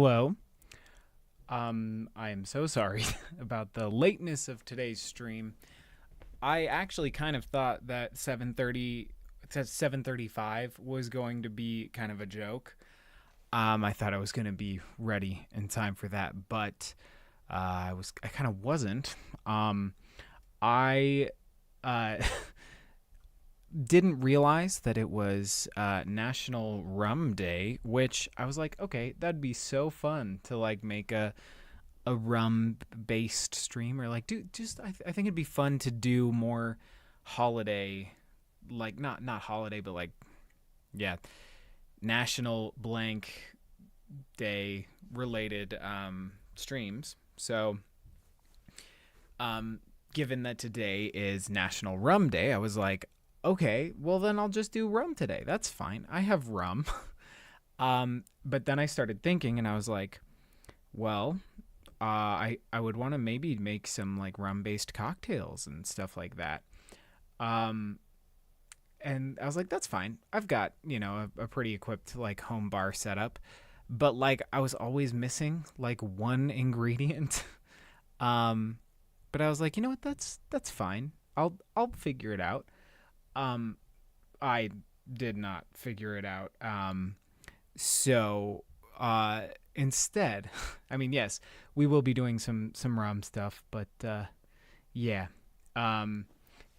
Hello. I am so sorry about the lateness of today's stream. I actually kind of thought that 7:35 was going to be kind of a joke. I thought I was going to be ready in time for that, but I kind of wasn't. I uh, didn't realize that it was National Rum Day, which I was like, okay, that'd be so fun to like make a rum based stream, or like do just I think it'd be fun to do more holiday, like not holiday, but like, yeah, National blank day related streams. So given that today is National Rum Day, I was like, okay, well then I'll just do rum today. That's fine. I have rum. But then I started thinking, and I was like, well, I would want to maybe make some like rum based cocktails and stuff like that. Um, and I was like, that's fine. I've got a pretty equipped like home bar setup, but like I was always missing like one ingredient. um, but I was like, you know what? That's fine. I'll figure it out. Um, I did not figure it out. So instead, I mean, yes, we will be doing some rum stuff, but yeah, um,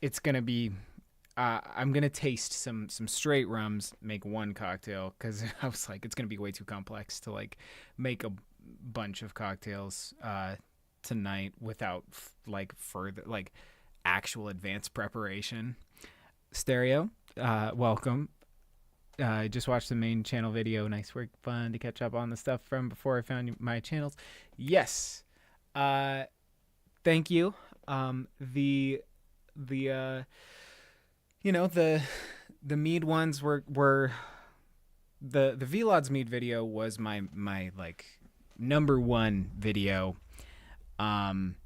it's gonna be. I'm gonna taste some straight rums, make one cocktail, because I was like, it's gonna be way too complex to like make a bunch of cocktails tonight without like further like actual advanced preparation. Stereo, welcome. I just watched the main channel video. Nice work, fun to catch up on the stuff from before I found my channels. Yes, uh, thank you. The the mead ones were the Vlods mead video was my like number one video. Um,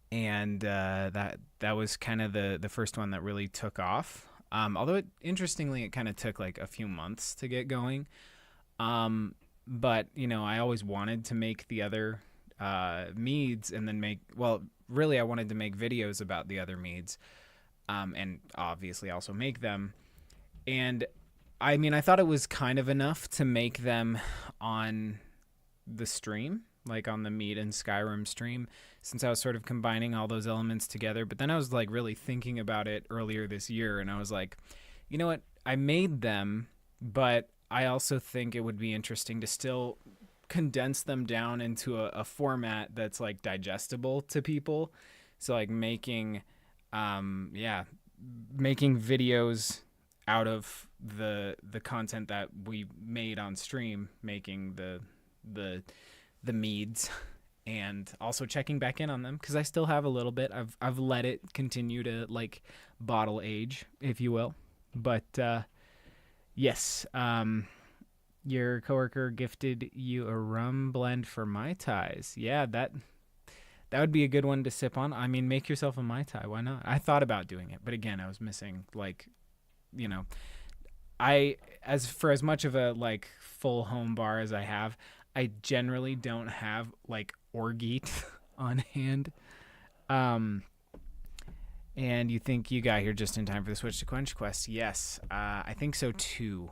and that was kind of the first one that really took off. Although interestingly, it kind of took like a few months to get going. But I always wanted to make the other meads, and then really, I wanted to make videos about the other meads, and obviously also make them. And I mean, I thought it was kind of enough to make them on the stream, like on the Mead and Skyrim stream, since I was sort of combining all those elements together. But then I was like really thinking about it earlier this year, and I was like, you know what? I made them, but I also think it would be interesting to still condense them down into a format that's like digestible to people. So like making videos out of the content that we made on stream, making the meads, and also checking back in on them, because I still have a little bit. I've let it continue to like bottle age, if you will. But yes, your coworker gifted you a rum blend for Mai Tais. Yeah, that would be a good one to sip on. I mean, make yourself a Mai Tai. Why not? I thought about doing it, but again, I was missing like, you know, as much of a like full home bar as I have, I generally don't have like orgeat on hand. Um, and you think you got here just in time for the switch to Quench Quest? Yes, I think so too.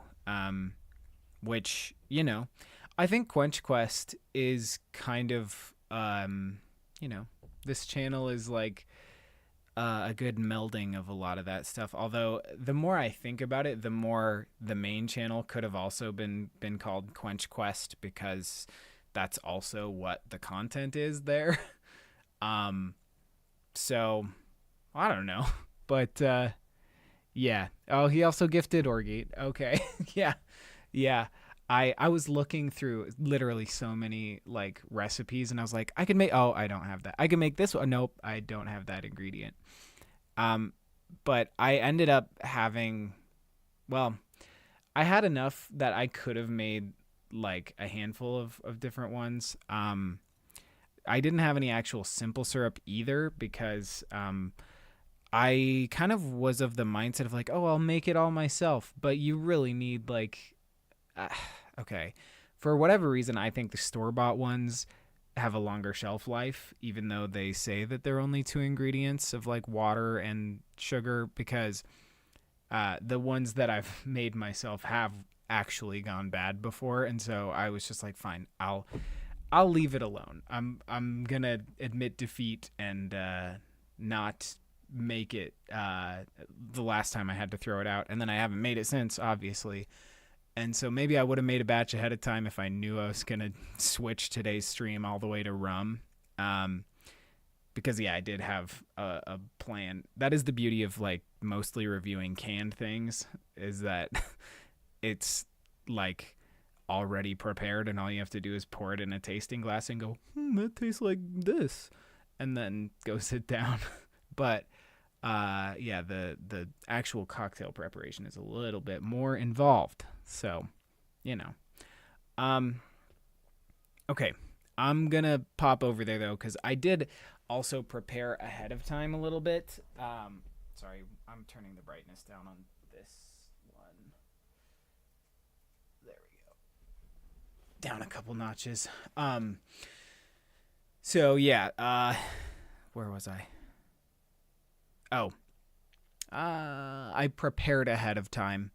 Which I think Quench Quest is kind of this channel is like a good melding of a lot of that stuff. Although the more I think about it, the more the main channel could have also been called Quench Quest, because that's also what the content is there. So I don't know, but yeah. Oh, he also gifted Orgate. Okay, yeah, yeah. I was looking through literally so many like recipes, and I was like, I could make. Oh, I don't have that. I can make this one. Nope, I don't have that ingredient. But I ended up having, well, I had enough that I could have made like a handful of different ones. I didn't have any actual simple syrup either, because I kind of was of the mindset of like, oh, I'll make it all myself. But you really need like, okay, for whatever reason, I think the store-bought ones have a longer shelf life, even though they say that they're only 2 ingredients of like water and sugar, because the ones that I've made myself have actually gone bad before. And so I was just like, fine, I'll leave it alone. I'm gonna admit defeat and not make it the last time I had to throw it out, and then I haven't made it since, obviously. And so maybe I would have made a batch ahead of time if I knew I was gonna switch today's stream all the way to rum, because I did have a plan. That is the beauty of like mostly reviewing canned things, is that it's like already prepared, and all you have to do is pour it in a tasting glass and go, that tastes like this, and then go sit down. But the actual cocktail preparation is a little bit more involved. So, okay, I'm gonna pop over there though, because I did also prepare ahead of time a little bit. Sorry, I'm turning the brightness down on this one. There we go. Down a couple notches. So yeah, where was I? Oh, I prepared ahead of time.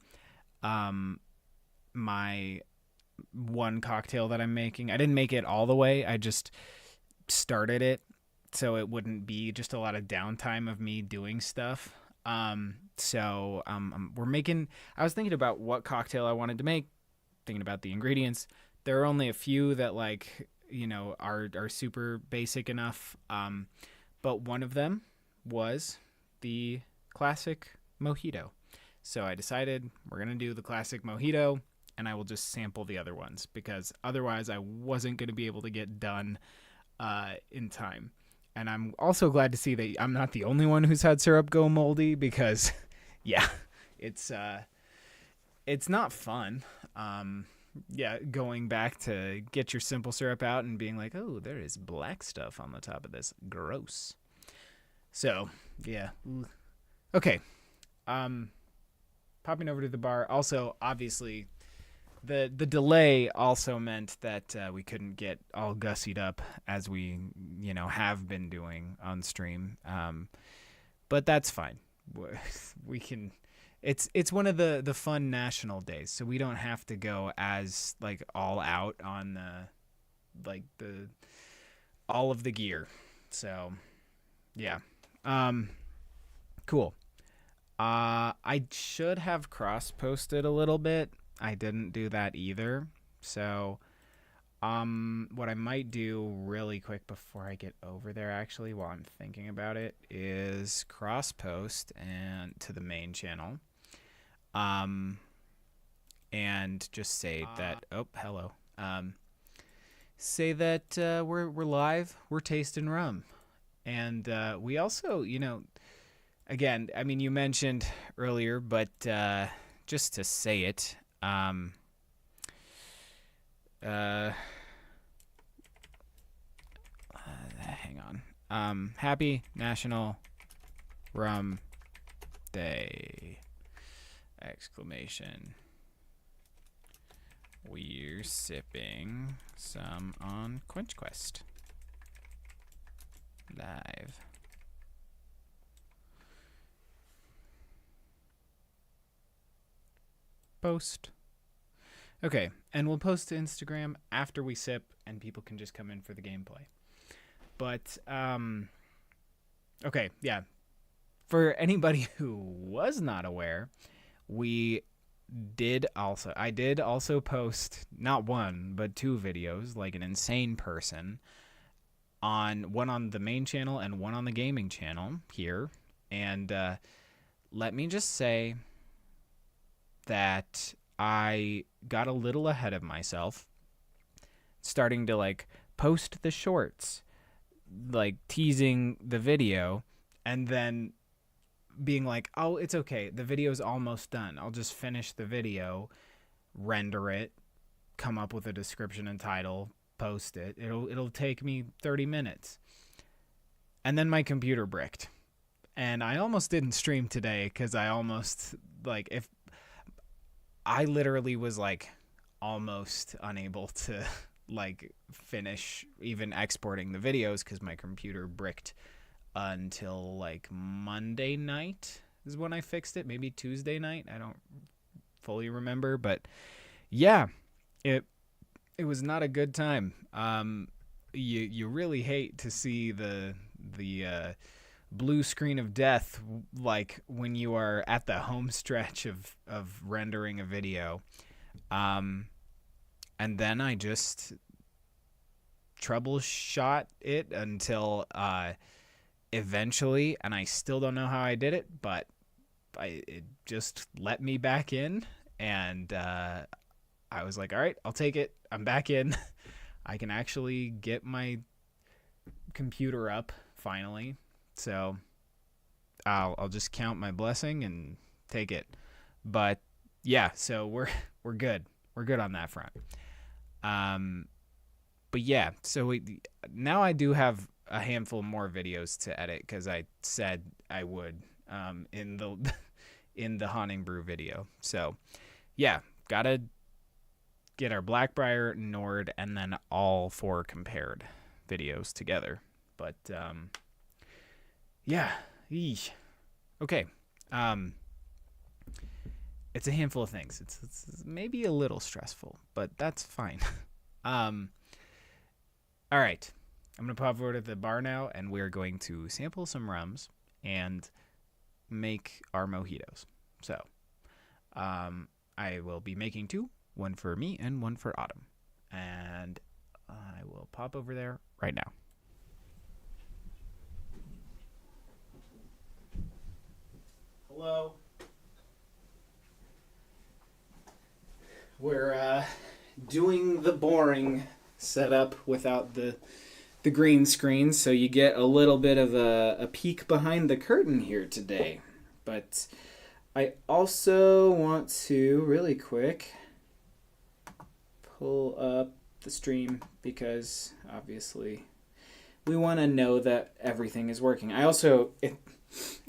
My one cocktail that I'm making, I didn't make it all the way. I just started it so it wouldn't be just a lot of downtime of me doing stuff. So we're making. I was thinking about what cocktail I wanted to make, thinking about the ingredients. There are only a few that are super basic enough. But one of them was the classic mojito. So I decided we're going to do the classic mojito, and I will just sample the other ones, because otherwise I wasn't going to be able to get done in time. And I'm also glad to see that I'm not the only one who's had syrup go moldy, because it's not fun. Going back to get your simple syrup out and being like, oh, there is black stuff on the top of this. Gross. So, yeah. Okay. Popping over to the bar. Also, obviously, the delay also meant that we couldn't get all gussied up as we, have been doing on stream. But that's fine. We can. It's one of the fun national days, so we don't have to go as like all out on the all of the gear. So, yeah. Cool. I should have cross-posted a little bit. I didn't do that either. So, what I might do really quick before I get over there, actually, while I'm thinking about it, is cross-post and to the main channel. And just say that. Oh, hello. Say that we're live. We're tasting rum, and we also, again, I mean, you mentioned earlier, but just to say it, hang on. Happy National Rum Day! Exclamation. We're sipping some on Quench Quest. Live. Post. Okay, and we'll post to Instagram after we sip, and people can just come in for the gameplay. But, okay, yeah. For anybody who was not aware, I did also post not one, but 2 videos, like an insane person, one on the main channel and one on the gaming channel here. And let me just say that I got a little ahead of myself, starting to post the shorts, teasing the video, and then being like, oh, it's okay, the video's almost done, I'll just finish the video, render it, come up with a description and title, post it. It'll take me 30 minutes. And then my computer bricked, and I almost didn't stream today, because I almost, if I literally was almost unable to like finish even exporting the videos because my computer bricked until like Monday night is when I fixed it. Maybe Tuesday night. I don't fully remember, but yeah, it was not a good time. You really hate to see the blue screen of death like when you are at the home stretch of rendering a video. And then I just troubleshot it until eventually, and I still don't know how I did it, but it just let me back in, and I was like, all right, I'll take it. I'm back in. I can actually get my computer up finally. So I'll just count my blessing and take it. But yeah, so we're good. We're good on that front. But yeah, so now I do have a handful more videos to edit because I said I would in the Haunting Brew video. So yeah, gotta get our Blackbriar, Nord, and then all 4 compared videos together. But yeah, eesh. Okay. It's a handful of things. It's maybe a little stressful, but that's fine. All right. I'm going to pop over to the bar now, and we're going to sample some rums and make our mojitos. So I will be making 2, one for me and one for Autumn. And I will pop over there right now. Hello. We're doing the boring setup without the green screen, so you get a little bit of a peek behind the curtain here today. But I also want to, really quick, pull up the stream because obviously we want to know that everything is working. I also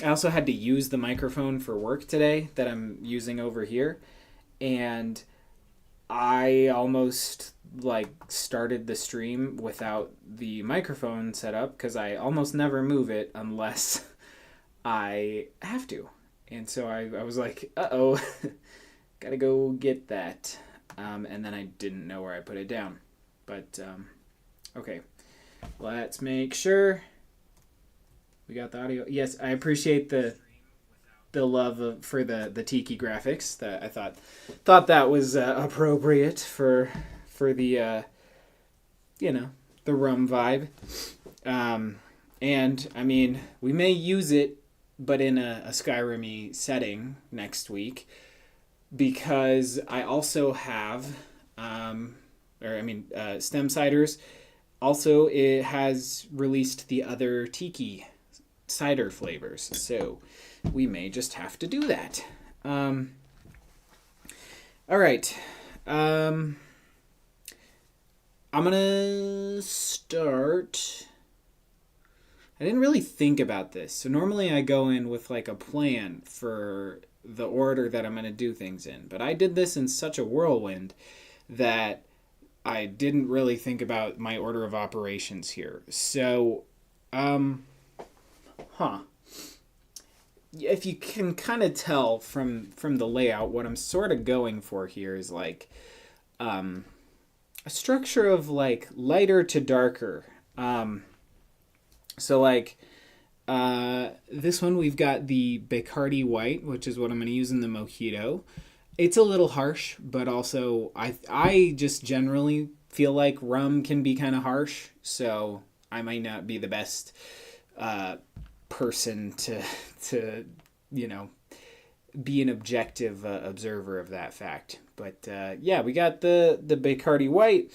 had to use the microphone for work today that I'm using over here, and I almost started the stream without the microphone set up because I almost never move it unless I have to. And so I was like, uh-oh, gotta go get that. And then I didn't know where I put it down. But, okay, let's make sure we got the audio. Yes, I appreciate the love for the tiki graphics. That I thought that was appropriate for the the rum vibe. And I mean, we may use it, but in a Skyrim-y setting next week, because I also have Stem Ciders. Also, it has released the other tiki cider flavors, so we may just have to do that. All right. I'm gonna start. I didn't really think about this. So normally I go in with like a plan for the order that I'm gonna do things in. But I did this in such a whirlwind that I didn't really think about my order of operations here. So, if you can kind of tell from the layout, what I'm sort of going for here is like a structure of like lighter to darker. So like this one, we've got the Bacardi White, which is what I'm going to use in the mojito. It's a little harsh, but also I just generally feel like rum can be kind of harsh, so I might not be the best person to be an objective observer of that fact. But yeah, we got the Bacardi White.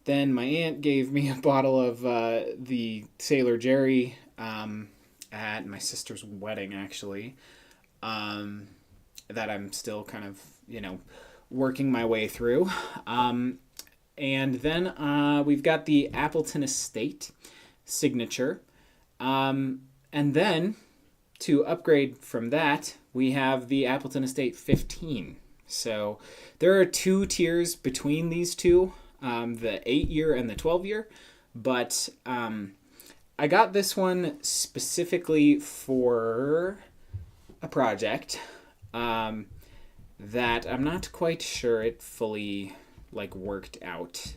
Then my aunt gave me a bottle of the Sailor Jerry at my sister's wedding, actually, that I'm still kind of, working my way through. And then we've got the Appleton Estate Signature. And then, to upgrade from that, we have the Appleton Estate 15 So there are 2 tiers between these two, the 8-year and the 12-year. But I got this one specifically for a project that I'm not quite sure it fully worked out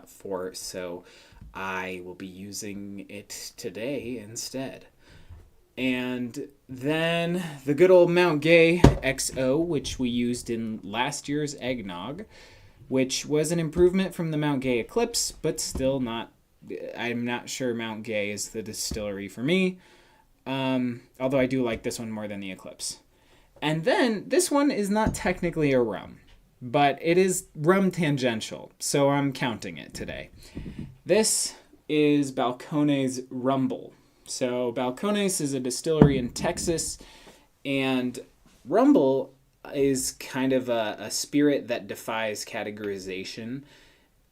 for. So I will be using it today instead. And then the good old Mount Gay XO, which we used in last year's eggnog, which was an improvement from the Mount Gay Eclipse, but still not. I'm not sure Mount Gay is the distillery for me, although I do like this one more than the Eclipse. And then this one is not technically a rum, but it is rum tangential, so I'm counting it today. This is Balcones Rumble. So Balcones is a distillery in Texas, and Rumble is kind of a spirit that defies categorization.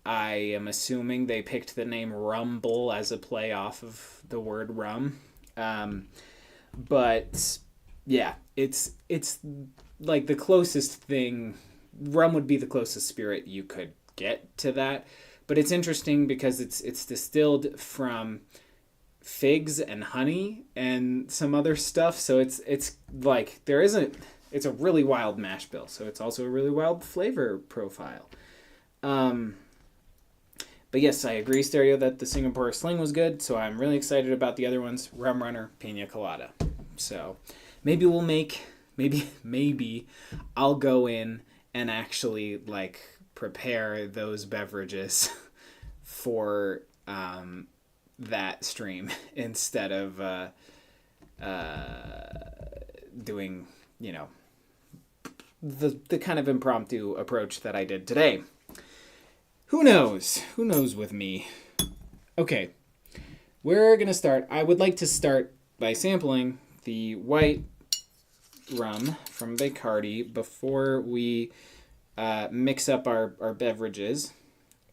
I am assuming they picked the name Rumble as a play off of the word rum. But yeah, it's like the closest thing. Rum would be the closest spirit you could get to that. But it's interesting because it's distilled from figs and honey and some other stuff. So it's like it's a really wild mash bill. So it's also a really wild flavor profile. But yes, I agree, Stereo, that the Singapore Sling was good. So I'm really excited about the other ones, Rum Runner, Pina Colada. So maybe I'll go in and actually prepare those beverages for that stream instead of doing the kind of impromptu approach that I did today. Who knows with me. Okay, we're gonna start. I would like to start by sampling the white rum from Bacardi before we mix up our beverages.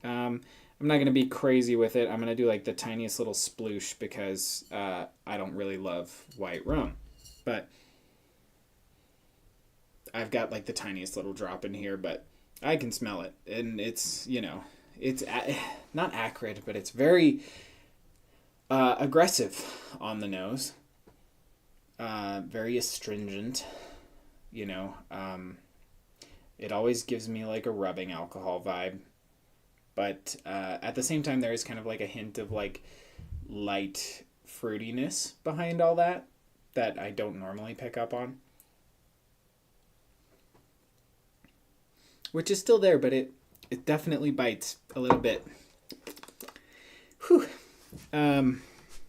I'm not going to be crazy with it. I'm going to do the tiniest little sploosh because I don't really love white rum. But I've got the tiniest little drop in here, but I can smell it. And it's, it's not acrid, but it's very aggressive on the nose. Very astringent, it always gives me a rubbing alcohol vibe. But at the same time, there is kind of a hint of light fruitiness behind all that I don't normally pick up on. Which is still there, but it definitely bites a little bit. Whew.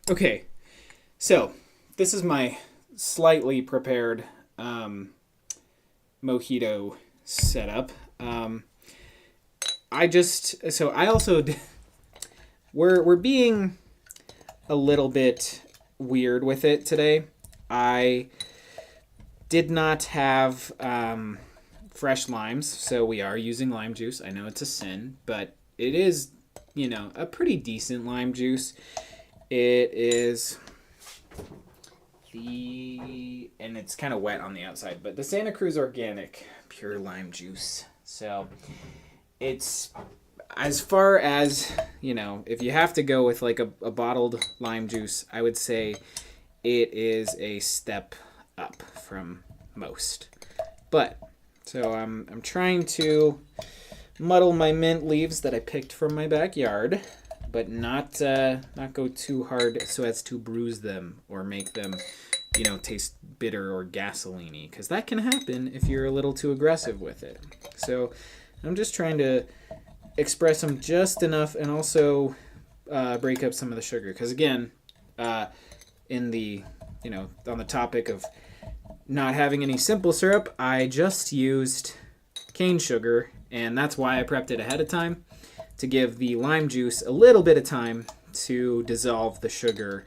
Okay, so this is my slightly prepared mojito setup. We're being a little bit weird with it today. I did not have fresh limes, so we are using lime juice. I know it's a sin, but it is, a pretty decent lime juice. It is and it's kind of wet on the outside, but the Santa Cruz Organic Pure Lime Juice. So it's, as far as, if you have to go with a bottled lime juice, I would say it is a step up from most. But, so I'm trying to muddle my mint leaves that I picked from my backyard, but not go too hard so as to bruise them or make them, taste bitter or gasoline-y, because that can happen if you're a little too aggressive with it. So I'm just trying to express them just enough and also break up some of the sugar. Because again, in the, on the topic of not having any simple syrup, I just used cane sugar, and that's why I prepped it ahead of time, to give the lime juice a little bit of time to dissolve the sugar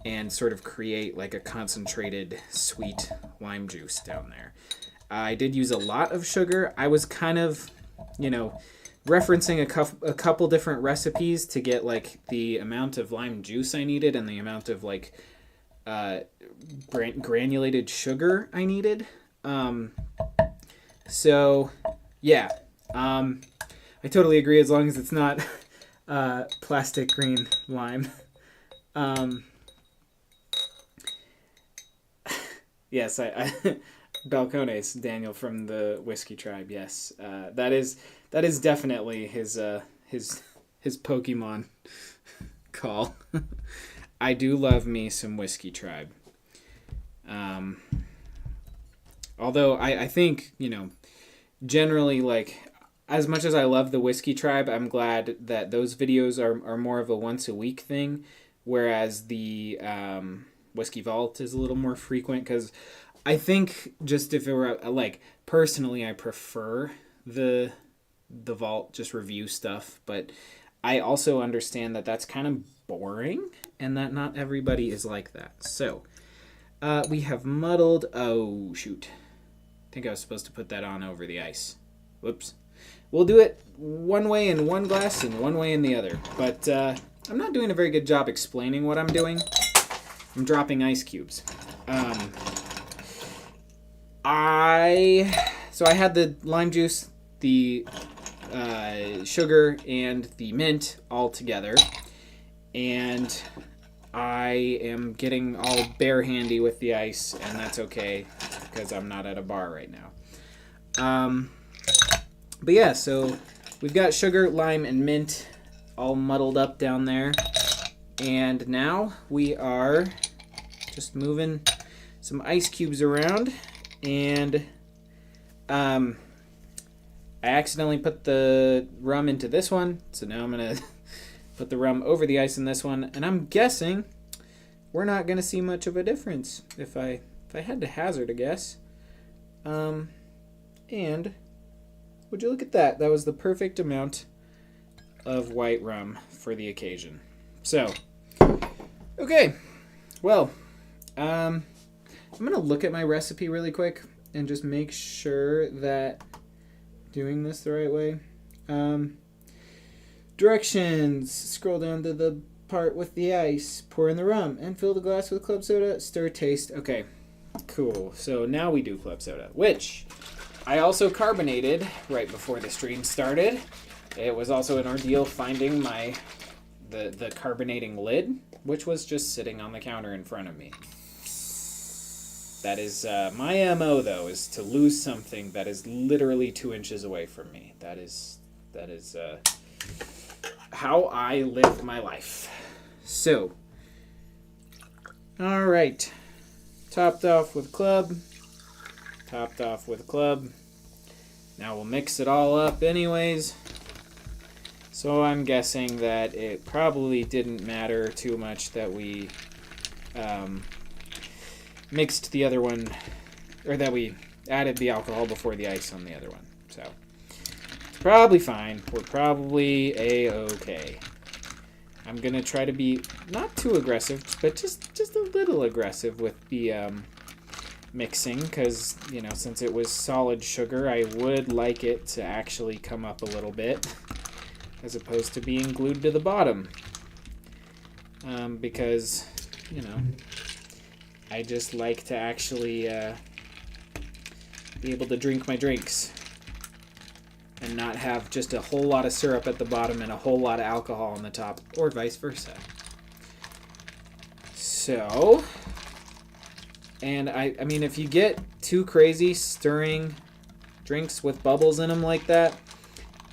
and sort of create a concentrated sweet lime juice down there. I did use a lot of sugar. I was kind of, referencing a couple different recipes to get the amount of lime juice I needed and the amount of granulated sugar I needed. So, yeah. I totally agree as long as it's not plastic green lime. Yes, I Balcones, Daniel from the Whiskey Tribe. Yes, that is definitely his Pokemon call. I do love me some Whiskey Tribe. Although I think, generally, like, as much as I love the Whiskey Tribe, I'm glad that those videos are more of a once a week thing, whereas the Whiskey Vault is a little more frequent, because I think just if it were, like, personally, I prefer the Vault just review stuff, but I also understand that that's kind of boring and that not everybody is like that. So, we have muddled. Oh, shoot. I think I was supposed to put that on over the ice. Whoops. We'll do it one way in one glass and one way in the other. But I'm not doing a very good job explaining what I'm doing. I'm dropping ice cubes. I had the lime juice, the sugar, and the mint all together. And I am getting all bare handy with the ice, and that's okay because I'm not at a bar right now. But yeah, so we've got sugar, lime, and mint all muddled up down there. And now we are just moving some ice cubes around. And I accidentally put the rum into this one. So now I'm going to put the rum over the ice in this one. And I'm guessing we're not going to see much of a difference if I had to hazard a guess. And would you look at that? That was the perfect amount of white rum for the occasion. So, okay. Well, I'm going to look at my recipe really quick and just make sure that doing this the right way. Directions. Scroll down to the part with the ice. Pour in the rum and fill the glass with club soda. Stir, taste. Okay, cool. So now we do club soda, which I also carbonated right before the stream started. It was also an ordeal finding the carbonating lid, which was just sitting on the counter in front of me. That is my MO, though, is to lose something that is literally 2 inches away from me. That is how I live my life. So, all right, topped off with club. Now we'll mix it all up anyways. So I'm guessing that it probably didn't matter too much that we mixed the other one, or that we added the alcohol before the ice on the other one. So it's probably fine. We're probably A-okay. I'm going to try to be not too aggressive, but just a little aggressive with the mixing, because, since it was solid sugar, I would like it to actually come up a little bit as opposed to being glued to the bottom, because I just like to actually be able to drink my drinks and not have just a whole lot of syrup at the bottom and a whole lot of alcohol on the top, or vice versa. So, and I mean, if you get too crazy stirring drinks with bubbles in them like that,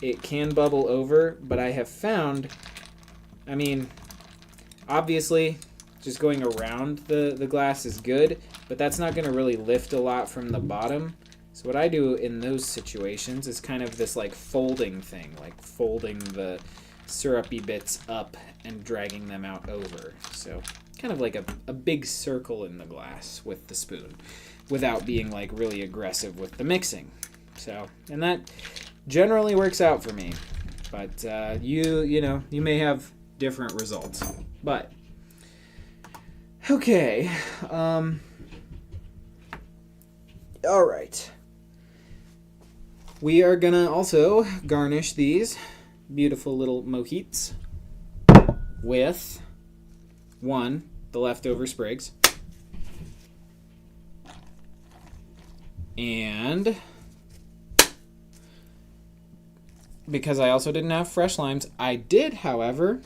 it can bubble over, but I have found, obviously, just going around the glass is good, but that's not going to really lift a lot from the bottom. So what I do in those situations is kind of this like folding thing, like folding the syrupy bits up and dragging them out over. So kind of like a big circle in the glass with the spoon without being like really aggressive with the mixing. So, and that generally works out for me, but you may have different results. But okay, all right. We are gonna also garnish these beautiful little mojitos with the leftover sprigs, and because I also didn't have fresh limes. I did, however,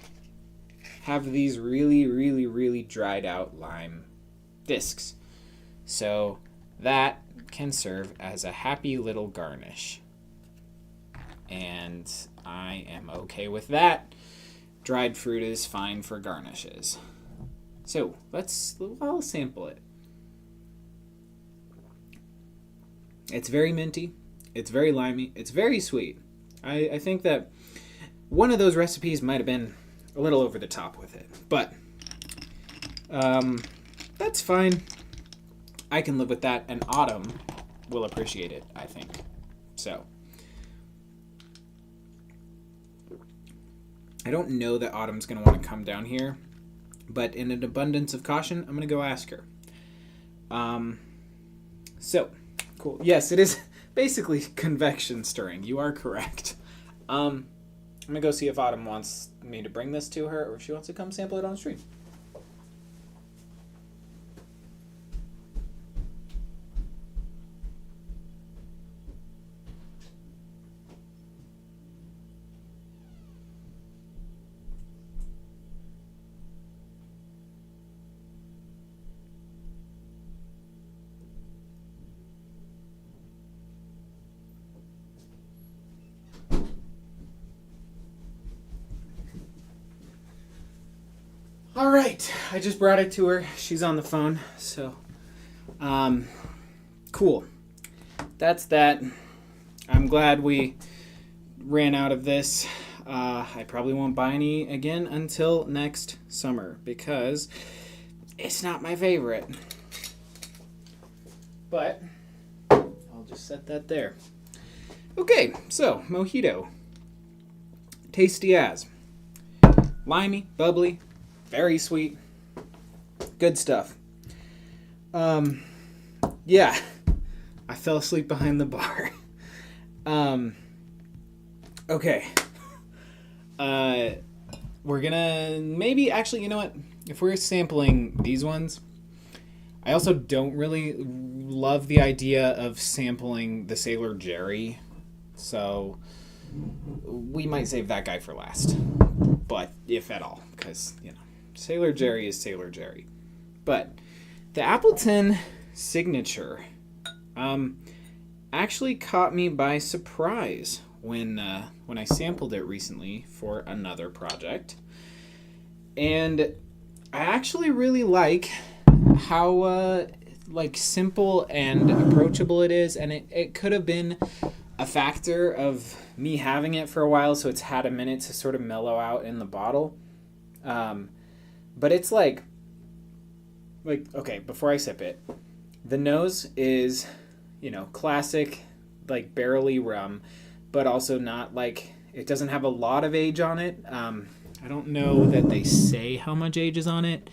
have these really, really, really dried out lime discs. So that can serve as a happy little garnish. And I am okay with that. Dried fruit is fine for garnishes. So I'll sample it. It's very minty. It's very limey. It's very sweet. I think that one of those recipes might have been a little over the top with it. But that's fine. I can live with that, and Autumn will appreciate it, I think. So I don't know that Autumn's going to want to come down here, but in an abundance of caution, I'm going to go ask her. So, cool. Yes, it is basically convection stirring. You are correct. I'm going to go see if Autumn wants me to bring this to her, or if she wants to come sample it on stream. All right, I just brought it to her. She's on the phone, so cool. That's that. I'm glad we ran out of this. I probably won't buy any again until next summer because it's not my favorite. But I'll just set that there. Okay, so mojito. Tasty as. Limey, bubbly. Very sweet. Good stuff. Yeah. I fell asleep behind the bar. Okay. We're gonna maybe actually, you know what? If we're sampling these ones, I also don't really love the idea of sampling the Sailor Jerry. So we might save that guy for last. But if at all, because, you know, Sailor Jerry is Sailor Jerry. But the Appleton signature actually caught me by surprise when I sampled it recently for another project. And I actually really like how simple and approachable it is, and it could have been a factor of me having it for a while, so it's had a minute to sort of mellow out in the bottle. But it's like, okay, before I sip it, the nose is, you know, classic, like, barrel-y rum, but also not, like, it doesn't have a lot of age on it. I don't know that they say how much age is on it.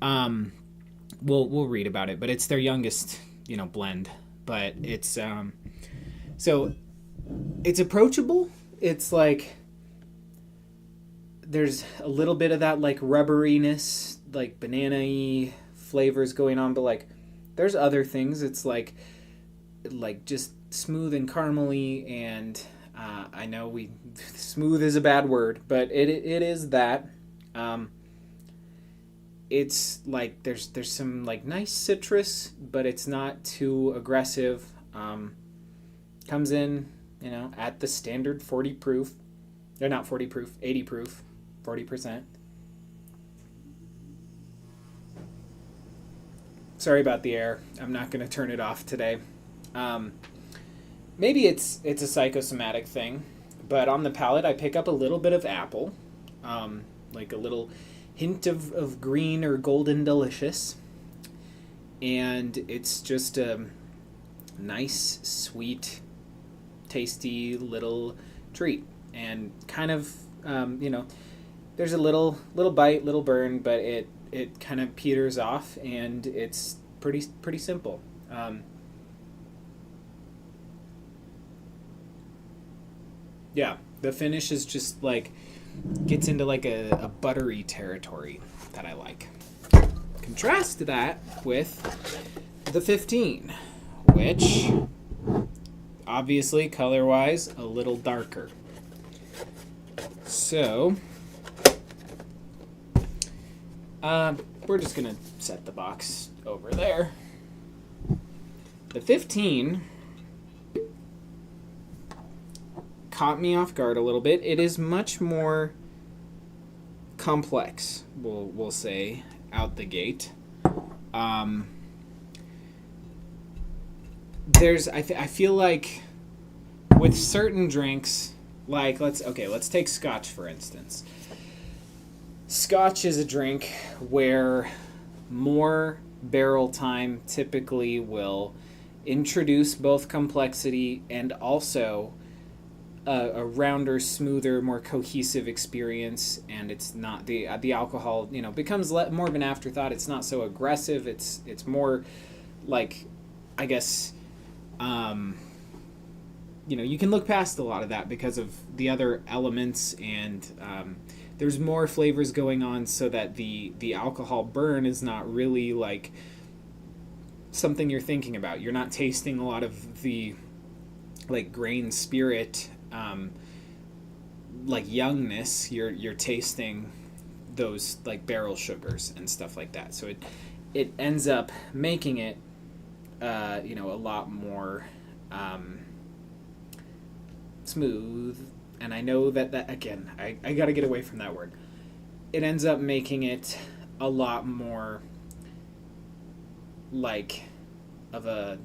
We'll read about it, but it's their youngest, you know, blend. But it's, so it's approachable. It's like, there's a little bit of that, like, rubberiness, like banana-y flavors going on, but, like, there's other things. It's like just smooth and caramely, and I know smooth is a bad word, but it is that. It's like there's some, like, nice citrus, but it's not too aggressive. Comes in, you know, at the standard 40 proof. They're not 40 proof, 80 proof. 40%. Sorry about the air. I'm not going to turn it off today. Maybe it's a psychosomatic thing, but on the palate I pick up a little bit of apple, like a little hint of green or golden delicious, and it's just a nice, sweet, tasty little treat, and kind of, you know, there's a little bite, little burn, but it kind of peters off, and it's pretty simple. Yeah, the finish is just like gets into like a buttery territory that I like. Contrast that with the 15, which obviously color-wise a little darker. So, we're just going to set the box over there. The 15 caught me off guard a little bit. It is much more complex, we'll say, out the gate. I feel like with certain drinks, like let's take Scotch for instance. Scotch is a drink where more barrel time typically will introduce both complexity and also a rounder, smoother, more cohesive experience, and it's not the alcohol, becomes more of an afterthought. It's not so aggressive. It's more like, I guess, you can look past a lot of that because of the other elements, and there's more flavors going on, so that the alcohol burn is not really like something you're thinking about. You're not tasting a lot of the like grain spirit, like youngness. You're tasting those like barrel sugars and stuff like that. So it ends up making it a lot more smooth. And I know that again, I got to get away from that word. It ends up making it a lot more like of a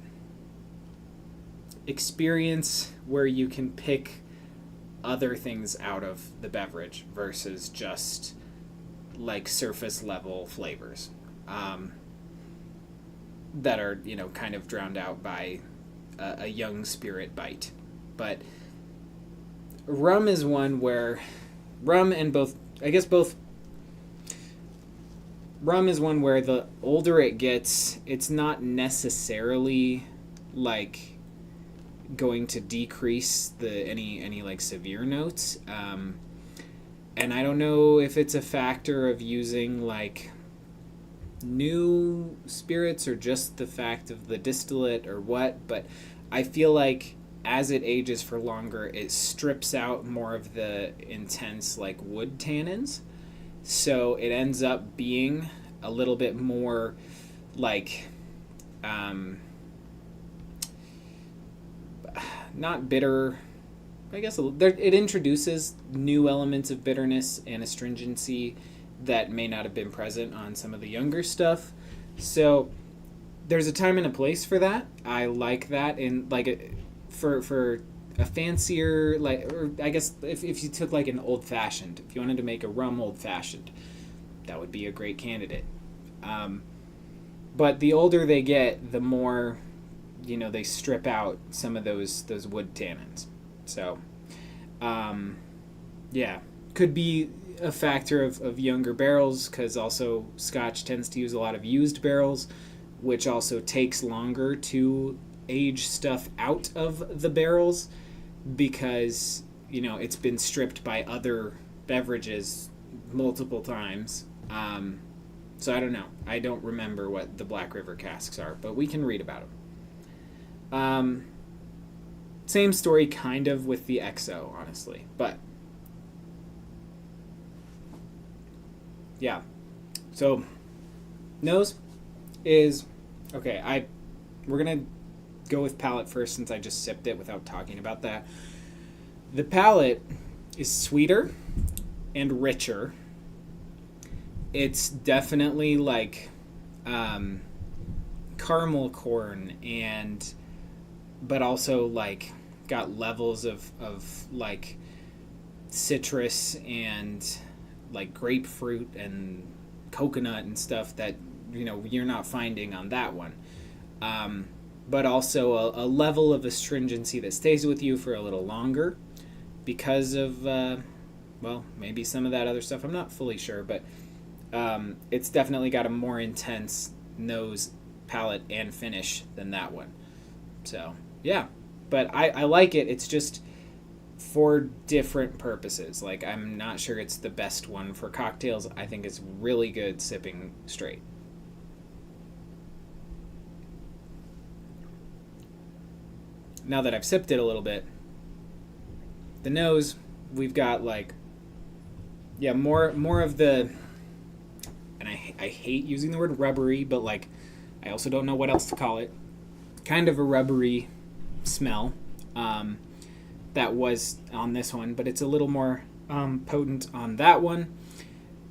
experience where you can pick other things out of the beverage versus just like surface level flavors that are kind of drowned out by a young spirit bite. But rum is one where rum is one where the older it gets, it's not necessarily like going to decrease any like severe notes, and I don't know if it's a factor of using like new spirits or just the fact of the distillate or what, but I feel like as it ages for longer, it strips out more of the intense like wood tannins, so it ends up being a little bit more like not bitter. I guess it introduces new elements of bitterness and astringency that may not have been present on some of the younger stuff. So there's a time and a place for that. I like that. And like for a fancier, like, or I guess if you took like an old fashioned, if you wanted to make a rum old fashioned, that would be a great candidate. But the older they get, the more they strip out some of those wood tannins. So, could be a factor of younger barrels, because also Scotch tends to use a lot of used barrels, which also takes longer to age stuff out of the barrels because, it's been stripped by other beverages multiple times. So I don't know. I don't remember what the Black River casks are, but we can read about them. Same story kind of with the XO, honestly. But yeah. So nose is okay. We're gonna go with palate first since I just sipped it without talking about that. The palate is sweeter and richer. It's definitely like caramel corn, but also like got levels of like citrus and like grapefruit and coconut and stuff that you're not finding on that one. But also a level of astringency that stays with you for a little longer because of maybe some of that other stuff. I'm not fully sure, but it's definitely got a more intense nose, palate, and finish than that one. So, yeah. But I like it. It's just for different purposes. Like, I'm not sure it's the best one for cocktails. I think it's really good sipping straight. Now that I've sipped it a little bit, the nose, we've got like Yeah, more of the, and I hate using the word rubbery, but like I also don't know what else to call it. Kind of a rubbery smell that was on this one, but it's a little more potent on that one.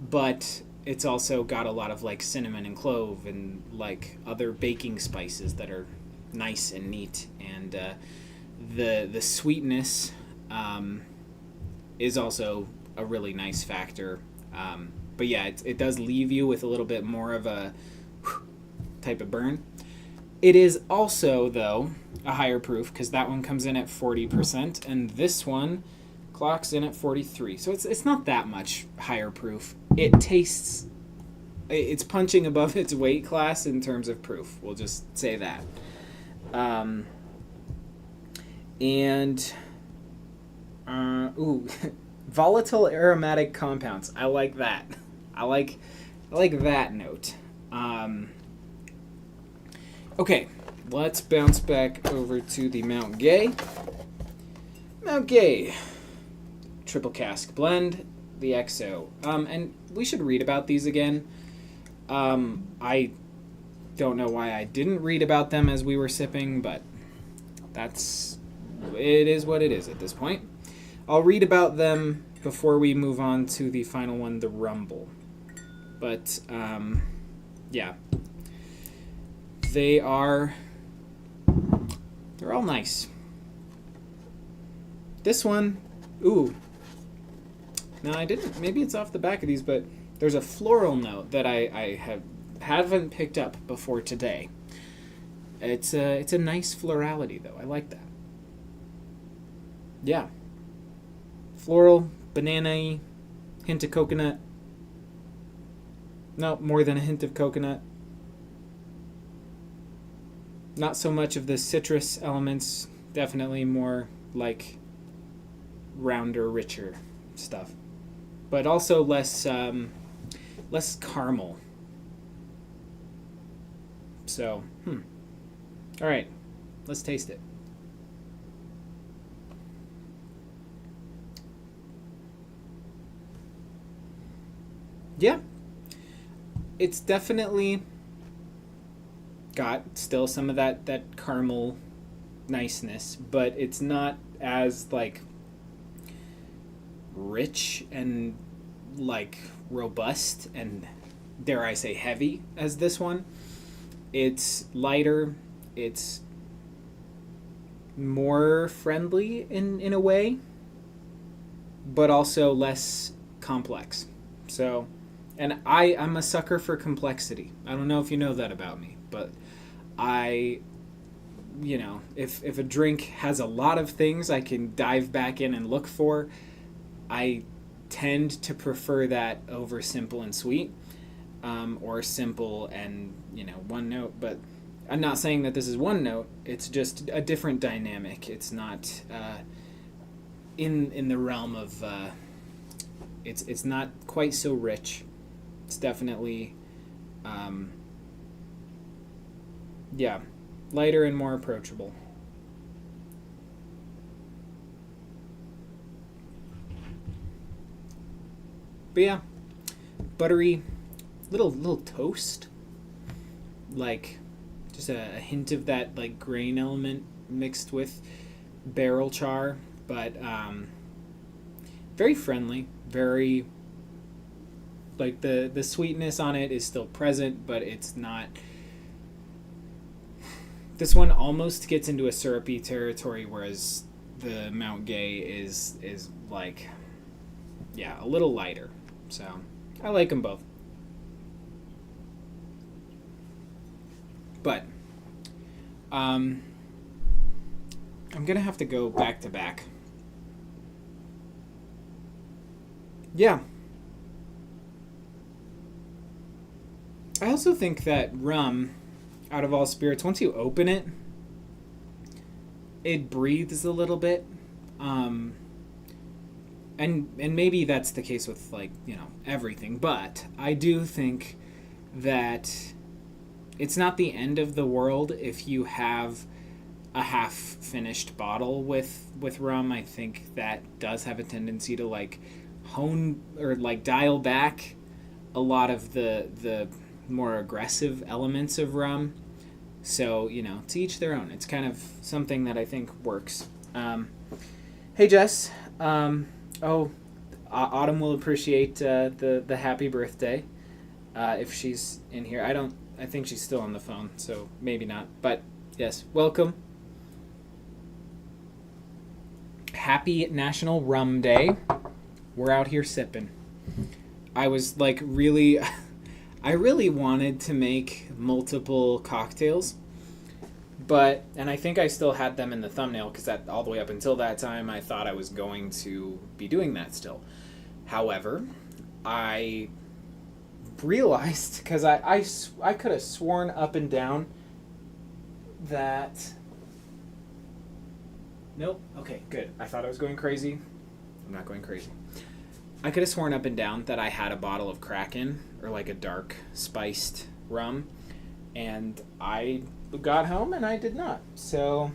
But it's also got a lot of like cinnamon and clove and like other baking spices that are nice and neat, and the sweetness is also a really nice factor. But yeah, it does leave you with a little bit more of a type of burn. It is also, though, a higher proof because that one comes in at 40%, and this one clocks in at 43. So it's not that much higher proof. It's punching above its weight class in terms of proof. We'll just say that. Volatile aromatic compounds. I like that. I like that note. Okay, let's bounce back over to the Mount Gay. Mount Gay. Triple cask blend, the XO. And we should read about these again. I don't know why I didn't read about them as we were sipping, but it is what it is at this point. I'll read about them before we move on to the final one, the Rumble. But, yeah. They're all nice. This one, ooh. Now I didn't, maybe it's off the back of these, but there's a floral note that I haven't picked up before today. It's a nice florality though. I like that. Yeah. Floral, banana-y, hint of coconut. No, more than a hint of coconut. Not so much of the citrus elements, definitely more like rounder, richer stuff. But also less caramel. So, all right, let's taste it. Yeah, it's definitely got still some of that caramel niceness, but it's not as like rich and like robust and dare I say heavy as this one. It's lighter, it's more friendly in a way, but also less complex. So, and I'm a sucker for complexity. I don't know if you know that about me, but if a drink has a lot of things I can dive back in and look for, I tend to prefer that over simple and sweet, or simple and, one note. But I'm not saying that this is one note. It's just a different dynamic. It's not in the realm of it's not quite so rich. It's definitely lighter and more approachable. But yeah, buttery, little toast, like just a hint of that like grain element mixed with barrel char, but very friendly, very like the sweetness on it is still present, but it's not. This one almost gets into a syrupy territory, whereas the Mount Gay is like, a little lighter. So I like them both. But I'm gonna have to go back to back. Yeah. I also think that rum, out of all spirits, once you open it, it breathes a little bit. And maybe that's the case with everything, but I do think that it's not the end of the world if you have a half-finished bottle with rum. I think that does have a tendency to hone or like dial back a lot of the more aggressive elements of rum. So, to each their own. It's kind of something that I think works. Hey, Jess. Autumn will appreciate the happy birthday if she's in here. I think she's still on the phone, so maybe not. But, yes, welcome. Happy National Rum Day. We're out here sipping. I was like I really wanted to make multiple cocktails, and I think I still had them in the thumbnail because all the way up until that time I thought I was going to be doing that still. However, I realized, because I could have sworn up and down that... Nope. Okay, good. I thought I was going crazy. I'm not going crazy. I could have sworn up and down that I had a bottle of Kraken, or like a dark spiced rum, and I got home and I did not. So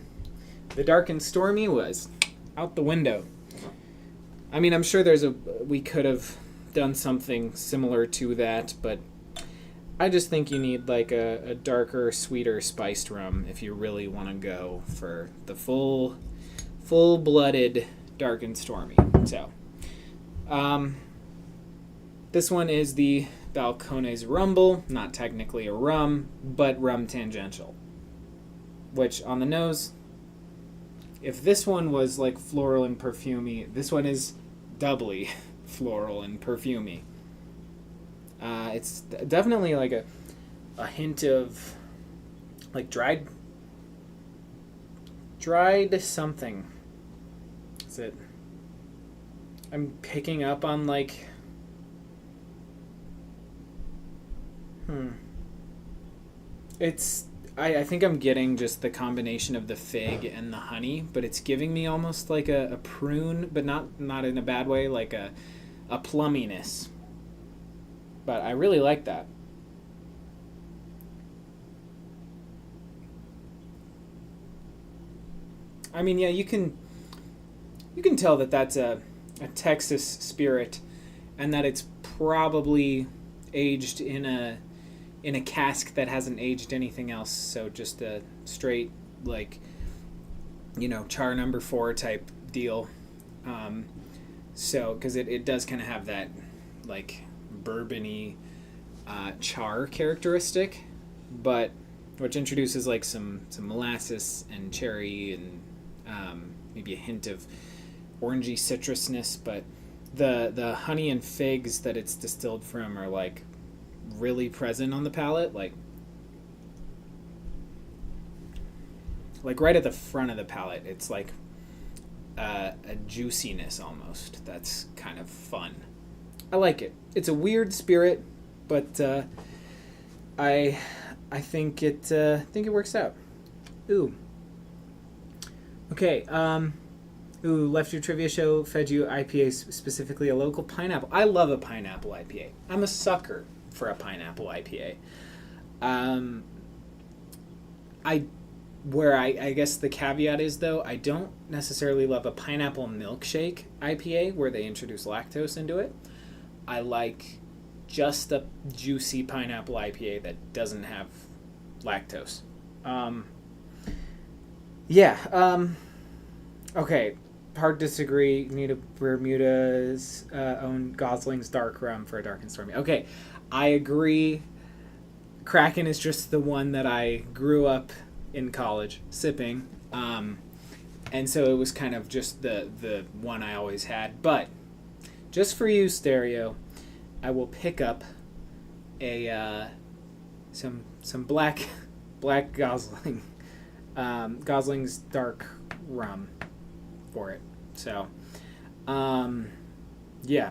the Dark and Stormy was out the window. I mean, I'm sure we could have done something similar to that, but I just think you need like a darker, sweeter spiced rum if you really want to go for the full-blooded Dark and Stormy. So this one is the Balcones Rumble, not technically a rum, but rum tangential. Which, on the nose, if this one was like floral and perfumey, this one is doubly floral and perfumey. It's definitely like a hint of like dried something. Is it? I'm picking up on like I think I'm getting just the combination of the fig and the honey, but it's giving me almost like a prune, but not in a bad way, like a plumminess. But I really like that. I mean, yeah, you can tell that that's a Texas spirit, and that it's probably aged in a cask that hasn't aged anything else. So just a straight, like, char number 4 type deal. So because it does kind of have that like bourbony char characteristic, but which introduces like some molasses and cherry and maybe a hint of orangey citrusness, but the honey and figs that it's distilled from are like really present on the palate, like right at the front of the palate. It's like a juiciness almost that's kind of fun. I like it. It's a weird spirit, but I think it works out. Ooh. Okay. Left Your Trivia Show fed you IPAs, specifically a local pineapple. I love a pineapple IPA. I'm a sucker for a pineapple IPA. I guess the caveat is, though, I don't necessarily love a pineapple milkshake IPA where they introduce lactose into it. I like just a juicy pineapple IPA that doesn't have lactose. Okay, hard disagree. Need a Bermuda's own Gosling's Dark Rum for a Dark and Stormy. Okay, I agree. Kraken is just the one that I grew up in college sipping. And so it was kind of just the one I always had. But just for you, Stereo, I will pick up a some black Gosling, Gosling's Dark Rum for it. So, yeah.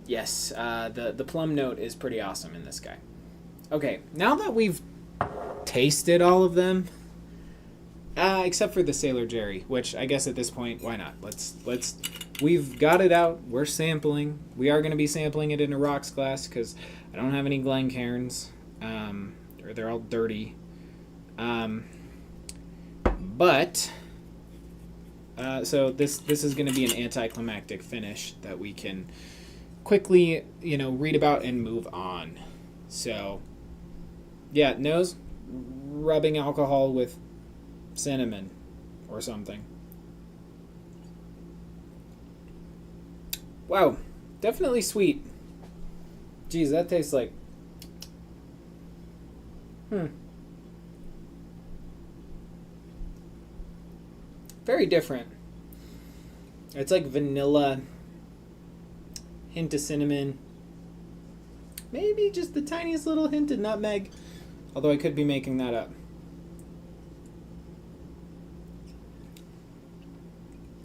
Yes, the plum note is pretty awesome in this guy. Okay, now that we've tasted all of them, except for the Sailor Jerry, which I guess at this point, why not? Let's we've got it out. We're sampling. We are going to be sampling it in a rocks glass because I don't have any Glencairns, or they're all dirty. But So this is going to be an anticlimactic finish that we can quickly, read about and move on. So, yeah, nose, rubbing alcohol with cinnamon or something. Wow, definitely sweet. Geez, that tastes like... Very different. It's like vanilla, hint of cinnamon, maybe just the tiniest little hint of nutmeg, although I could be making that up.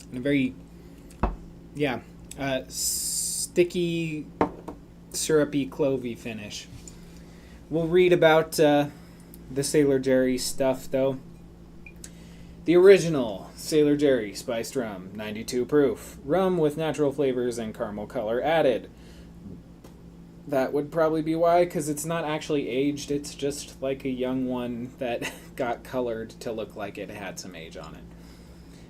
And a very, sticky, syrupy, clovey finish. We'll read about the Sailor Jerry stuff, though. The original Sailor Jerry spiced rum, 92 proof. Rum with natural flavors and caramel color added. That would probably be why, because it's not actually aged. It's just like a young one that got colored to look like it had some age on it.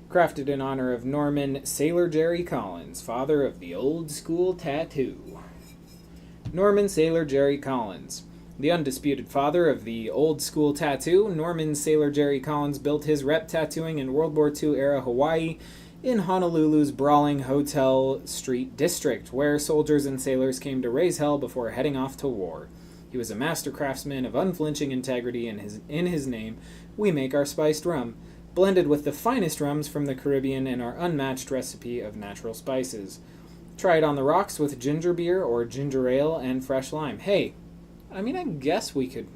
Crafted in honor of Norman Sailor Jerry Collins, father of the old school tattoo. Norman Sailor Jerry Collins. The undisputed father of the old-school tattoo, Norman Sailor Jerry Collins built his rep tattooing in World War II-era Hawaii in Honolulu's brawling Hotel Street district, where soldiers and sailors came to raise hell before heading off to war. He was a master craftsman of unflinching integrity. In his name, we make our spiced rum, blended with the finest rums from the Caribbean and our unmatched recipe of natural spices. Try it on the rocks with ginger beer or ginger ale and fresh lime. Hey, I mean, I guess we could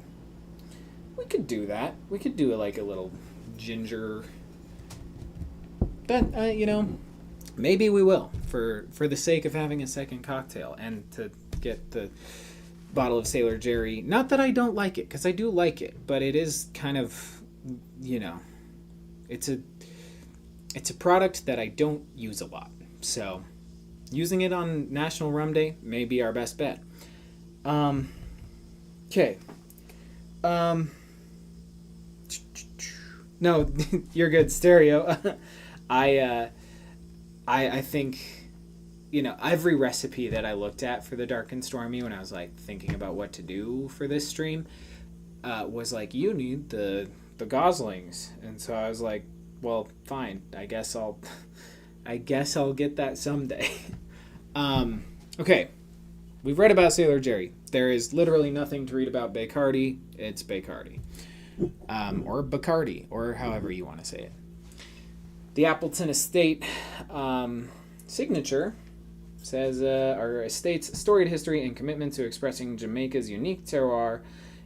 do that. We could do like a little ginger, but maybe we will for the sake of having a second cocktail and to get the bottle of Sailor Jerry. Not that I don't like it, because I do like it, but it is kind of, it's a product that I don't use a lot. So using it on National Rum Day may be our best bet. Okay. No, you're good. Stereo. I think, every recipe that I looked at for the Dark and Stormy when I was like thinking about what to do for this stream, was like, you need the Goslings. And so I was like, well, fine. I guess I'll get that someday. Okay. We've read about Sailor Jerry. There is literally nothing to read about Bacardi. It's Bacardi. Or Bacardi, or however you want to say it. The Appleton Estate signature says, our estate's storied history and commitment to expressing Jamaica's unique terroir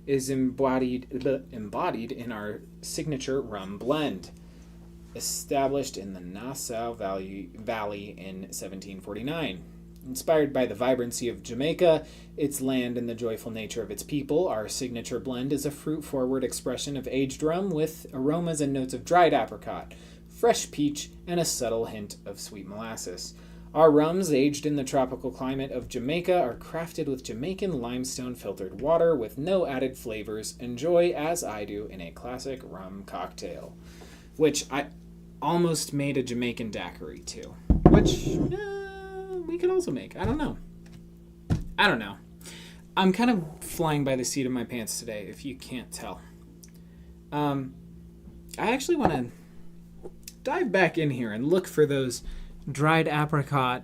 is embodied in our signature rum blend. Established in the Nassau Valley in 1749. Inspired by the vibrancy of Jamaica, its land, and the joyful nature of its people, our signature blend is a fruit-forward expression of aged rum with aromas and notes of dried apricot, fresh peach, and a subtle hint of sweet molasses. Our rums, aged in the tropical climate of Jamaica, are crafted with Jamaican limestone filtered water with no added flavors. Enjoy, as I do, in a classic rum cocktail. Which I almost made a Jamaican daiquiri, too. Which... we could also make. I don't know. I'm kind of flying by the seat of my pants today, if you can't tell. I actually want to dive back in here and look for those dried apricot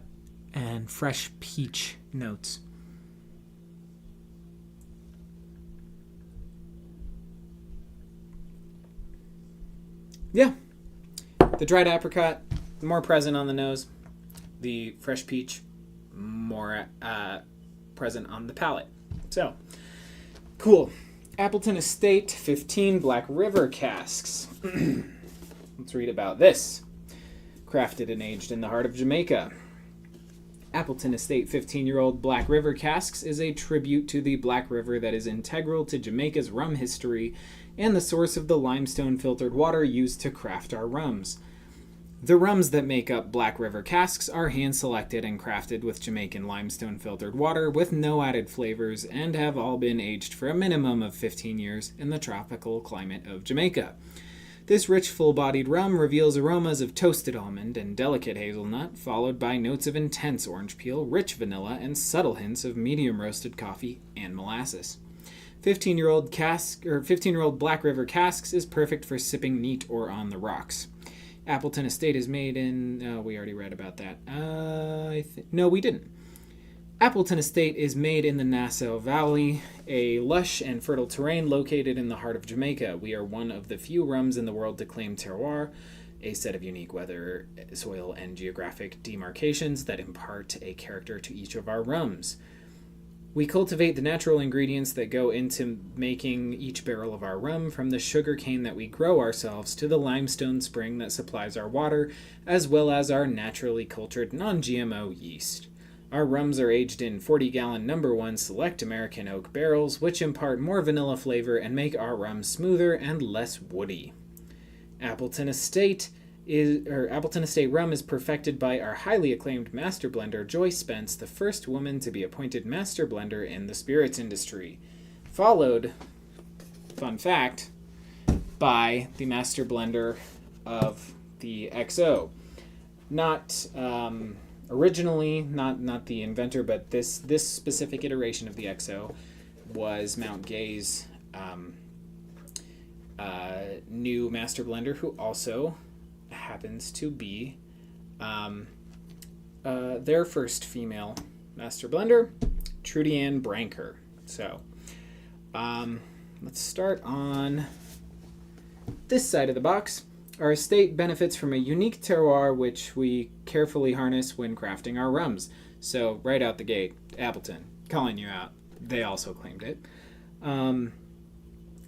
and fresh peach notes. Yeah. The dried apricot, more present on the nose. The fresh peach, more present on the palate. So, cool. Appleton Estate, 15 Black River casks. Let's read about this. Crafted and aged in the heart of Jamaica. Appleton Estate 15-year-old Black River casks is a tribute to the Black River that is integral to Jamaica's rum history and the source of the limestone-filtered water used to craft our rums. The rums that make up Black River casks are hand-selected and crafted with Jamaican limestone-filtered water with no added flavors and have all been aged for a minimum of 15 years in the tropical climate of Jamaica. This rich, full-bodied rum reveals aromas of toasted almond and delicate hazelnut, followed by notes of intense orange peel, rich vanilla, and subtle hints of medium-roasted coffee and molasses. 15-year-old Black River casks is perfect for sipping neat or on the rocks. Appleton Estate is made in... we already read about that. No, we didn't. Appleton Estate is made in the Nassau Valley, a lush and fertile terrain located in the heart of Jamaica. We are one of the few rums in the world to claim terroir, a set of unique weather, soil, and geographic demarcations that impart a character to each of our rums. We cultivate the natural ingredients that go into making each barrel of our rum, from the sugar cane that we grow ourselves to the limestone spring that supplies our water, as well as our naturally cultured non-GMO yeast. Our rums are aged in 40-gallon No. 1 select American oak barrels, which impart more vanilla flavor and make our rum smoother and less woody. Appleton Estate rum is perfected by our highly acclaimed master blender, Joy Spence, the first woman to be appointed master blender in the spirits industry. Followed, fun fact, by the master blender of the XO. Not... originally, not the inventor, but this specific iteration of the XO was Mount Gay's new master blender, who also happens to be their first female master blender, Trudy Ann Branker. So, let's start on this side of the box. Our estate benefits from a unique terroir which we carefully harness when crafting our rums. So, right out the gate, Appleton, calling you out. They also claimed it.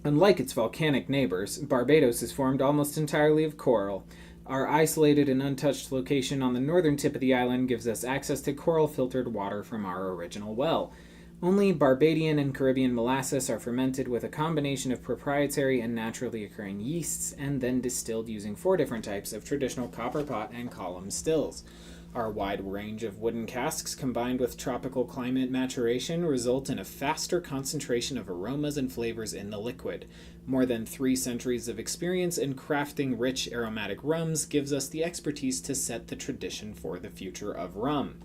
Unlike its volcanic neighbors, Barbados is formed almost entirely of coral. Our isolated and untouched location on the northern tip of the island gives us access to coral-filtered water from our original well. Only Barbadian and Caribbean molasses are fermented with a combination of proprietary and naturally occurring yeasts and then distilled using 4 different types of traditional copper pot and column stills. Our wide range of wooden casks combined with tropical climate maturation result in a faster concentration of aromas and flavors in the liquid. More than 3 centuries of experience in crafting rich aromatic rums gives us the expertise to set the tradition for the future of rum.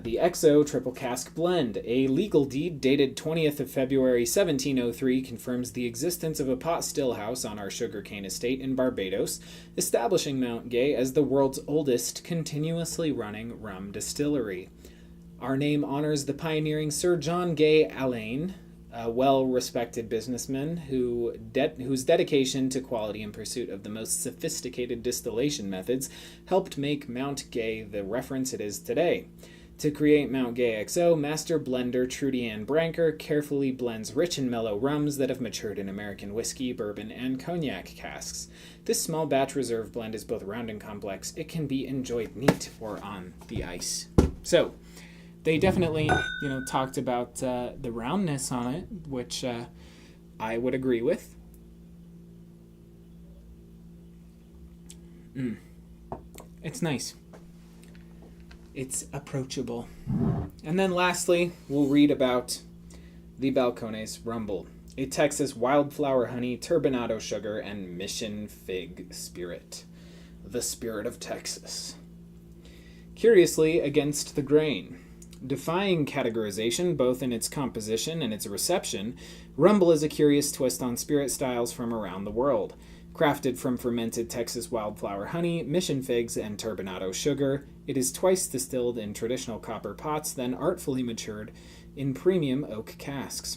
The XO Triple Cask Blend, a legal deed dated 20th of February 1703, confirms the existence of a pot still house on our sugarcane estate in Barbados, establishing Mount Gay as the world's oldest continuously running rum distillery. Our name honors the pioneering Sir John Gay Alleyne, a well-respected businessman whose dedication to quality and pursuit of the most sophisticated distillation methods helped make Mount Gay the reference it is today. To create Mount Gay XO, master blender Trudy Ann Branker carefully blends rich and mellow rums that have matured in American whiskey, bourbon, and cognac casks. This small batch reserve blend is both round and complex. It can be enjoyed neat or on the ice. So, they definitely, talked about the roundness on it, which I would agree with. It's nice. It's approachable. And then lastly, we'll read about the Balcones Rumble, a Texas wildflower honey, turbinado sugar, and mission fig spirit. The spirit of Texas. Curiously against the grain. Defying categorization both in its composition and its reception, Rumble is a curious twist on spirit styles from around the world. Crafted from fermented Texas wildflower honey, mission figs, and turbinado sugar, it is twice distilled in traditional copper pots, then artfully matured in premium oak casks.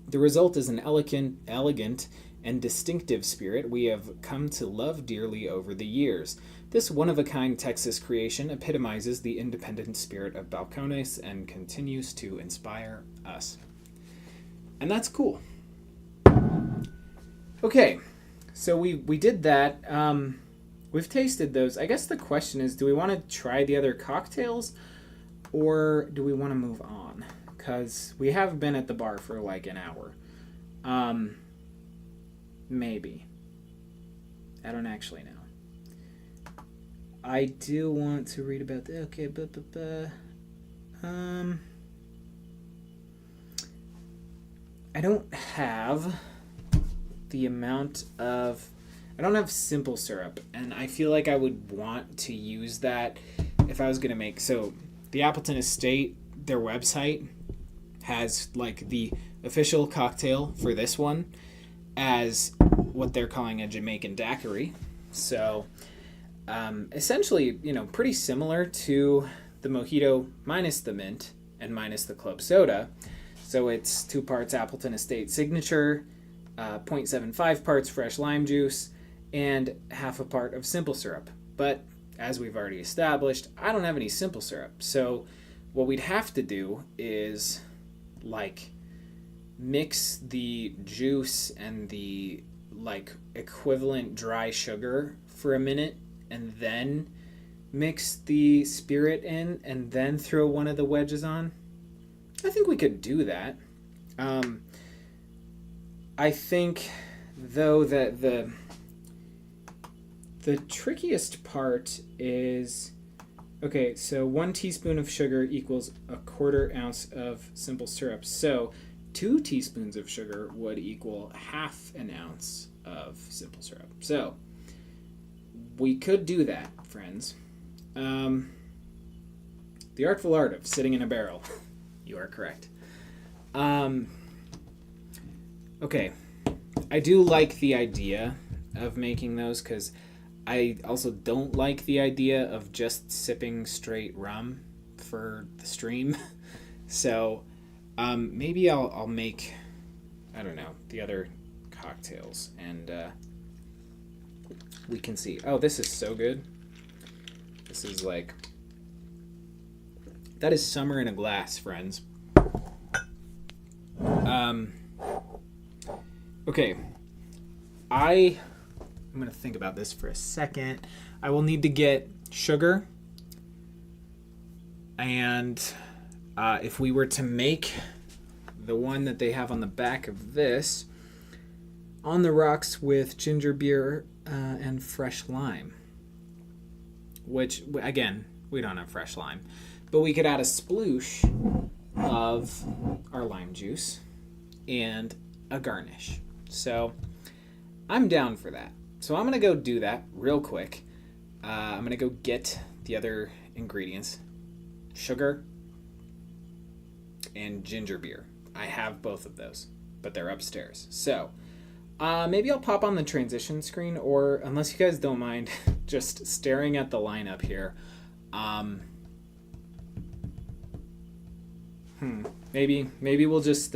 The result is an elegant, and distinctive spirit we have come to love dearly over the years. This one-of-a-kind Texas creation epitomizes the independent spirit of Balcones and continues to inspire us. And that's cool. Okay. So we did that. We've tasted those. I guess the question is, do we want to try the other cocktails or do we want to move on? Because we have been at the bar for like an hour. Maybe. I don't actually know. I do want to read about the... Okay, I don't have the amount of I don't have simple syrup, and I feel like I would want to use that if I was going to make... So the Appleton Estate, their website has like the official cocktail for this one as what they're calling a Jamaican daiquiri. So essentially, you know, pretty similar to the mojito minus the mint and minus the club soda. So it's 2 parts Appleton Estate Signature, 0.75 parts fresh lime juice, and half a part of simple syrup. But as we've already established, I don't have any simple syrup. So what we'd have to do is like mix the juice and the like equivalent dry sugar for a minute, and then mix the spirit in, and then throw one of the wedges on. I think we could do that. I think though that the trickiest part is, okay, so 1 teaspoon of sugar equals 1/4 ounce of simple syrup. So 2 teaspoons of sugar would equal 1/2 an ounce of simple syrup. So we could do that, friends. The artful art of sitting in a barrel. You are correct. Okay. I do like the idea of making those, because I also don't like the idea of just sipping straight rum for the stream. So maybe I'll make, I don't know, the other cocktails, and we can see. Oh, this is so good. This is like, that is summer in a glass, friends. Okay. I'm going to think about this for a second. I will need to get sugar. And if we were to make the one that they have on the back of this, on the rocks with ginger beer and fresh lime. Which, again, we don't have fresh lime. But we could add a sploosh of our lime juice and a garnish. So I'm down for that. So I'm going to go do that real quick. I'm going to go get the other ingredients. Sugar and ginger beer. I have both of those, but they're upstairs. So maybe I'll pop on the transition screen, or unless you guys don't mind just staring at the lineup here. Maybe we'll just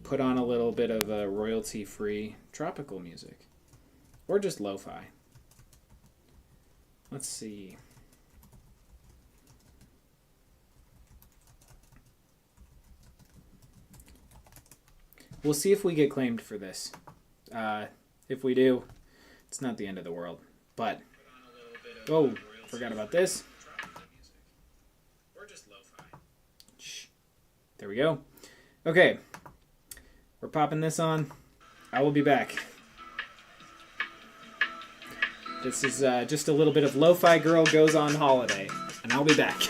put on a little bit of royalty-free tropical music, or just lo-fi. Let's see. We'll see if we get claimed for this. If we do, it's not the end of the world. But, oh, forgot about this. Shh. There we go. Okay. We're popping this on. I will be back. This is just a little bit of Lo-Fi Girl Goes on Holiday, and I'll be back.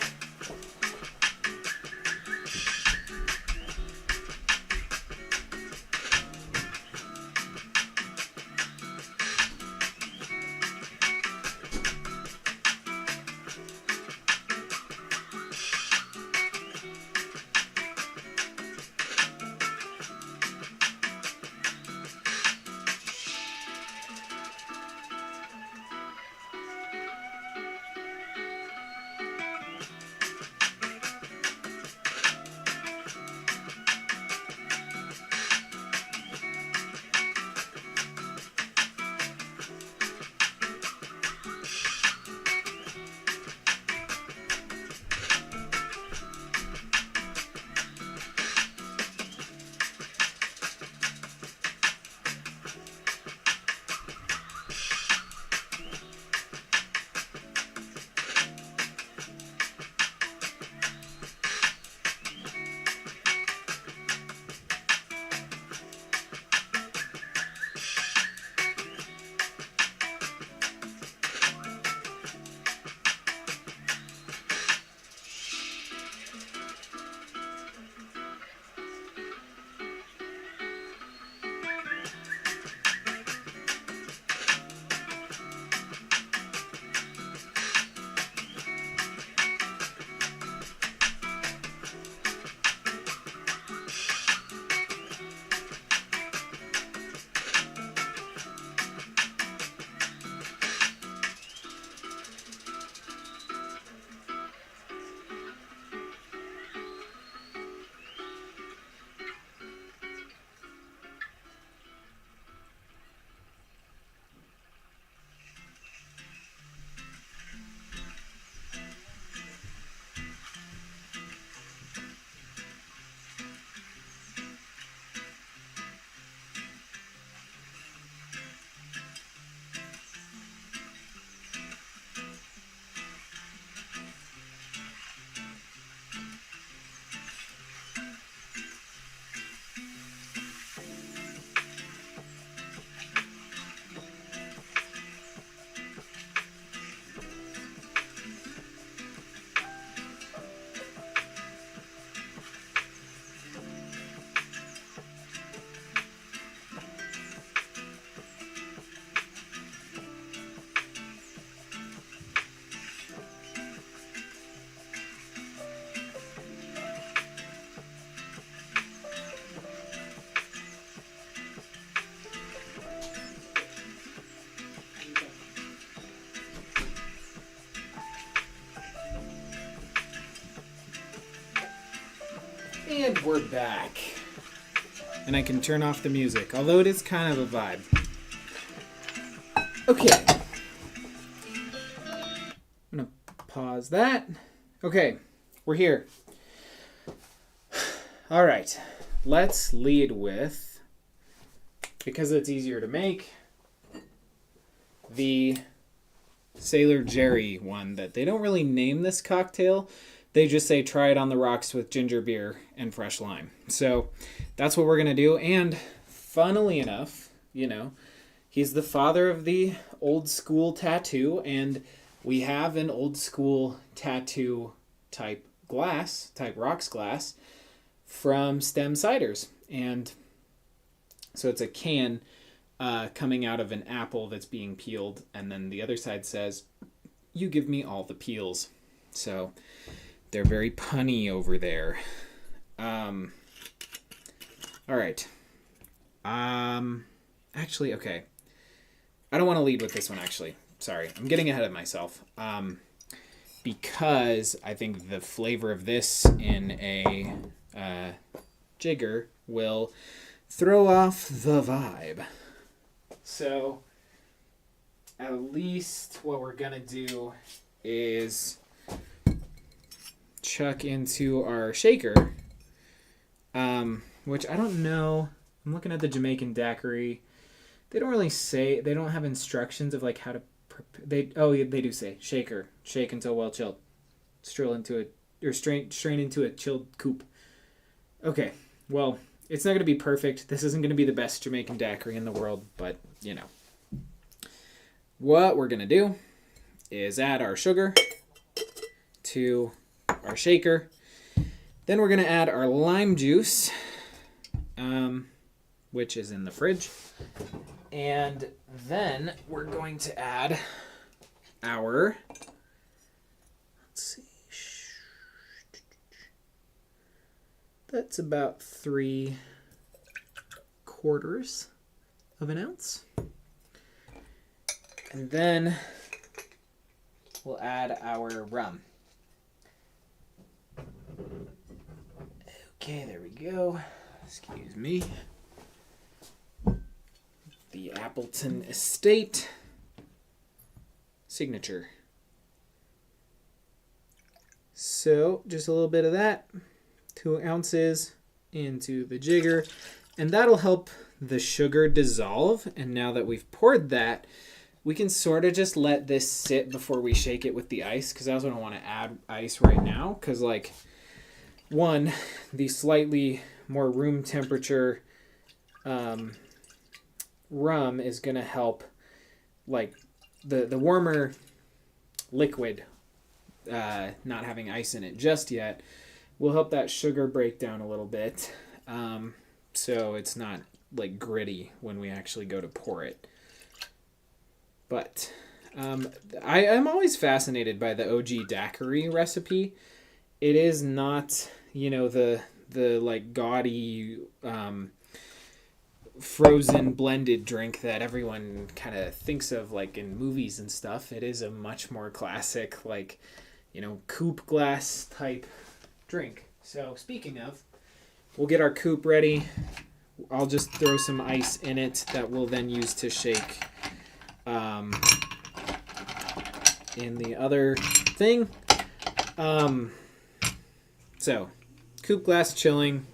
And we're back. And I can turn off the music, although it is kind of a vibe. Okay. I'm going to pause that. Okay, we're here. All right. Let's lead with, because it's easier to make, the Sailor Jerry one that they don't really name this cocktail. They just say try it on the rocks with ginger beer and fresh lime. So that's what we're going to do. And funnily enough, you know, he's the father of the old school tattoo. And we have an old school tattoo type rocks glass from Stem Ciders. And so it's a can coming out of an apple that's being peeled. And then the other side says, you give me all the peels. So they're very punny over there. All right. Actually, okay. I don't want to lead with this one, actually. Sorry. I'm getting ahead of myself. Because I think the flavor of this in a jigger will throw off the vibe. So, at least what we're going to do is chuck into our shaker, which I don't know. I'm looking at the Jamaican daiquiri. They don't really say, they don't have instructions of like how to they do say shaker, shake until well chilled, strain into a chilled coupe. Okay, well, it's not going to be perfect. This isn't going to be the best Jamaican daiquiri in the world, but you know what we're going to do is add our sugar to our shaker. Then we're going to add our lime juice, which is in the fridge. And then we're going to add our, let's see, that's about 3/4 of an ounce. And then we'll add our rum. Okay, there we go. Excuse me. The Appleton Estate signature. So, just a little bit of that. 2 ounces into the jigger. And that'll help the sugar dissolve. And now that we've poured that, we can sort of just let this sit before we shake it with the ice. Because I also don't want to add ice right now. Because, like, one, the slightly more room temperature rum is going to help, like, the warmer liquid not having ice in it just yet will help that sugar break down a little bit, so it's not, like, gritty when we actually go to pour it. But I'm always fascinated by the OG daiquiri recipe. It is not, you know, the like gaudy frozen blended drink that everyone kind of thinks of, like, in movies and stuff. It is a much more classic, like, you know, coupe glass type drink. So speaking of, we'll get our coupe ready. I'll just throw some ice in it that we'll then use to shake in the other thing. So coupe glass chilling,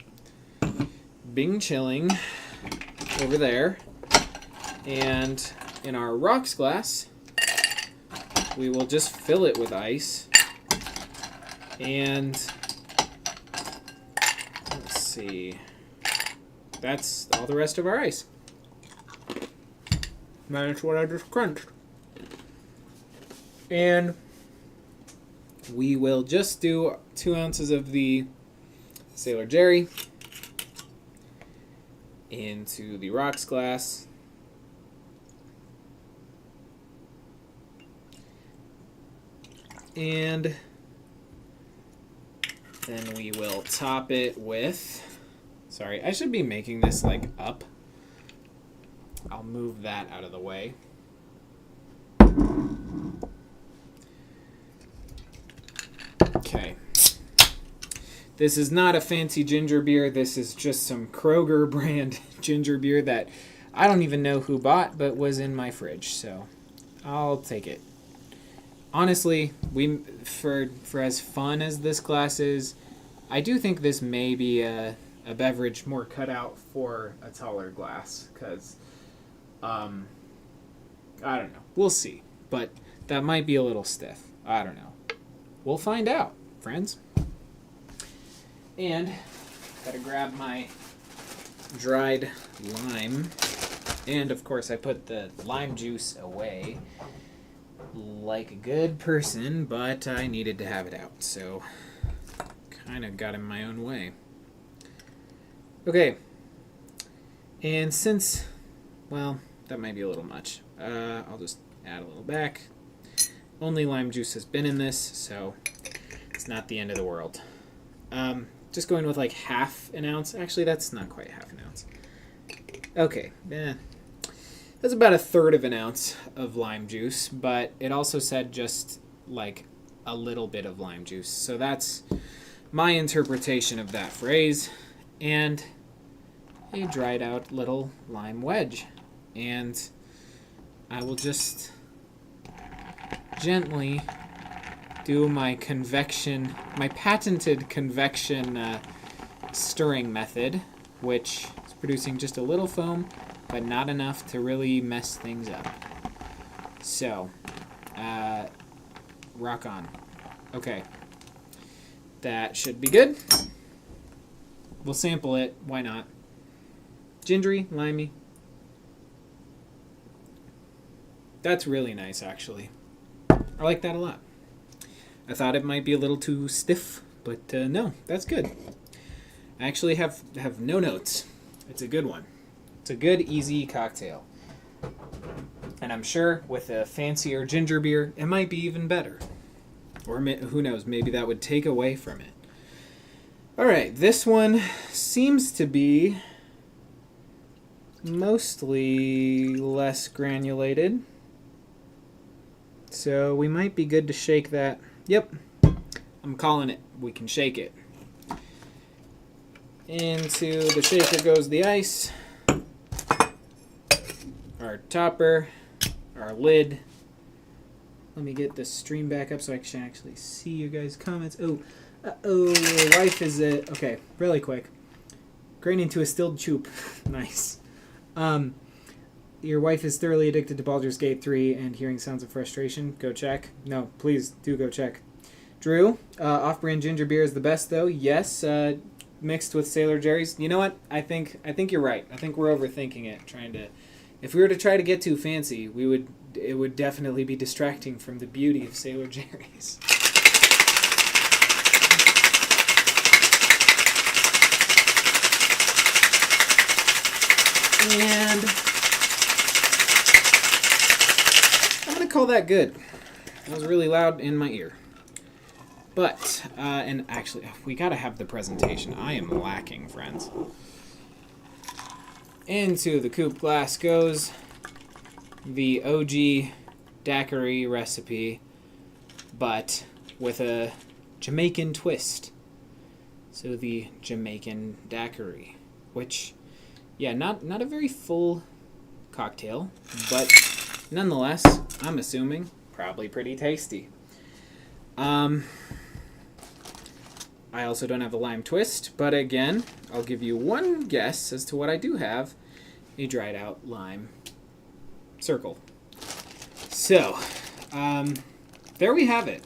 Bing chilling over there, and in our rocks glass we will just fill it with ice, and let's see, that's all the rest of our ice. That's what I just crunched. And we will just do 2 ounces of the Sailor Jerry into the rocks glass. And then we will top it with, sorry, I should be making this like up. I'll move that out of the way. Okay. This is not a fancy ginger beer. This is just some Kroger brand ginger beer that I don't even know who bought, but was in my fridge. So I'll take it. Honestly, for as fun as this glass is, I do think this may be a beverage more cut out for a taller glass. Because, I don't know. We'll see. But that might be a little stiff. I don't know. We'll find out, friends. And gotta grab my dried lime. And of course I put the lime juice away like a good person, but I needed to have it out, so kind of got in my own way. Okay. And since, well, that might be a little much. I'll just add a little back. Only lime juice has been in this, so it's not the end of the world. Just going with like half an ounce. Actually, that's not quite half an ounce. Okay, that's about 1/3 of an ounce of lime juice, but it also said just like a little bit of lime juice. So that's my interpretation of that phrase. And a dried out little lime wedge. And I will just gently do my patented convection stirring method, which is producing just a little foam, but not enough to really mess things up. So, rock on. Okay. That should be good. We'll sample it. Why not? Gingery, limey. That's really nice, actually. I like that a lot. I thought it might be a little too stiff, but no, that's good. I actually have no notes. It's a good one. It's a good, easy cocktail. And I'm sure with a fancier ginger beer, it might be even better. Or who knows, maybe that would take away from it. Alright, this one seems to be mostly less granulated. So we might be good to shake that. Yep, I'm calling it. We can shake it. Into the shaker goes the ice, our topper, our lid. Let me get the stream back up so I can actually see you guys' comments. Wife is okay, really quick. Grain into a stilled choop. Nice. Your wife is thoroughly addicted to Baldur's Gate 3 and hearing sounds of frustration. Go check. No, please do go check. Drew, off-brand ginger beer is the best though. Yes, mixed with Sailor Jerry's. You know what? I think you're right. I think we're overthinking it. If we were to try to get too fancy, it would definitely be distracting from the beauty of Sailor Jerry's. And I'm going to call that good. That was really loud in my ear. But, and actually, we got to have the presentation. I am lacking, friends. Into the coupe glass goes the OG daiquiri recipe, but with a Jamaican twist. So the Jamaican daiquiri, which, yeah, not a very full cocktail, but nonetheless, I'm assuming probably pretty tasty. I also don't have a lime twist, but again, I'll give you one guess as to what I do have. A dried out lime circle. So, there we have it.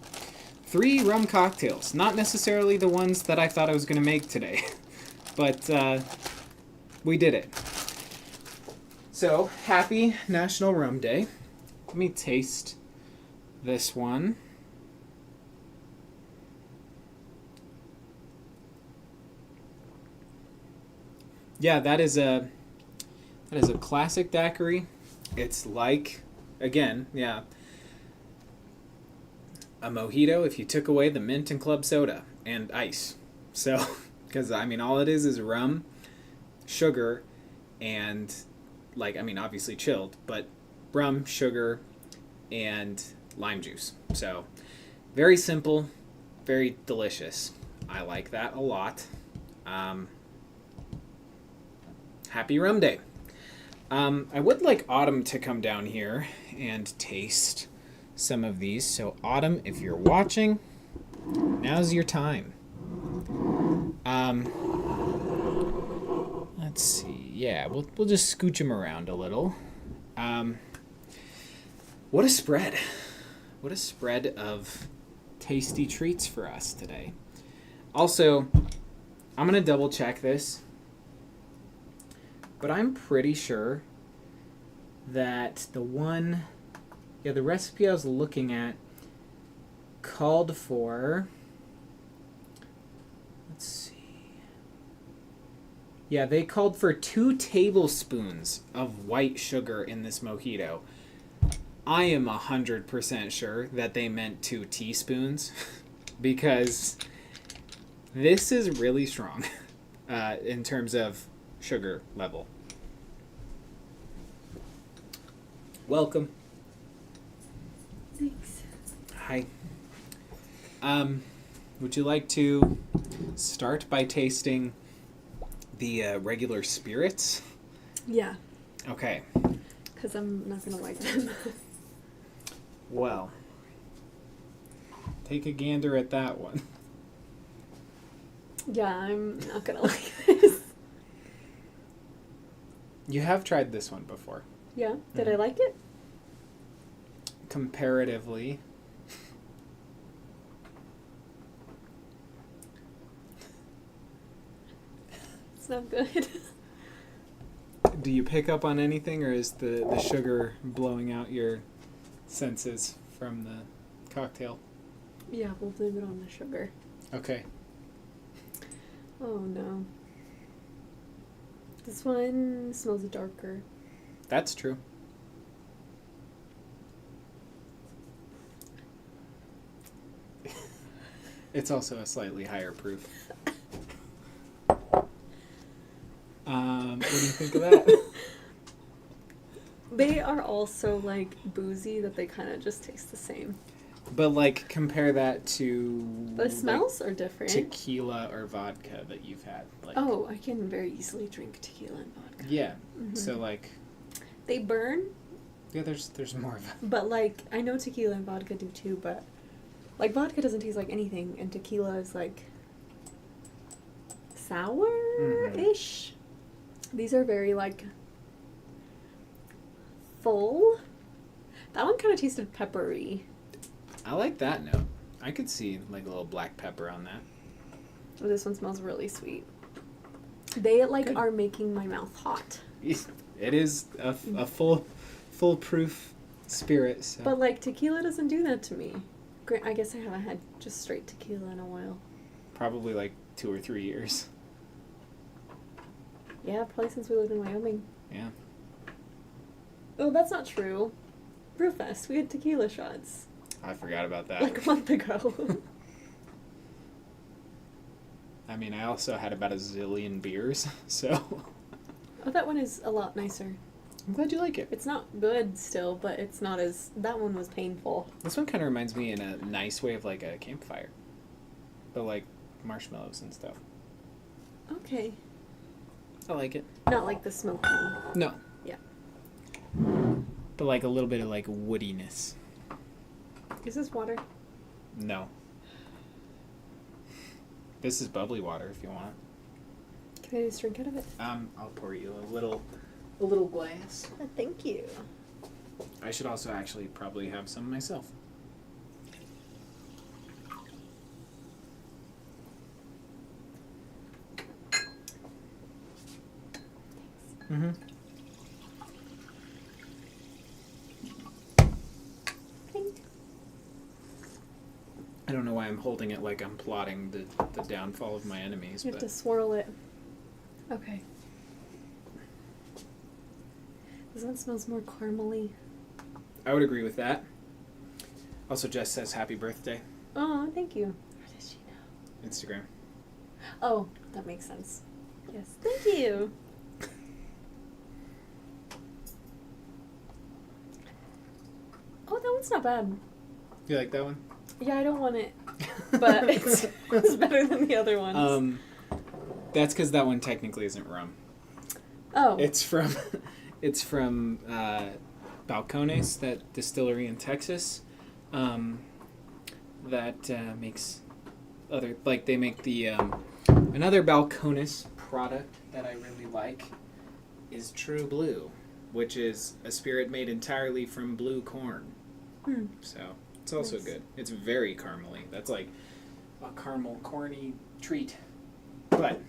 3 rum cocktails. Not necessarily the ones that I thought I was going to make today, but we did it. So, happy National Rum Day. Let me taste this one. Yeah, that is a classic daiquiri. It's like, again, yeah, a mojito if you took away the mint and club soda and ice. So, because, I mean, all it is rum, sugar, and, like, I mean, obviously chilled, but rum, sugar, and lime juice. So, very simple, very delicious. I like that a lot. Happy Rum Day. I would like Autumn to come down here and taste some of these. So Autumn, if you're watching, now's your time. Let's see. Yeah, we'll just scooch them around a little. What a spread. What a spread of tasty treats for us today. Also, I'm going to double check this, but I'm pretty sure that the recipe I was looking at called for, let's see. Yeah, they called for 2 tablespoons of white sugar in this mojito. I am 100% sure that they meant 2 teaspoons because this is really strong in terms of sugar level. Welcome. Thanks. Hi. Would you like to start by tasting the regular spirits? Yeah. Okay. Because I'm not going to like them. Well, take a gander at that one. Yeah, I'm not going to like this. You have tried this one before. Yeah. Did I like it? Comparatively. It's not good. Do you pick up on anything, or is the sugar blowing out your senses from the cocktail? Yeah, we'll blame it on the sugar. Okay. Oh no. This one smells darker. That's true. It's also a slightly higher proof. What do you think of that? They are also like boozy that they kind of just taste the same. But like compare that to The smells are different. tequila or vodka that you've had. Like, Oh, I can very easily drink tequila and vodka. yeah. Mhm. So like, They burn, yeah, there's more of it. but like I know tequila and vodka do too, but like vodka doesn't taste like anything and tequila is like sour-ish. These are very like full. That one kind of tasted peppery. I like that note. I could see like a little black pepper on that. Oh, this one smells really sweet. They like Good. are making my mouth hot. It is a foolproof spirit. So. But like tequila doesn't do that to me. I guess I haven't had just straight tequila in a while. Probably like 2 or 3 years. Yeah, probably since we lived in Wyoming. Yeah. Oh, that's not true. Brewfest, we had tequila shots. I forgot about that. Like a month ago. I mean, I also had about a zillion beers, so. Oh, that one is a lot nicer. I'm glad you like it. It's not good still, but it's not as... That one was painful. This one kind of reminds me in a nice way of like a campfire. But like marshmallows and stuff. Okay. I like it. Not like the smoky. No. Yeah. But like a little bit of like woodiness. Is this water? No. This is bubbly water if you want. Can I just drink out of it? I'll pour you a little glass. Thank you. I should also actually probably have some myself. Mm-hmm. I don't know why I'm holding it like I'm plotting the downfall of my enemies. You have to swirl it. Okay. This one smells more caramely. I would agree with that. Also, Jess says happy birthday. Oh, thank you. How does she know? Instagram. Oh, that makes sense. Yes, thank you. Oh, that one's not bad. You like that one? Yeah, I don't want it. but it's better than the other ones. That's because that one technically isn't rum. Oh. It's from Balcones, that distillery in Texas, that makes other, like, they make the another Balcones product that I really like is True Blue, which is a spirit made entirely from blue corn. So it's also Nice. good. It's very caramely. That's like a caramel corny treat. But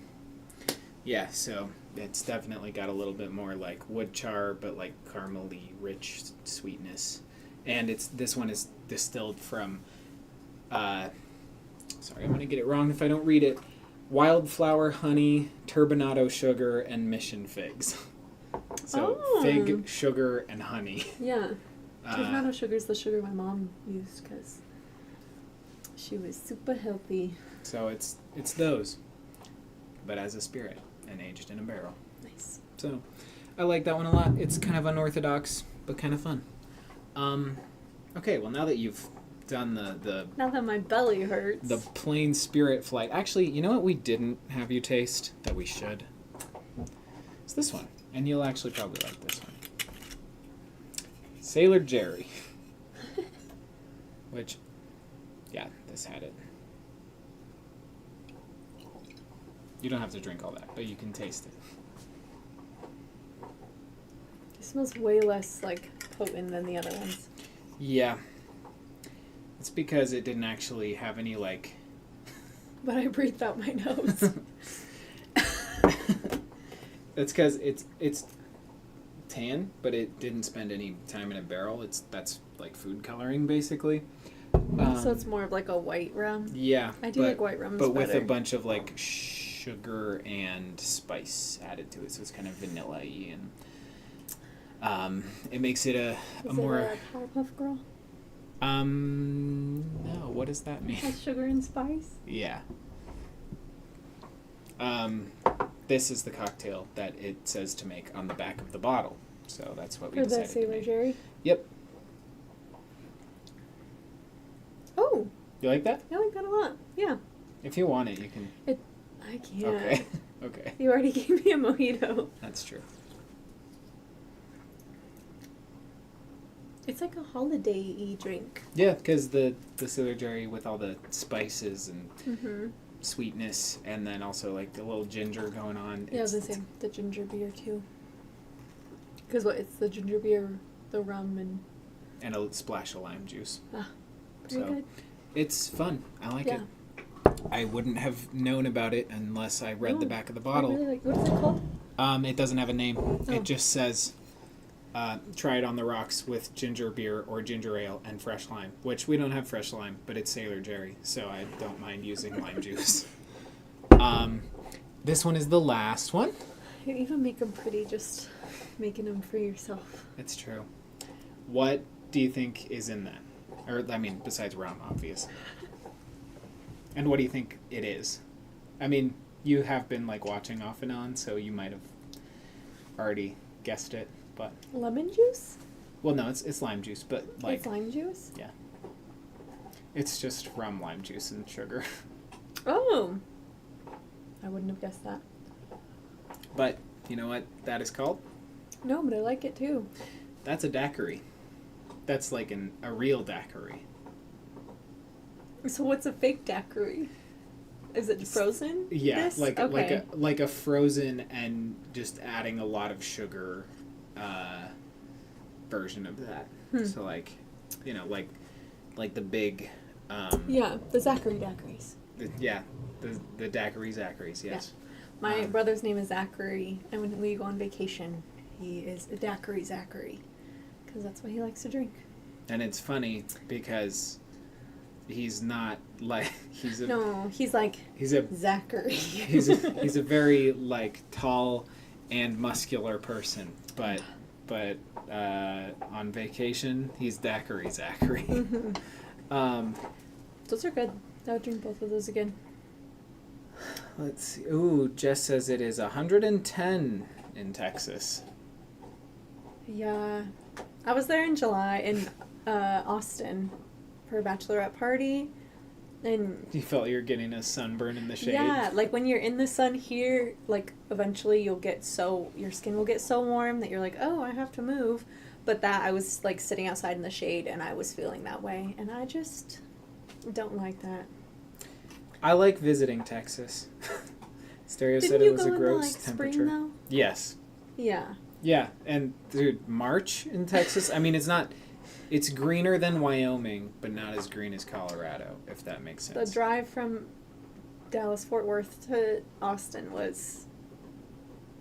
yeah, so it's definitely got a little bit more like wood char, but like caramely rich sweetness. And this one is distilled from sorry, I'm gonna get it wrong if I don't read it. Wildflower, honey, turbinado sugar, and mission figs. So fig, sugar, and honey. Yeah. Turbinado sugar is the sugar my mom used because she was super healthy. So it's those, but as a spirit and aged in a barrel. Nice. So I like that one a lot. It's kind of unorthodox, but kind of fun. Okay, well, now that you've done the Now that my belly hurts. the plain spirit flight, actually, you know what we didn't have you taste that we should? It's this one, and you'll actually probably like this one. Sailor Jerry. Which, yeah, this had it. You don't have to drink all that, but you can taste it. It smells way less like potent than the other ones. Yeah. It's because it didn't actually have any, like... But I breathed out my nose. It's because it's tan, but it didn't spend any time in a barrel. That's like food coloring, basically. So it's more of like a white rum. Yeah. I do like white rums but with better. a bunch of like sugar and spice added to it, so it's kind of vanilla-y, and it makes it a more... Is it a Powerpuff Girl? No. What does that mean? Has sugar and spice? Yeah. This is the cocktail that it says to make on the back of the bottle. So that's what we For the decided to Sailor make. Jerry? Yep. Oh! You like that? I like that a lot. Yeah. If you want it, you can... I can't. Okay. Okay. You already gave me a mojito. That's true. It's like a holiday-y drink. Yeah, because the Sailor Jerry with all the spices and Mm-hmm. sweetness, and then also like the little ginger going on. Yeah, I was gonna say the ginger beer too. Because it's the ginger beer, the rum, and a splash of lime juice. very So good. it's fun. I like Yeah. it. I wouldn't have known about it unless I read the back of the bottle. I really like. What is it called? It doesn't have a name. Oh. It just says, try it on the rocks with ginger beer or ginger ale and fresh lime, which we don't have fresh lime, but it's Sailor Jerry, so I don't mind using lime juice. This one is the last one. You even make them pretty just making them for yourself. It's true. What do you think is in that? Or, I mean, besides rum, obviously. And what do you think it is? I mean, you have been, like, watching off and on, so you might have already guessed it, but... Lemon juice? Well, no, it's lime juice, but, like... It's lime juice? Yeah. It's just rum, lime juice, and sugar. Oh! I wouldn't have guessed that. But, you know what that is called? No, but I like it too. That's a daiquiri. That's like a real daiquiri. So what's a fake daiquiri? Is it frozen? Yeah, this? like Okay. like a frozen and just adding a lot of sugar version of that. So like, you know, like the big Yeah, the Zachary daiquiris. the daiquiri Zachary's, yes. My brother's name is Zachary, and when we go on vacation, he is a daiquiri Zachary, because that's what he likes to drink. And it's funny because he's not like he's like Zachary. he's a very like tall and muscular person, but on vacation he's daiquiri Zachary. Those are good. I would drink both of those again. Let's see. Ooh, Jess says it is 110 in Texas. Yeah, I was there in July in Austin for a bachelorette party, And You felt you were getting a sunburn in the shade? yeah, like when you're in the sun here, like eventually your skin will get so warm that you're like, oh, I have to move. But that I was like sitting outside in the shade and I was feeling that way. And I just don't like that. I like visiting Texas. Stereo said Didn't it you was go a in gross the, like, temperature. spring though? Yes. Yeah. Yeah, and dude, March in Texas, I mean, it's greener than Wyoming, but not as green as Colorado, if that makes sense. The drive from Dallas-Fort Worth to Austin was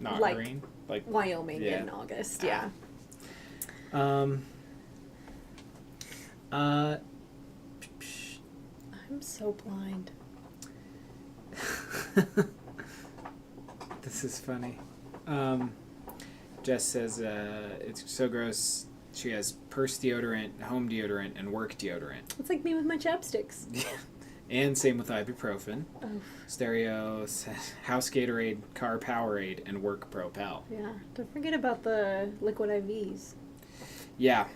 Not like green? Like, Wyoming yeah. in August, yeah. I'm so blind. This is funny. Jess says it's so gross. She has purse deodorant, home deodorant, and work deodorant. It's like me with my chapsticks. And same with ibuprofen. Oh. Stereo says house Gatorade, car Powerade, and work Propel. Yeah. Don't forget about the liquid IVs. Yeah.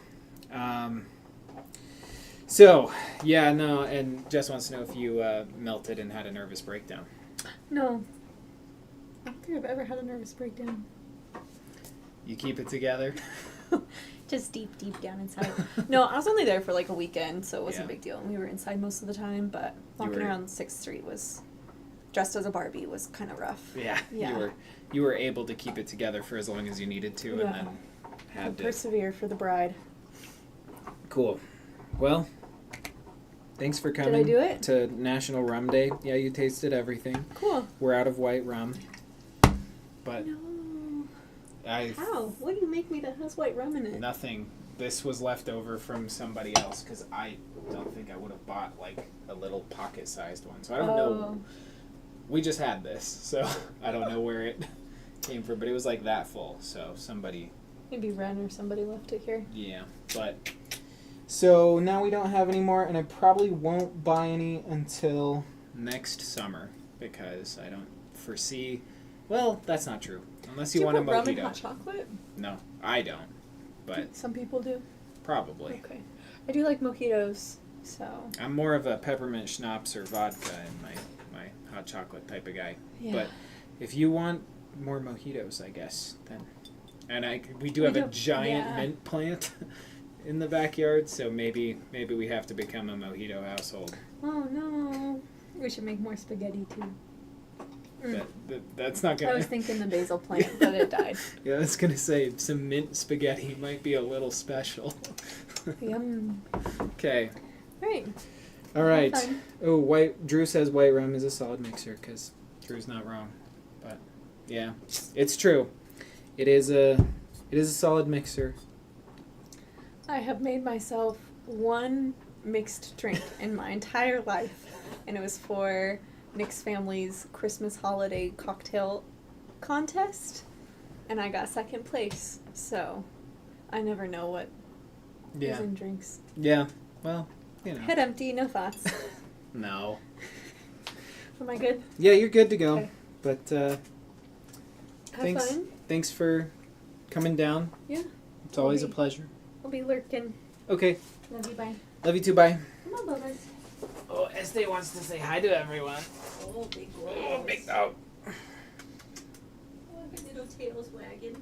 So, yeah, no, and Jess wants to know if you melted and had a nervous breakdown. No. I don't think I've ever had a nervous breakdown. You keep it together? Just deep down inside. No, I was only there for like a weekend, so it wasn't Yeah. a big deal. We were inside most of the time, but walking around 6th Street was, dressed as a Barbie, was kind of rough. Yeah. You were able to keep it together for as long as you needed to, and then had to persevere for the bride. Cool. Well, thanks for coming. Did I do it? To National Rum Day. Yeah, you tasted everything. Cool. We're out of white rum, but No. I How? What do you make me that has white rum in it? nothing. This was left over from somebody else because I don't think I would have bought like a little pocket-sized one. So I don't know. We just had this, so I don't know where it came from, but it was like that full. So somebody. Maybe Ren or somebody left it here. Yeah, but so now we don't have any more, and I probably won't buy any until next summer because I don't foresee. Well, that's not true. Unless you want a put rum in mojito. hot chocolate? No, I don't. But Some people do. probably. Okay. I do like mojitos, so. I'm more of a peppermint schnapps or vodka in my hot chocolate type of guy. Yeah. But if you want more mojitos, I guess, then. And we do have a giant mint plant in the backyard, so maybe we have to become a mojito household. Oh no. We should make more spaghetti too. That's not gonna. I was thinking the basil plant, but it died. Yeah, I was gonna say some mint spaghetti might be a little special. Yum. Okay. Right. All right. Fun. Oh, Drew says white rum is a solid mixer because Drew's not wrong, but yeah, it's true. It is a solid mixer. I have made myself one mixed drink in my entire life, and it was for Nick's family's Christmas holiday cocktail contest, and I got second place, so I never know what is in drinks. Yeah, well, you know. Head empty, no thoughts. No. Am I good? Yeah, you're good to go. Okay. But Have fun. Thanks for coming down. Yeah. It's always a pleasure. I'll be lurking. Okay. Love you, bye. Love you too, bye. Come on, Bubba's. Oh, Estee wants to say hi to everyone. Oh, big boy. Oh, big dog. Oh, her little tail's wagging.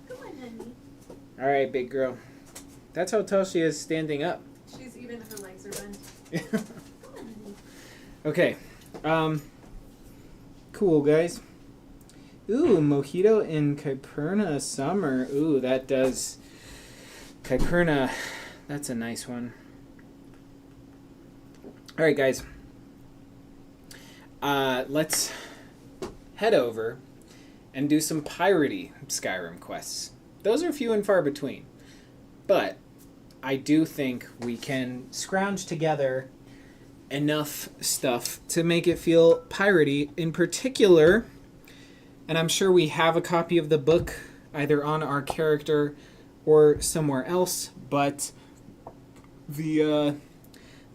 Come on, honey. All right, big girl. That's how tall she is standing up. She's even, her legs are bent. Come on, honey. Okay. Cool, guys. Ooh, mojito in Kyperna summer. Ooh, that does. Kyperna, that's a nice one. All right, guys. Let's head over and do some piratey Skyrim quests. Those are few and far between. But I do think we can scrounge together enough stuff to make it feel piratey. In particular, and I'm sure we have a copy of the book either on our character or somewhere else, but the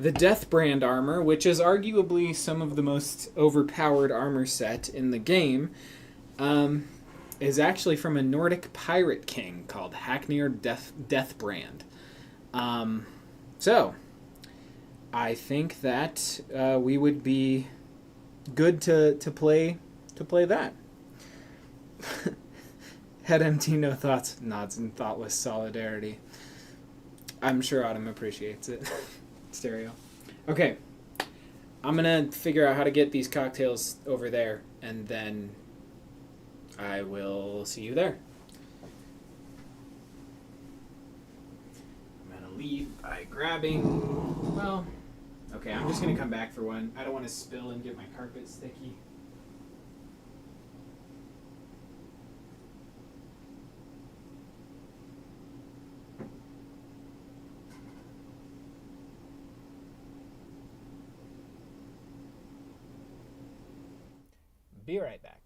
Deathbrand armor, which is arguably some of the most overpowered armor set in the game, is actually from a Nordic pirate king called Haknir Deathbrand. So, I think that we would be good to play that. Head empty, no thoughts, nods in thoughtless solidarity. I'm sure Autumn appreciates it. Stereo. Okay. I'm gonna figure out how to get these cocktails over there, and then I will see you there. I'm gonna leave by grabbing... Well, okay, I'm just gonna come back for one. I don't want to spill and get my carpet sticky. Be right back.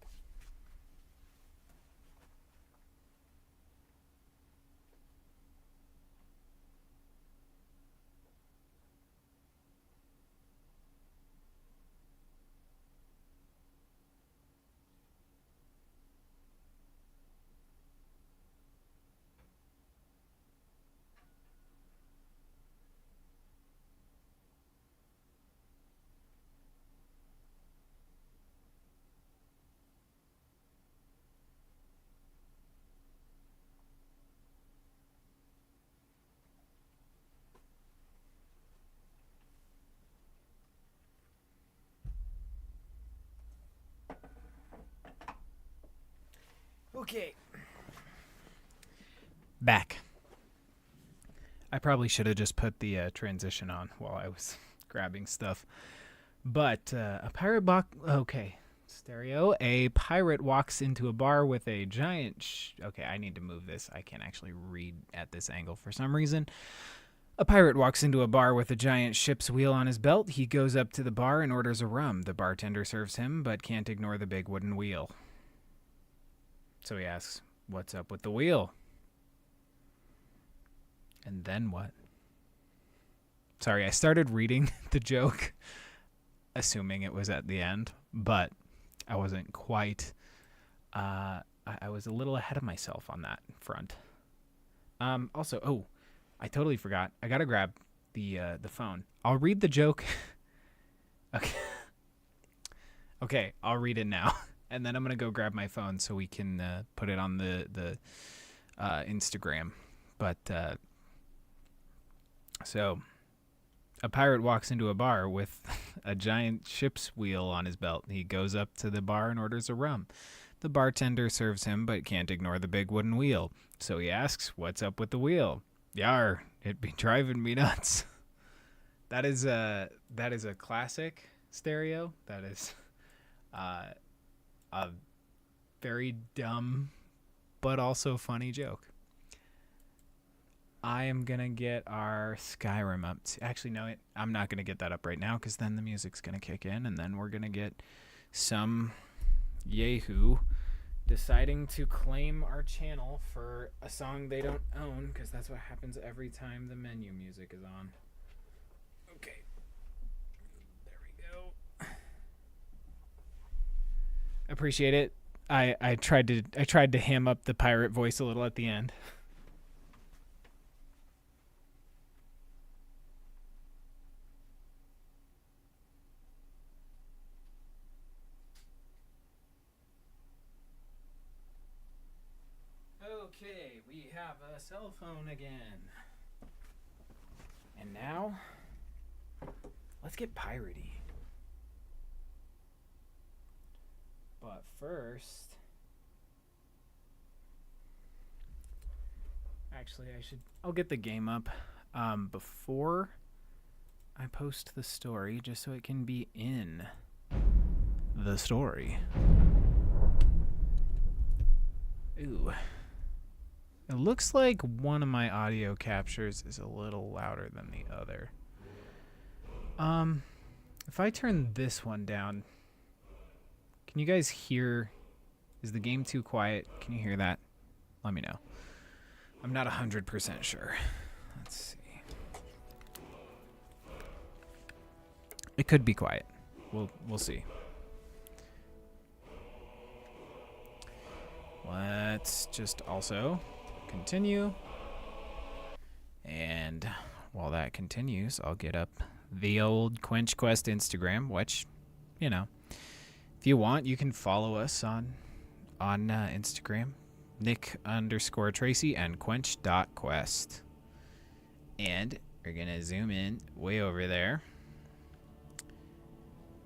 Okay. Back. I probably should have just put the transition on while I was grabbing stuff. But a pirate okay. Stereo. A pirate walks into a bar with a giant... okay, I need to move this. I can't actually read at this angle for some reason. A pirate walks into a bar with a giant ship's wheel on his belt. He goes up to the bar and orders a rum. The bartender serves him, but can't ignore the big wooden wheel. So he asks, "What's up with the wheel?" And then what? Sorry, I started reading the joke, assuming it was at the end, but I wasn't quite... I was a little ahead of myself on that front. Also, I totally forgot. I gotta grab the phone. I'll read the joke. Okay. Okay, I'll read it now. And then I'm going to go grab my phone so we can put it on the Instagram. But, so, a pirate walks into a bar with a giant ship's wheel on his belt. He goes up to the bar and orders a rum. The bartender serves him, but can't ignore the big wooden wheel. So he asks, "What's up with the wheel?" "Yar, it be driving me nuts." That is a classic, Stereo. That is a very dumb but also funny joke. I am going to get our Skyrim up. Actually, no, I'm not going to get that up right now because then the music's going to kick in and then we're going to get some yahoo deciding to claim our channel for a song they don't own because that's what happens every time the menu music is on. Okay. There we go. Appreciate it. I tried to ham up the pirate voice a little at the end. Okay, we have a cell phone again. And now, let's get piratey. But first, actually I'll get the game up before I post the story, just so it can be in the story. Ooh. It looks like one of my audio captures is a little louder than the other. If I turn this one down, can you guys hear? Is the game too quiet? Can you hear that? Let me know. I'm not 100% sure. Let's see. It could be quiet. We'll see. Let's just also continue. And while that continues, I'll get up the old Quench Quest Instagram, which, you know, if you want, you can follow us on Instagram, Nick_Tracy and Quench.Quest. And we're going to zoom in way over there.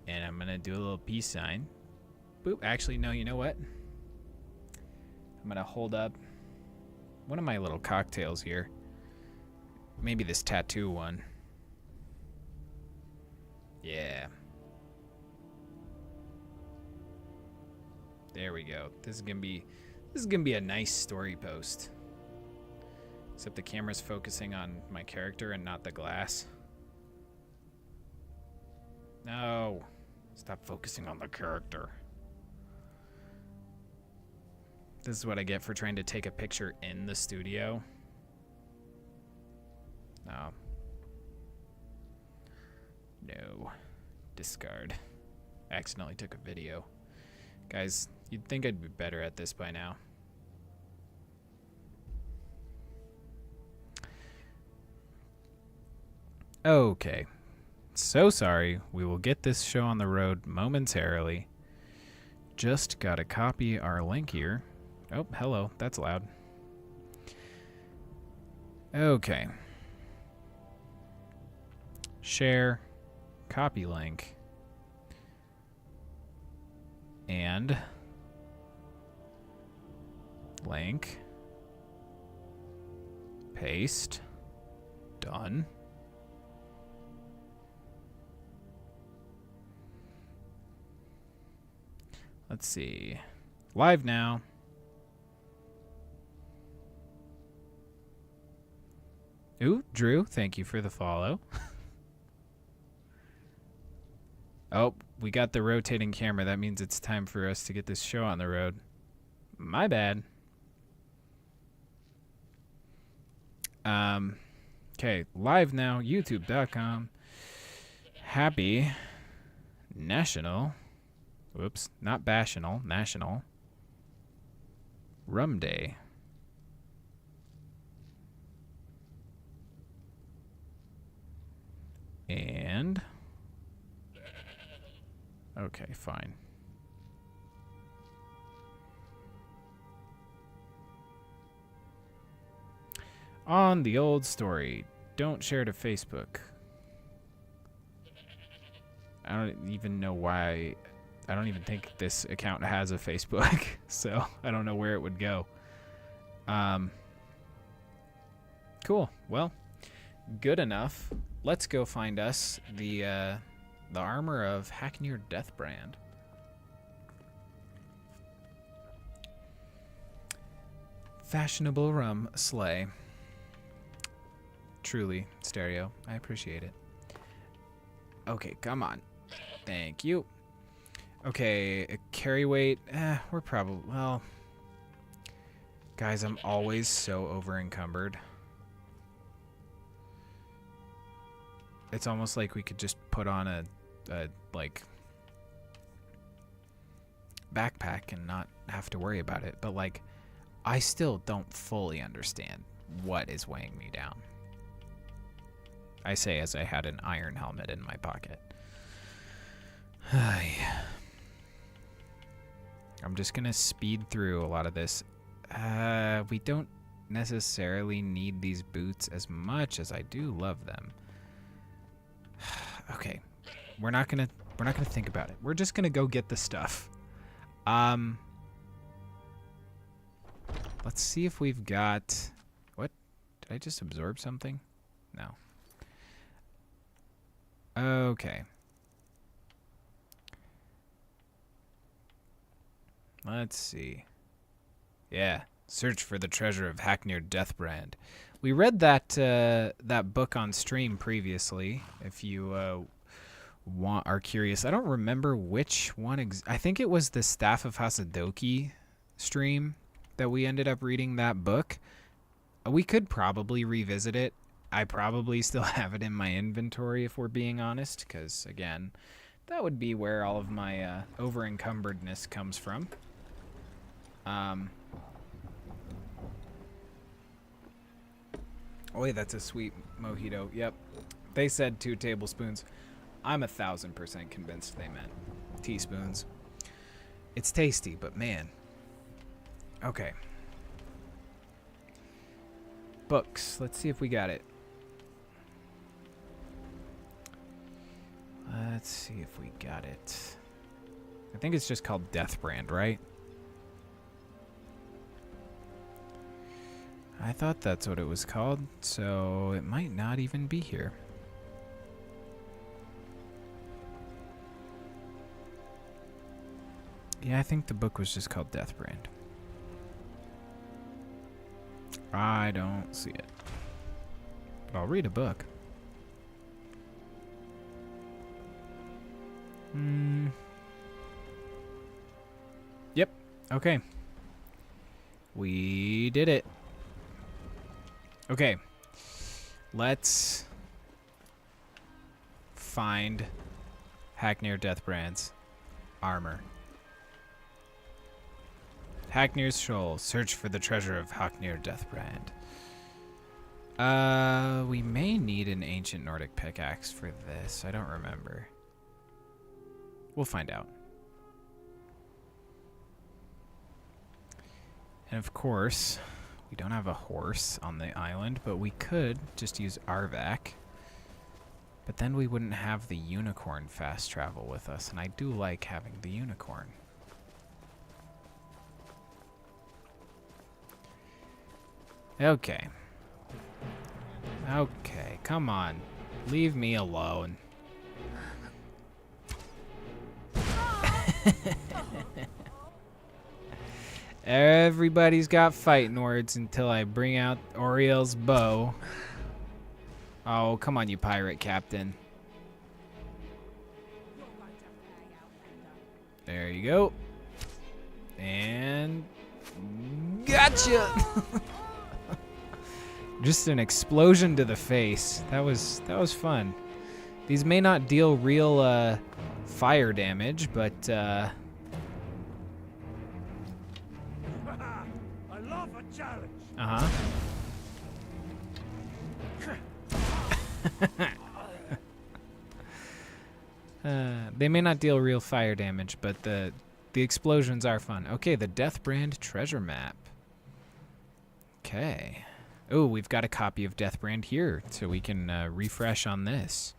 And I'm going to do a little peace sign. Boop. Actually, no, you know what? I'm going to hold up one of my little cocktails here. Maybe this tattoo one. Yeah. There we go. This is gonna be a nice story post. Except the camera's focusing on my character and not the glass. No. Stop focusing on the character. This is what I get for trying to take a picture in the studio. No. No. Discard. Accidentally took a video. Guys, you'd think I'd be better at this by now. Okay. So sorry. We will get this show on the road momentarily. Just gotta copy our link here. Oh, hello. That's loud. Okay. Share. Copy link. And link. Paste. Done. Let's see. Live now. Ooh, Drew, thank you for the follow. Oh, we got the rotating camera. That means it's time for us to get this show on the road. My bad. Okay, live now, youtube.com. Happy National. Whoops, not Bastional, National Rum Day. And okay, fine. On the old story, don't share to Facebook. I don't even know why. I don't even think this account has a Facebook, so I don't know where it would go. Cool. Well, good enough. Let's go find us the armor of Haknir Deathbrand. Fashionable rum sleigh. Truly, stereo. I appreciate it. Okay, come on. Thank you. Okay, carry weight. We're probably... Well... Guys, I'm always so over-encumbered. It's almost like we could just put on a like... backpack and not have to worry about it. But, like, I still don't fully understand what is weighing me down. I say as I had an iron helmet in my pocket. I'm just going to speed through a lot of this. We don't necessarily need these boots as much as I do love them. Okay. We're not going to think about it. We're just going to go get the stuff. Let's see if we've got... What? Did I just absorb something? No. Okay. Let's see. Yeah, search for the treasure of Haknir Deathbrand. We read that that book on stream previously. If you are curious, I don't remember which one. I think it was the Staff of Hasadoki stream that we ended up reading that book. We could probably revisit it. I probably still have it in my inventory if we're being honest, because again, that would be where all of my over-encumberdness comes from. Oh, wait, that's a sweet mojito. Yep. They said 2 tablespoons. I'm 1,000% convinced they meant teaspoons. It's tasty, but man. Okay. Books. Let's see if we got it. Let's see if we got it. I think it's just called Deathbrand, right? I thought that's what it was called, so it might not even be here. Yeah, I think the book was just called Deathbrand. I don't see it. But I'll read a book. Yep. Okay. We did it. Okay. Let's find Haknir Deathbrand's armor. Haknir's Soule. Search for the treasure of Haknir Deathbrand. We may need an ancient Nordic pickaxe for this. I don't remember. We'll find out. And of course, we don't have a horse on the island, but we could just use Arvac. But then we wouldn't have the unicorn fast travel with us, and I do like having the unicorn. Okay. Okay, come on. Leave me alone. Everybody's got fighting words until I bring out Oriel's bow. Oh, come on, you pirate captain. There you go. And gotcha. Just an explosion to the face. That was fun. These may not deal real fire damage, but I love a challenge. They may not deal real fire damage, but the explosions are fun. Okay, the Deathbrand treasure map. Okay. Oh, we've got a copy of Deathbrand here, so we can refresh on this.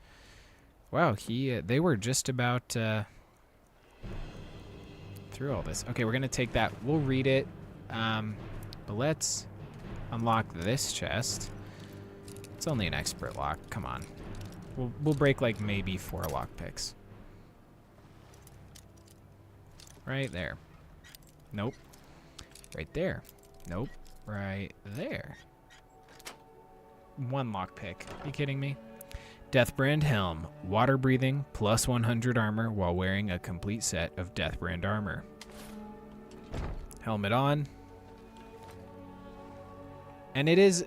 Wow, they were just about through all this. Okay, we're gonna take that. We'll read it, but let's unlock this chest. It's only an expert lock. Come on, we'll break like maybe 4 lockpicks. Right there. Nope. Right there. Nope. Right there. 1 lockpick. You kidding me? Deathbrand helm. Water breathing, plus 100 armor while wearing a complete set of Deathbrand armor. Helmet on. And it is...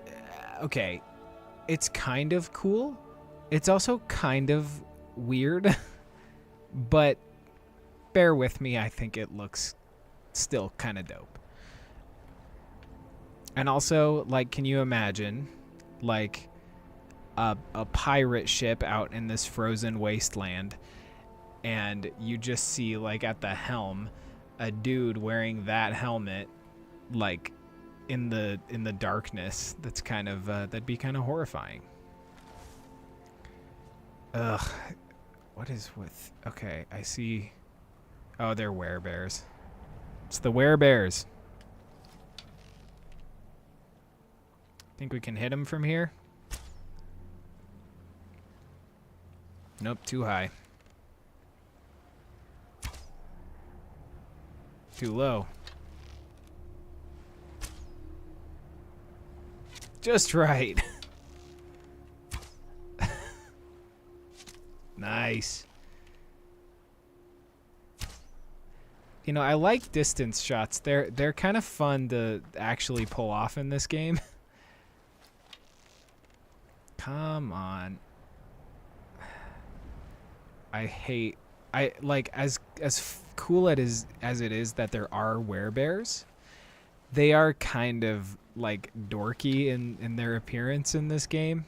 okay. It's kind of cool. It's also kind of weird. But bear with me. I think it looks still kind of dope. And also, like, can you imagine... like a pirate ship out in this frozen wasteland, and you just see like at the helm a dude wearing that helmet like in the darkness. That's kind of that'd be kind of horrifying. Ugh, what is with... okay, I see. Oh, they're werebears. It's the werebears. Think we can hit him from here? Nope, too high. Too low. Just right. Nice. You know, I like distance shots. They're kind of fun to actually pull off in this game. Come on. I like as cool as it is that there are werebears, they are kind of like dorky in their appearance in this game.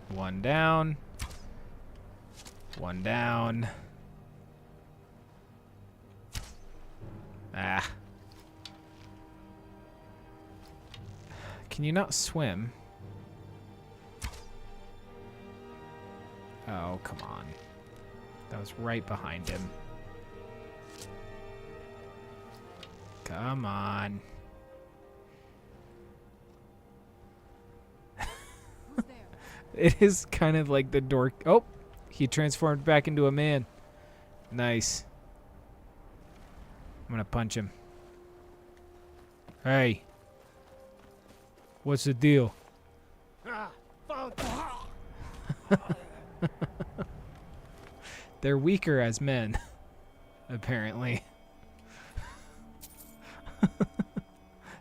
One down. One down. Ah. Can you not swim? Oh, come on. That was right behind him. Come on. It is kind of like the door. Oh, he transformed back into a man. Nice. I'm gonna punch him. Hey. What's the deal? They're weaker as men, apparently.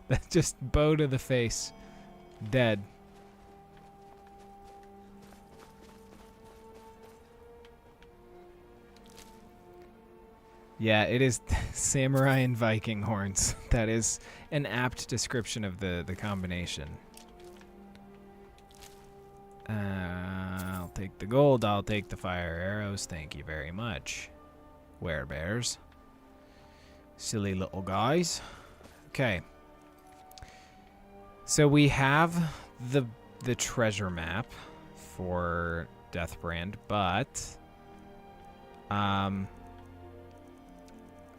That just bow to the face. Dead. Yeah, it is samurai and Viking horns. That is an apt description of the combination. I'll take the gold. I'll take the fire arrows. Thank you very much. Werebears. Silly little guys. Okay. So we have the treasure map for Deathbrand, but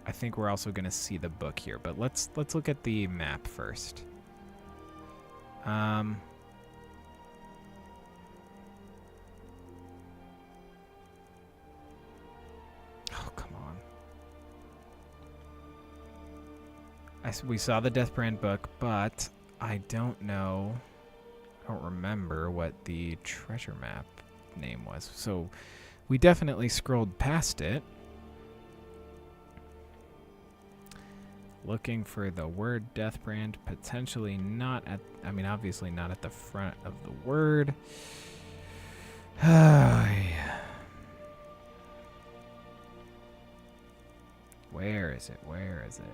I think we're also going to see the book here, but let's look at the map first. Oh, come on. We saw the Deathbrand book, but I don't remember what the treasure map name was. So we definitely scrolled past it. Looking for the word Deathbrand, potentially not at, I mean, obviously not at the front of the word. Yeah. Where is it? Where is it?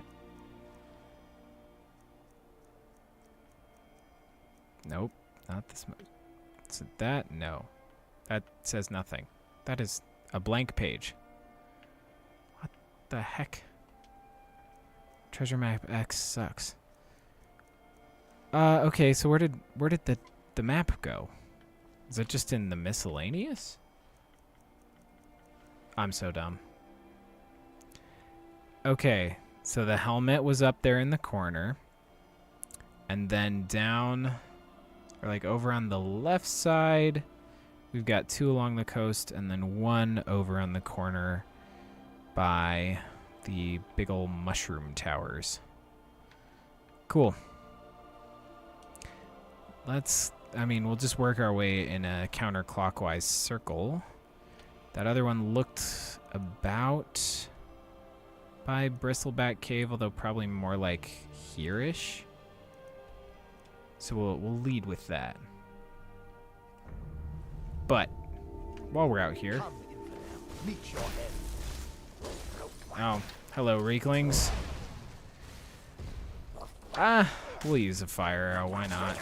Nope, not this. Is it that? No. That says nothing. That is a blank page. What the heck? Treasure map X sucks. Okay, so where did the map go? Is it just in the miscellaneous? I'm so dumb. Okay, so the helmet was up there in the corner. And then down, or like over on the left side, we've got 2 along the coast, and then 1 over on the corner by the big ol' mushroom towers. Cool. We'll just work our way in a counterclockwise circle. That other one looked about by Bristleback Cave, although probably more like here-ish. So we'll lead with that. But while we're out here, oh, hello, Reeklings. We'll use a fire arrow. Why not?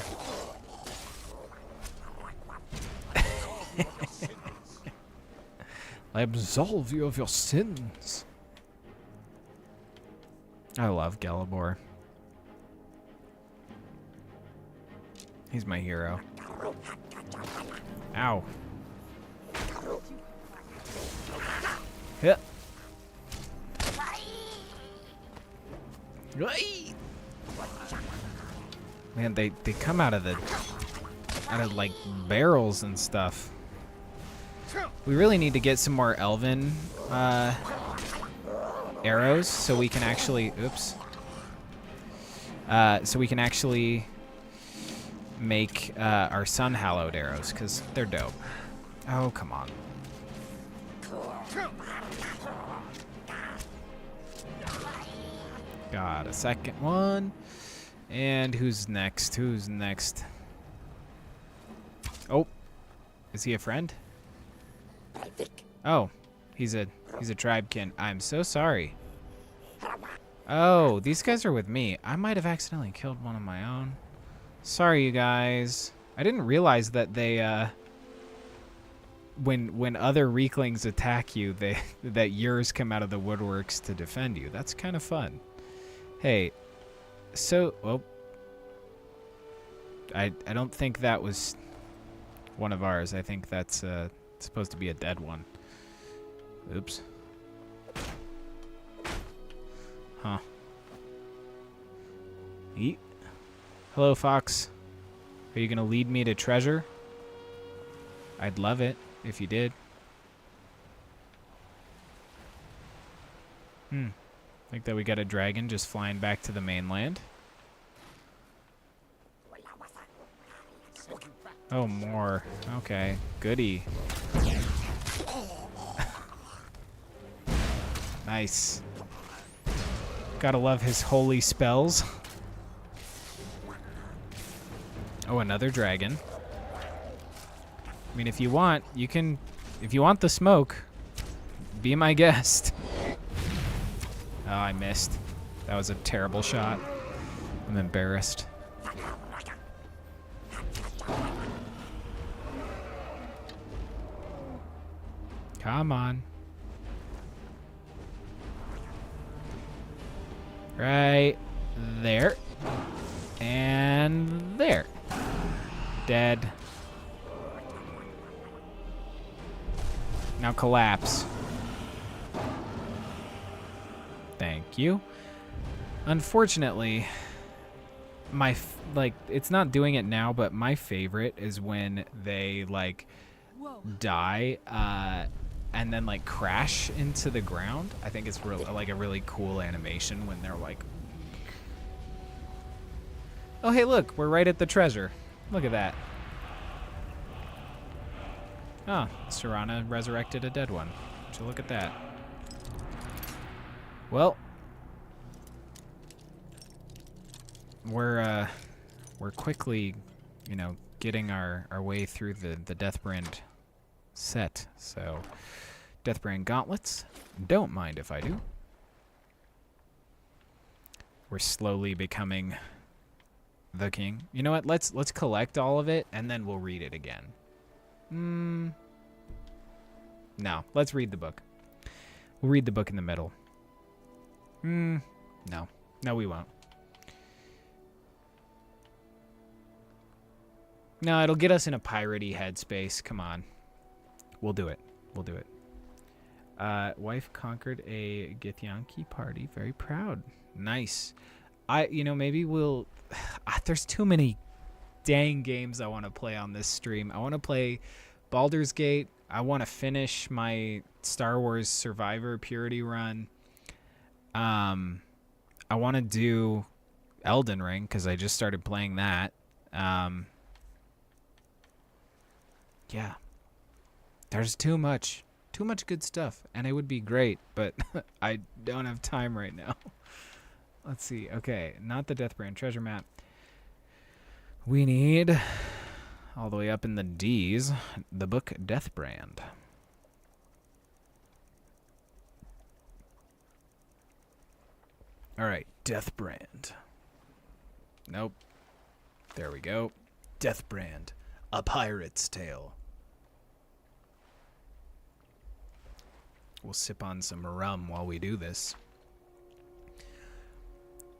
I absolve you of your sins. I love Gelibor. He's my hero. Ow. Hit. Man, they come out of like barrels and stuff. We really need to get some more elven arrows so we can actually make our sun hallowed arrows, because they're dope. Oh, come on. Got a second one. And who's next? Who's next? Oh, is he a friend? Oh, he's a tribekin. I'm so sorry. Oh, these guys are with me. I might have accidentally killed one of my own. Sorry, you guys. I didn't realize that they when other Reeklings attack you, that yours come out of the woodworks to defend you. That's kind of fun. Hey, so I don't think that was one of ours. I think that's supposed to be a dead one. Oops. Huh. Eat. Hello, Fox. Are you gonna lead me to treasure? I'd love it if you did. Think that we got a dragon just flying back to the mainland. Oh, more. Okay. Goody. Nice. Gotta love his holy spells. Oh, another dragon. I mean, if you want, you can... If you want the smoke, be my guest. Oh, I missed. That was a terrible shot. I'm embarrassed. Come on. Right there. And there. Dead. Now collapse. Thank you. Unfortunately, it's not doing it now, but my favorite is when they die and then crash into the ground. I think it's a really cool animation when they're like, oh hey look, we're right at the treasure. Look at that. Oh, Serana resurrected a dead one. So look at that. Well, we're quickly, getting our way through the Deathbrand set. So, Deathbrand gauntlets. Don't mind if I do. We're slowly becoming the king. You know what? Let's collect all of it and then we'll read it again. No, let's read the book. We'll read the book in the middle. No, we won't. No, it'll get us in a piratey headspace. Come on. We'll do it. Wife conquered a Githyanki party. Very proud. Nice. Maybe we'll... There's too many dang games I want to play on this stream. I want to play Baldur's Gate. I want to finish my Star Wars Survivor Purity run. I want to do Elden Ring because I just started playing that. Yeah. There's too much good stuff, and it would be great, but I don't have time right now. Let's see. Okay, not the Deathbrand treasure map. We need, all the way up in the D's, the book Deathbrand. All right, Deathbrand. Nope. There we go. Deathbrand, A Pirate's Tale. We'll sip on some rum while we do this.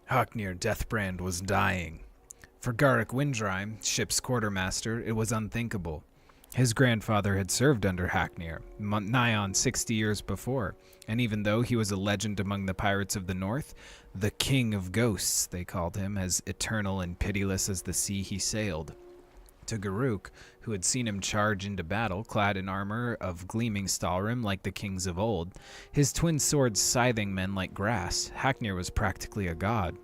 Haknir Deathbrand was dying. For Garrick Windrime, ship's quartermaster, it was unthinkable. His grandfather had served under Haknir, nigh on 60 years before, and even though he was a legend among the pirates of the north, the king of ghosts, they called him, as eternal and pitiless as the sea he sailed. To Garuk, who had seen him charge into battle, clad in armor of gleaming stalrim like the kings of old, his twin swords scything men like grass, Haknir was practically a god.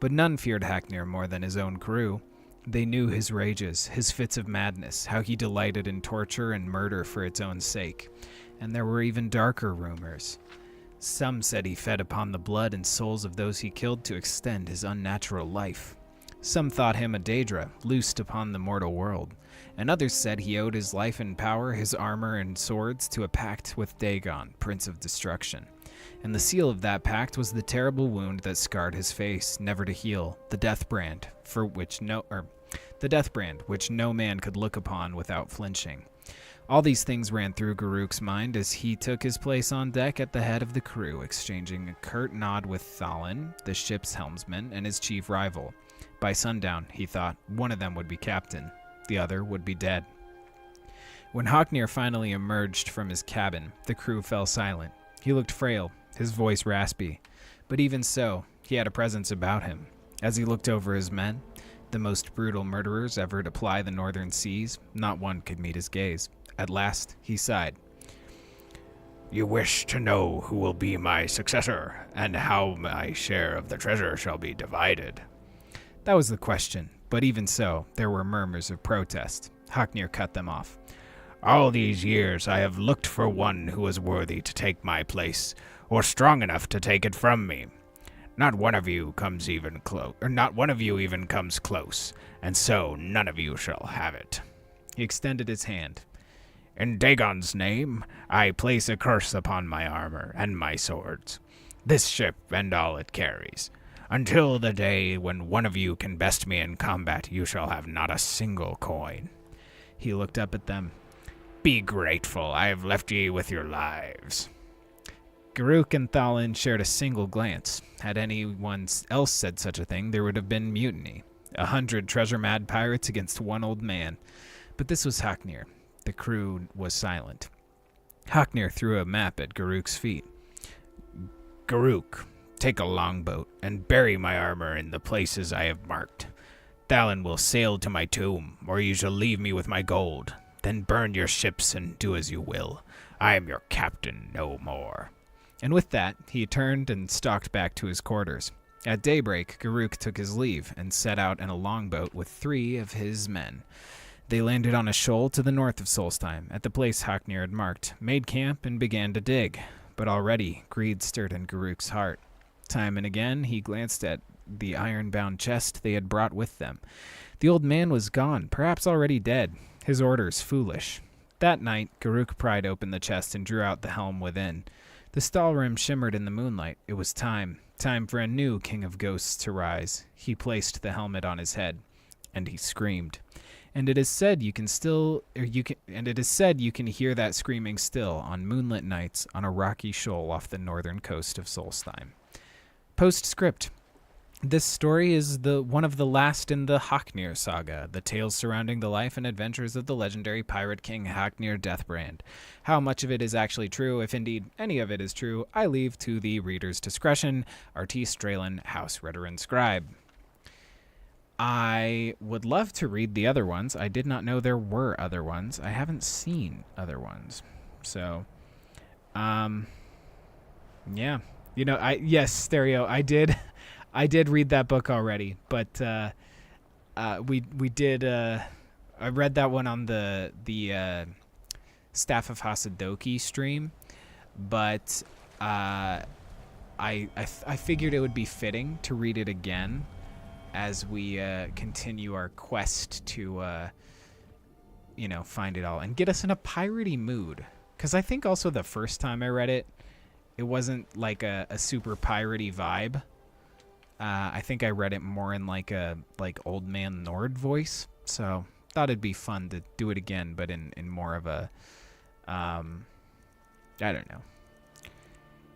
But none feared Haknir more than his own crew. They knew his rages, his fits of madness, how he delighted in torture and murder for its own sake. And there were even darker rumors. Some said he fed upon the blood and souls of those he killed to extend his unnatural life. Some thought him a Daedra, loosed upon the mortal world, and others said he owed his life and power, his armor and swords, to a pact with Dagon, Prince of Destruction. And the seal of that pact was the terrible wound that scarred his face, never to heal, the Deathbrand, for which the Deathbrand, which no man could look upon without flinching. All these things ran through Garuk's mind as he took his place on deck at the head of the crew, exchanging a curt nod with Thalin, the ship's helmsman, and his chief rival. By sundown, he thought, one of them would be captain, the other would be dead. When Haknir finally emerged from his cabin, the crew fell silent. He looked frail, his voice raspy, but even so, he had a presence about him. As he looked over his men, the most brutal murderers ever to ply the northern seas, not one could meet his gaze. At last, he sighed. "You wish to know who will be my successor, and how my share of the treasure shall be divided." That was the question, but even so, there were murmurs of protest. Haknir cut them off. "All these years I have looked for one who was worthy to take my place, or strong enough to take it from me. Not one of you comes even close, or not one of you even comes close, and so none of you shall have it." He extended his hand. "In Dagon's name, I place a curse upon my armor and my swords, this ship and all it carries. Until the day when one of you can best me in combat, you shall have not a single coin." He looked up at them. "Be grateful, I have left ye with your lives." Garuk and Thalin shared a single glance. Had anyone else said such a thing, there would have been mutiny. 100 treasure-mad pirates against one old man. But this was Haknir. The crew was silent. Haknir threw a map at Garuk's feet. "Garuk, take a longboat and bury my armor in the places I have marked. Thalin will sail to my tomb, or you shall leave me with my gold. Then burn your ships and do as you will. I am your captain no more." And with that, he turned and stalked back to his quarters. At daybreak, Garuk took his leave and set out in a longboat with 3 of his men. They landed on a shoal to the north of Solstheim, at the place Haknir had marked, made camp, and began to dig. But already, greed stirred in Garuk's heart. Time and again, he glanced at the iron-bound chest they had brought with them. The old man was gone, perhaps already dead. His orders foolish. That night, Garuk pried open the chest and drew out the helm within. The stahlrim shimmered in the moonlight. It was time for a new king of ghosts to rise. He placed the helmet on his head, and he screamed. And it is said you can hear that screaming still on moonlit nights on a rocky shoal off the northern coast of Solstheim. Postscript. This story is one of the last in the Haknir saga, the tales surrounding the life and adventures of the legendary pirate king Haknir Deathbrand. How much of it is actually true, if indeed any of it is true, I leave to the reader's discretion. Artiste Stralen, House Reader and Scribe. I would love to read the other ones. I did not know there were other ones. I haven't seen other ones. So, yeah. Yes, Stereo, I did read that book already, but we did. I read that one on the Staff of Hasadoki stream, but I figured it would be fitting to read it again as we continue our quest to find it all and get us in a piratey mood. Because I think also the first time I read it, it wasn't like a super piratey vibe. I think I read it more in like old man Nord voice, so thought it'd be fun to do it again, but in more of a, I don't know,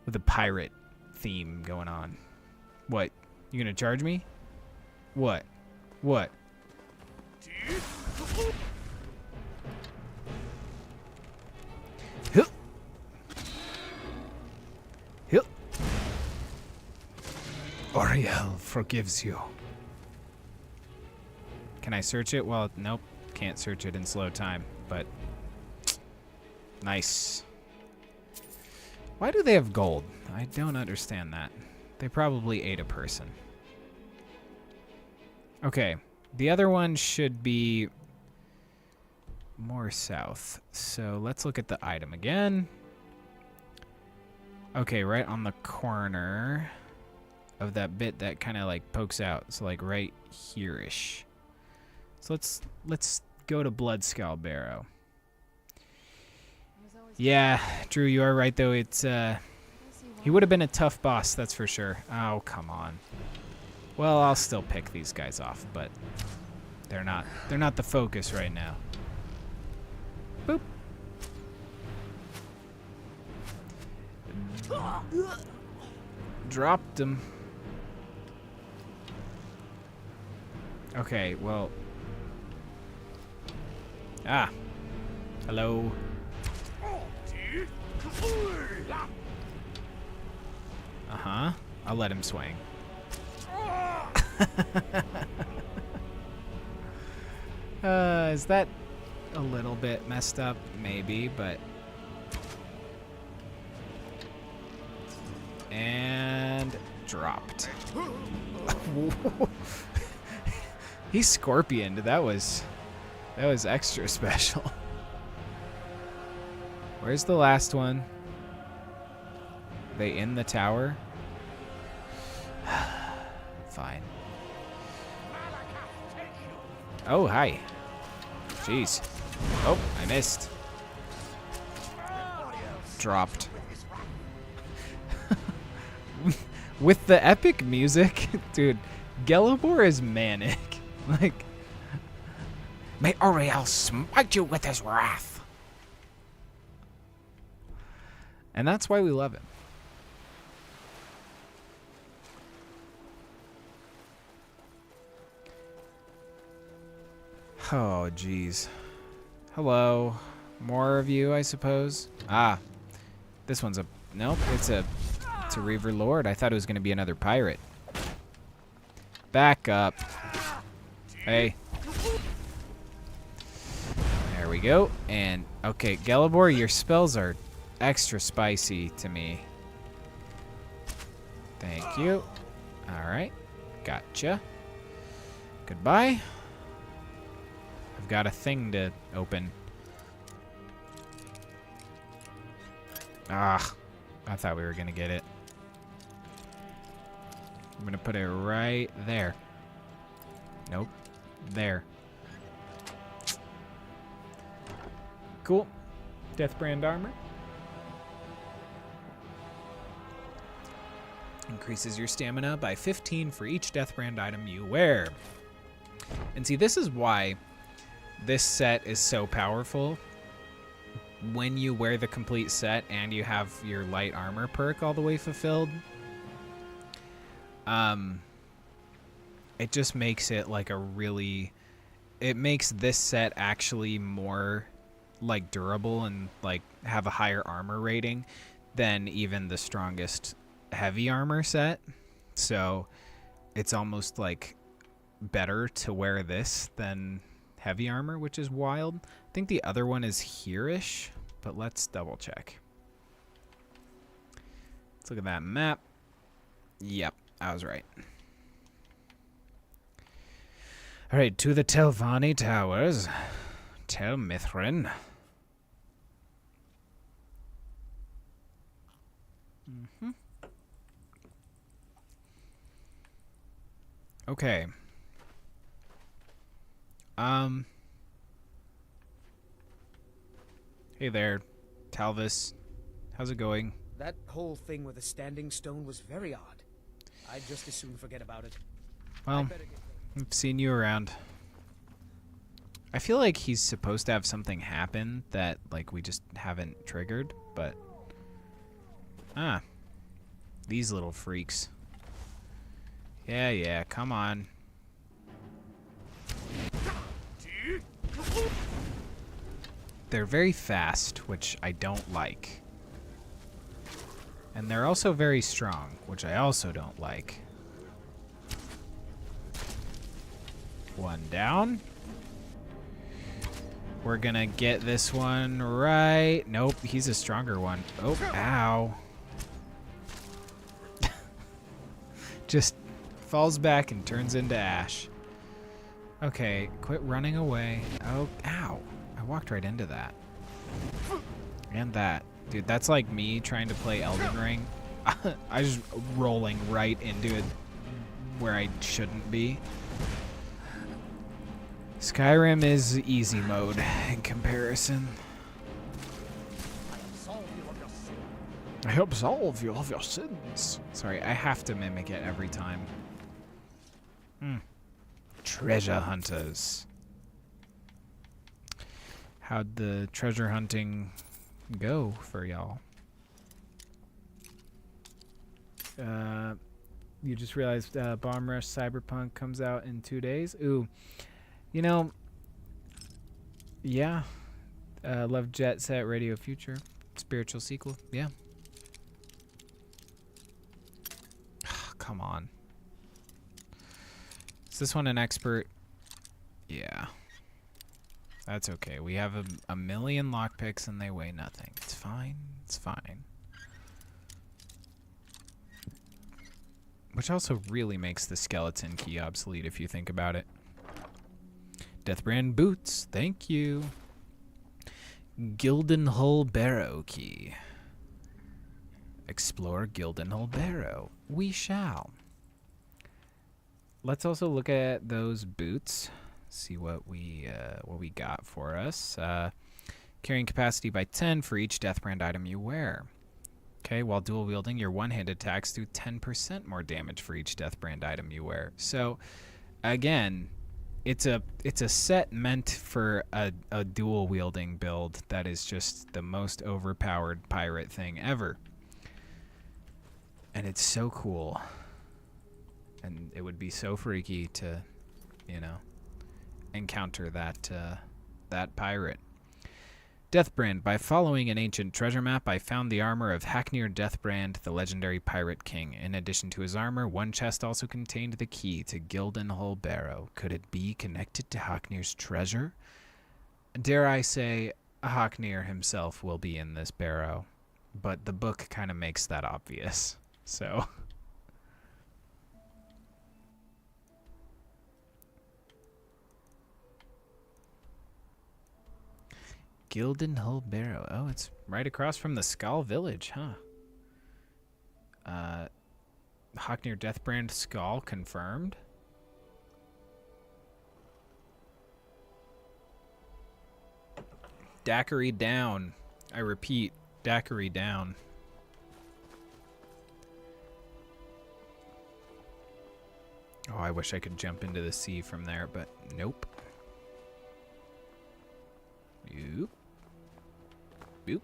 with a pirate theme going on. What? You gonna charge me? What? Oriel forgives you. Can I search it? Well, nope. Can't search it in slow time, but nice. Why do they have gold? I don't understand that. They probably ate a person. Okay, the other one should be more south. So let's look at the item again. Okay, right on the corner of that bit that kind of like pokes out. So like right here-ish. So let's go to Bloodskull Barrow. Yeah, Drew, you are right though. It's he would have been a tough boss, that's for sure. Oh, come on. Well, I'll still pick these guys off, but They're not the focus right now. Boop. Dropped him. Okay, well. Ah. Hello. Uh-huh. I'll let him swing. Is that a little bit messed up? Maybe, but... And dropped. He's scorpioned. That was extra special. Where's the last one? They in the tower? Fine. Oh, hi. Jeez. Oh, I missed. Dropped. With the epic music, dude, Gelibor is manic. Like, may Oriel smite you with his wrath. And that's why we love him. Oh, jeez. Hello. More of you, I suppose? Ah. This one's a... Nope, it's a Reaver Lord. I thought it was going to be another pirate. Back up. Hey. There we go. And, okay, Gelibor, your spells are extra spicy to me. Thank you. Alright. Gotcha. Goodbye. I've got a thing to open. Ah, I thought we were going to get it. I'm going to put it right there. Nope. There. Cool. Deathbrand armor. Increases your stamina by 15 for each Deathbrand item you wear. And see, this is why this set is so powerful. When you wear the complete set and you have your light armor perk all the way fulfilled, it just makes it like a really... It makes this set actually more like durable and like have a higher armor rating than even the strongest heavy armor set. So it's almost like better to wear this than heavy armor, which is wild. I think the other one is here-ish, but let's double check. Let's look at that map. Yep, I was right. All right, to the Telvanni Towers. Tel Mithrin. Okay. Hey there, Talvis. How's it going? That whole thing with the standing stone was very odd. I'd just as soon forget about it. Well, I've seen you around. I feel like he's supposed to have something happen that, like, we just haven't triggered, but... Ah. These little freaks. Yeah, come on. They're very fast, which I don't like. And they're also very strong, which I also don't like. One down. We're gonna get this one right. Nope, he's a stronger one. Oh, ow. Just falls back and turns into ash. Okay, quit running away. Oh, ow. I walked right into that. And that. Dude, that's like me trying to play Elden Ring. I was rolling right into it where I shouldn't be. Skyrim is easy mode in comparison. I absolve you of your sins. Sorry, I have to mimic it every time. treasure hunters. How'd the treasure hunting go for y'all? You just realized Bomb Rush Cyberpunk comes out in 2 days. Ooh, you know, yeah. Love Jet Set Radio Future. Spiritual sequel. Yeah. Come on. Is this one an expert? Yeah. That's okay. We have a million lockpicks and they weigh nothing. It's fine. It's fine. Which also really makes the skeleton key obsolete if you think about it. Deathbrand boots. Thank you. Gildenhull Barrow key. Explore Gildenhull Barrow. We shall. Let's also look at those boots. See what we got for us. Carrying capacity by 10 for each Deathbrand item you wear. Okay, while dual wielding, your one-hand attacks do 10% more damage for each Deathbrand item you wear. So, again, it's a set meant for a dual wielding build that is just the most overpowered pirate thing ever. And it's so cool. And it would be so freaky to, you know, encounter that pirate. Deathbrand. By following an ancient treasure map, I found the armor of Haknir Deathbrand, the legendary pirate king. In addition to his armor, one chest also contained the key to Gildenhull Barrow. Could it be connected to Haknir's treasure? Dare I say, Haknir himself will be in this barrow, but the book kind of makes that obvious. So... Gildenhull Barrow. Oh, it's right across from the Skull Village, huh? Haknir Deathbrand Skull confirmed. Daiquiri down. I repeat, daiquiri down. Oh, I wish I could jump into the sea from there, but nope. Boop. Boop.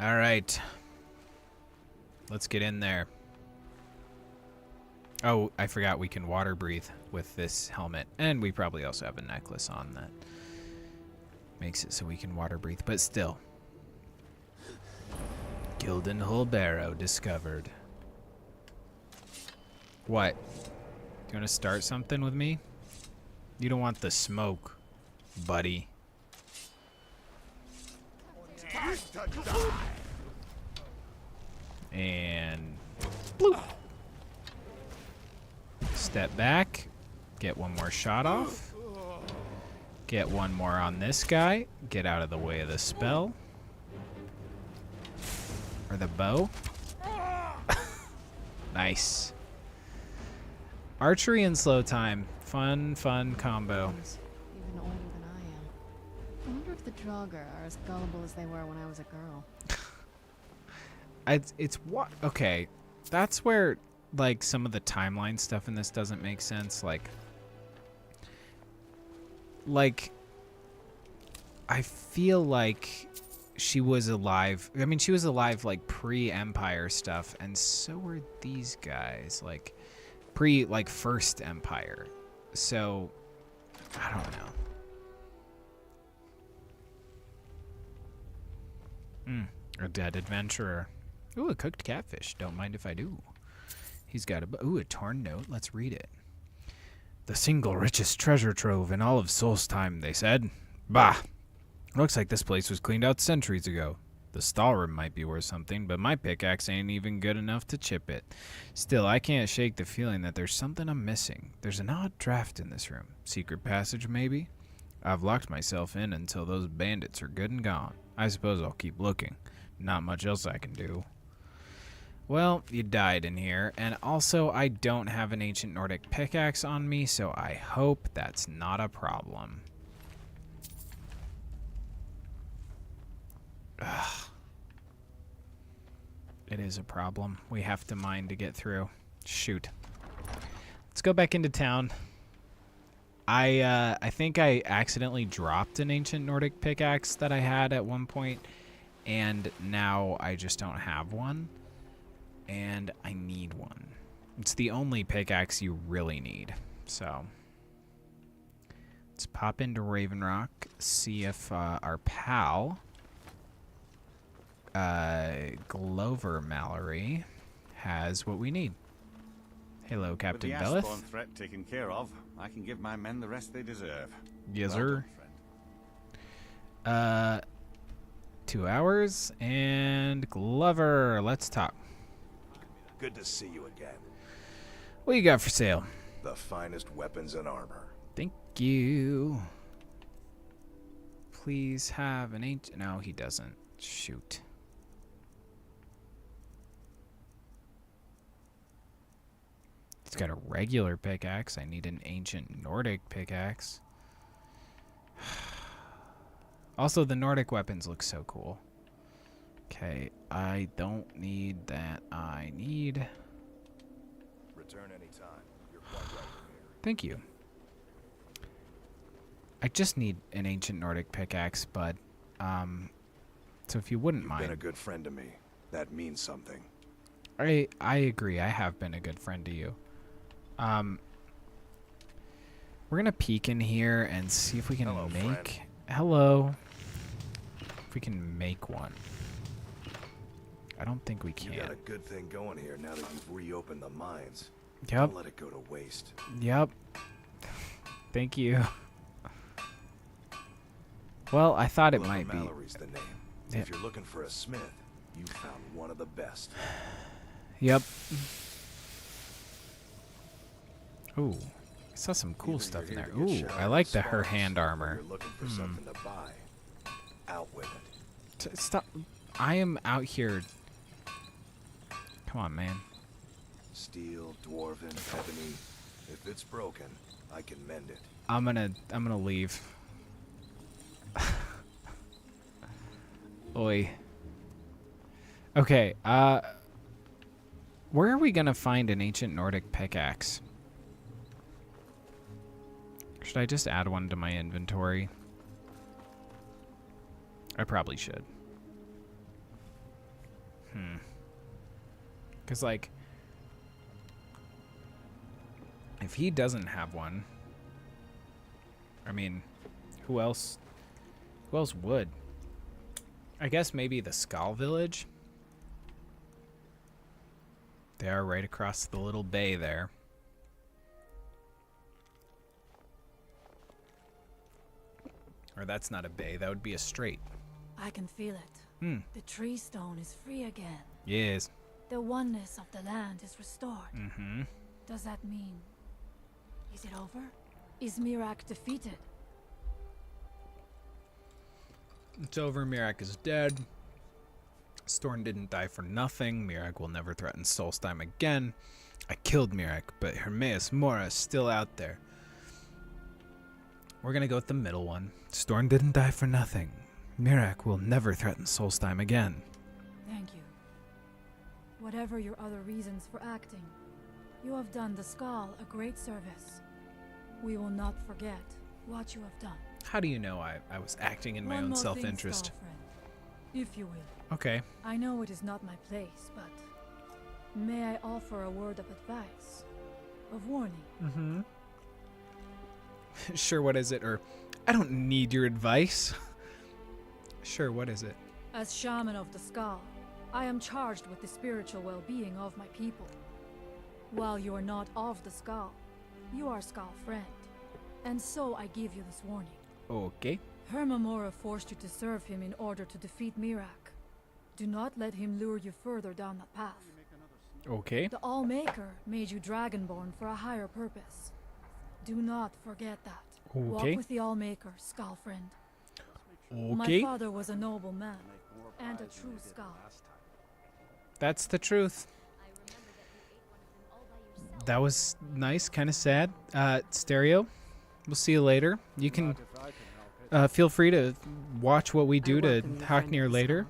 All right. Let's get in there. Oh, I forgot we can water breathe with this helmet. And we probably also have a necklace on that makes it so we can water breathe. But still. Gildenhull Barrow discovered. What? Do you want to start something with me? You don't want the smoke, buddy. And bloop. Step back. Get one more shot off. Get one more on this guy. Get out of the way of the spell. Or the bow. Nice. Archery and slow time. Fun combo. Even older than I am. I wonder if the Draugr are as gullible as they were when I was a girl. It's what? Okay, that's where like some of the timeline stuff in this doesn't make sense. Like I feel like she was alive. I mean, she was alive like pre-Empire stuff, and so were these guys, like like First Empire. So I don't know. A dead adventurer. Ooh, a cooked catfish. Don't mind if I do. He's got a torn note. Let's read it. The single richest treasure trove in all of Solstheim, they said. Bah! Looks like this place was cleaned out centuries ago. The stallroom might be worth something, but my pickaxe ain't even good enough to chip it. Still, I can't shake the feeling that there's something I'm missing. There's an odd draft in this room. Secret passage, maybe? I've locked myself in until those bandits are good and gone. I suppose I'll keep looking. Not much else I can do. Well, you died in here, and also I don't have an ancient Nordic pickaxe on me, so I hope that's not a problem. Ugh. It is a problem. We have to mine to get through. Shoot. Let's go back into town. I think I accidentally dropped an ancient Nordic pickaxe that I had at one point, and now I just don't have one, and I need one. It's the only pickaxe you really need. So let's pop into Raven Rock, see if our pal Glover Mallory has what we need. Hello, Captain With the Belleth. Ashbourne threat taken care of, I can give my men the rest they deserve. Yes, Well sir. done, friend. 2 hours, and Glover, let's talk. Good to see you again. What you got for sale? The finest weapons and armor. Thank you. Please have an ancient... No, he doesn't. Shoot. He's got a regular pickaxe. I need an ancient Nordic pickaxe. Also, the Nordic weapons look so cool. Okay, I don't need that. I need... Return anytime. You're quite right here. Thank you. I just need an ancient Nordic pickaxe, bud. So if you wouldn't You've mind... been a good friend to me. That means something. I agree. I have been a good friend to you. We're gonna peek in here and see if we can Hello, make... friend. Hello. If we can make one. I don't think we You can. got a good thing going here now that you've reopened the mines. Yep. Don't let it go to waste. Yep. Thank you. Well, I thought it Glover might be. Mallory's the name. Yeah. If you're looking for a smith, you found one of the best. Yep. Ooh. I saw some cool Either stuff in you're there. here to get Ooh, shot I at like the sparks, her hand or armor. You're looking for something to buy. Out with it. Stop. I am out here. Come on, man. Steel, dwarven, ebony. If it's broken, I can mend it. I'm gonna leave. Oi. Okay, where are we gonna find an ancient Nordic pickaxe? Should I just add one to my inventory? I probably should. Cause like, if he doesn't have one, I mean, who else? Who else would? I guess maybe the Skull Village. They are right across the little bay there. Or that's not a bay, that would be a strait. I can feel it. The tree stone is free again. Yes. The oneness of the land is restored. Mm-hmm. Does that mean... Is it over? Is Mirak defeated? It's over, Mirak is dead. Storm didn't die for nothing. Mirak will never threaten Solstheim again. I killed Mirak, but Hermaeus Mora is still out there. We're gonna go with the middle one. Storm didn't die for nothing. Mirak will never threaten Solstheim again. Thank you. Whatever your other reasons for acting, you have done the Skull a great service. We will not forget what you have done. How do you know I was acting in my One own more thing, self-interest? Skull friend, if you will. Okay. I know it is not my place, but may I offer a word of advice, of warning? Mm-hmm. Sure, what is it? Or, I don't need your advice. Sure, what is it? As shaman of the Skull, I am charged with the spiritual well-being of my people. While you are not of the Skull, you are Skull friend, and so I give you this warning. Okay. Hermamora forced you to serve him in order to defeat Mirak. Do not let him lure you further down that path. Okay. The All-Maker made you Dragonborn for a higher purpose. Do not forget that. Okay. Walk with the All-Maker, Skull friend. My Okay. father was a noble man, and a true Skull. That's the truth. That was nice, kind of sad. Stereo, we'll see you later. You can feel free to watch what we do to Haknir later.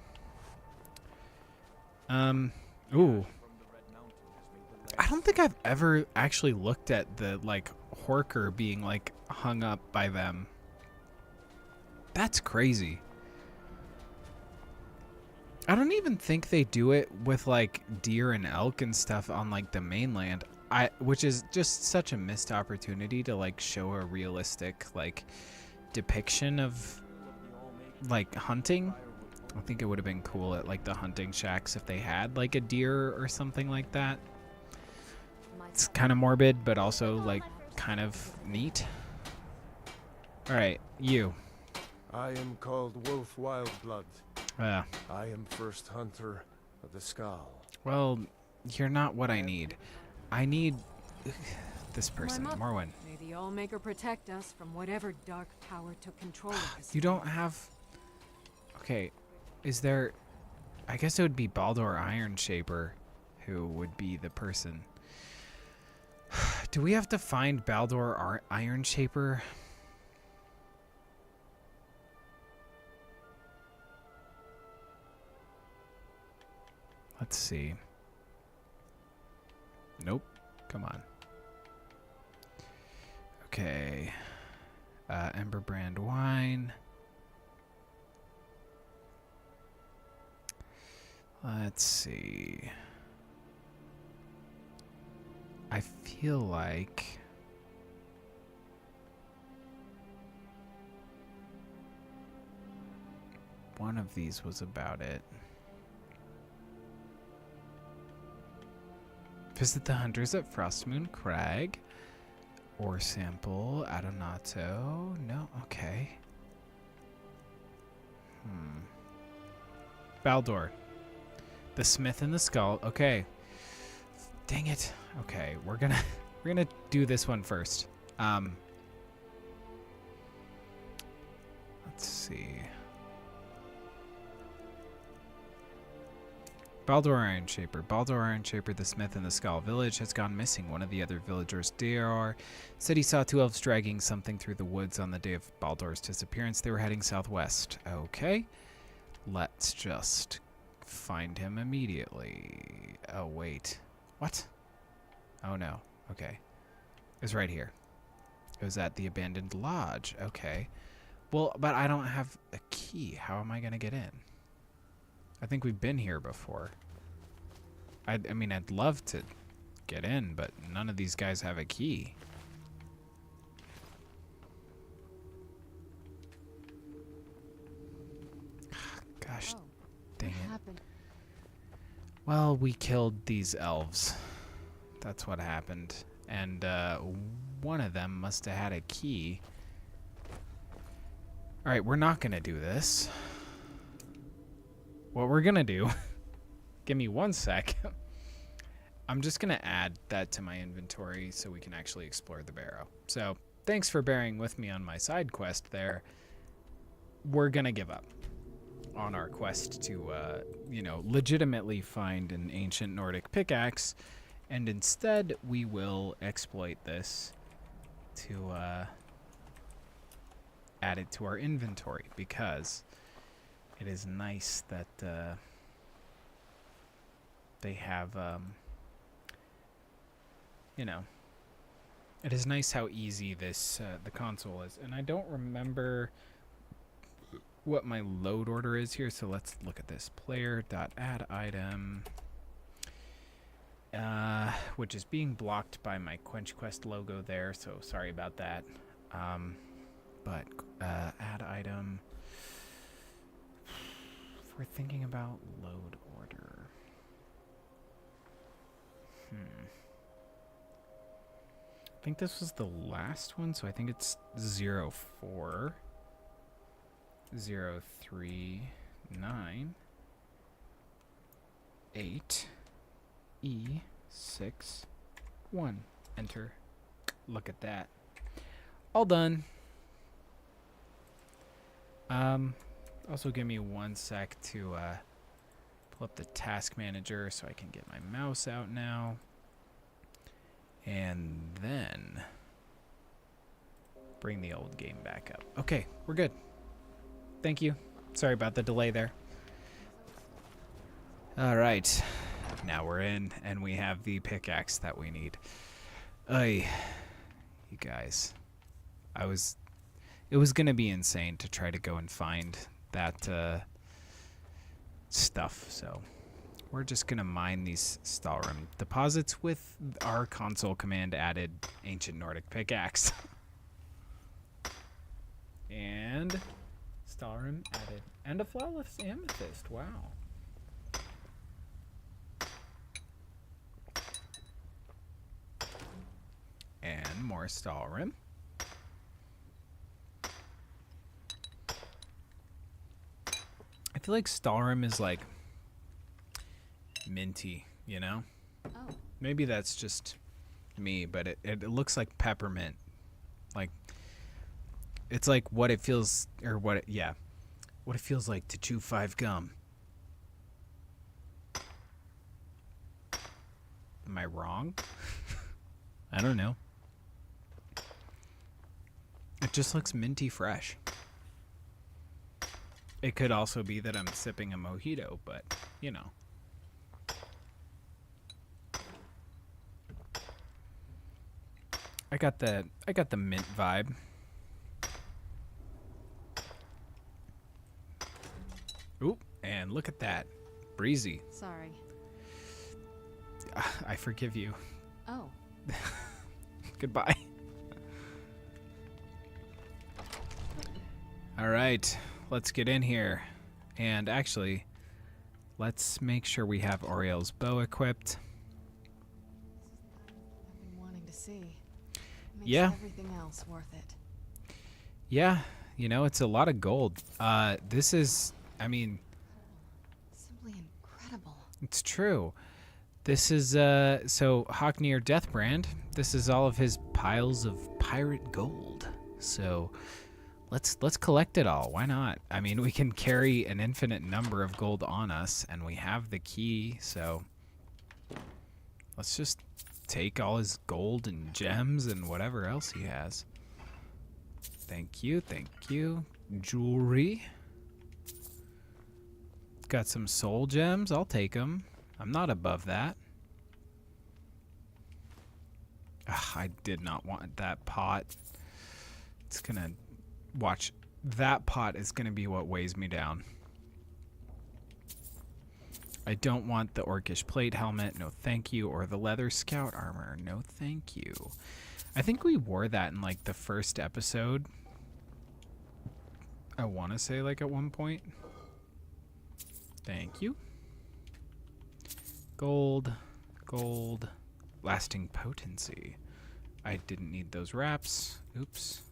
Ooh. I don't think I've ever actually looked at the, like, Horker being, like, hung up by them. That's crazy. I don't even think they do it with like deer and elk and stuff on like the mainland. Which is just such a missed opportunity to like show a realistic like depiction of like hunting. I think it would have been cool at like the hunting shacks if they had like a deer or something like that. It's kind of morbid, but also like kind of neat. All right, you. I am called Wolf Wildblood. Yeah. I am first hunter of the Skull. Well, you're not what I need. I need this person, Morrowind. May the Allmaker protect us from whatever dark power took control of us. You don't have... Okay, is there... I guess it would be Baldur Ironshaper who would be the person. Do we have to find Baldur Ironshaper? Let's see. Nope. Come on. Okay. Emberbrand wine. Let's see. I feel like one of these was about it. Visit the hunters at Frostmoon Crag. Ore sample, Adonato. No, okay. Baldur. The Smith and the Skull. Okay. Dang it. Okay, we're gonna do this one first. Let's see. Baldur Ironshaper. Baldur Ironshaper, the Smith in the Skull Village, has gone missing. One of the other villagers, Dr, said he saw two elves dragging something through the woods on the day of Baldur's disappearance. They were heading southwest. Okay. Let's just find him immediately. Oh, wait. What? Oh, no. Okay. It was right here. It was at the abandoned lodge. Okay. Well, but I don't have a key. How am I going to get in? I think we've been here before. I mean, I'd love to get in, but none of these guys have a key. Gosh, dang it. Happened? Well, we killed these elves. That's what happened. And one of them must have had a key. All right, we're not going to do this. What we're going to do, give me one sec. I'm just going to add that to my inventory so we can actually explore the barrow. So thanks for bearing with me on my side quest there. We're going to give up on our quest to, legitimately find an ancient Nordic pickaxe. And instead, we will exploit this to add it to our inventory because it is nice that they have, it is nice how easy this the console is. And I don't remember what my load order is here, so let's look at this. Player.add item, which is being blocked by my Quench Quest logo there, so sorry about that. But add item. If we're thinking about load order. I think this was the last one, so I think it's 04 039 8 E6 1. Enter. Look at that. All done. Also give me one sec to pull up the task manager so I can get my mouse out now. And then bring the old game back up. Okay, we're good. Thank you. Sorry about the delay there. All right. Now we're in, and we have the pickaxe that we need. Ay, you guys. it was gonna be insane to try to go and find that stuff. So we're just gonna mine these Stalrim deposits with our console command added ancient Nordic pickaxe. And Stalrim added. And a flawless amethyst. Wow. And more Stalrim. I feel like Stalrim is like minty, you know? Oh, Maybe that's just me, but it looks like peppermint. Like, it's like what it feels, or what it feels like to chew 5 gum. Am I wrong? I don't know. It just looks minty fresh. It could also be that I'm sipping a mojito, but, you know. I got the mint vibe. Oop, and look at that. Breezy. sorry. I forgive you. Oh, Goodbye. All right, let's get in here. And actually, let's make sure we have Oriel's bow equipped. I've been wanting to see. Makes Yeah. everything else worth it. Yeah, you know, it's a lot of gold. This is, I mean, Simply incredible. it's true. This is, so Haknir Deathbrand, this is all of his piles of pirate gold. So let's collect it all. Why not? I mean, we can carry an infinite number of gold on us, and we have the key, so let's just take all his gold and gems and whatever else he has. Thank you, thank you. Jewelry. Got some soul gems. I'll take them. I'm not above that. Ugh, I did not want that pot. It's gonna... Watch. That pot is gonna be what weighs me down. I don't want the orcish plate helmet. No thank you. Or the leather scout armor. No thank you. I think we wore that in like the first episode. I want to say like at one point. Thank you. Gold. Gold. Lasting potency. I didn't need those wraps. Oops.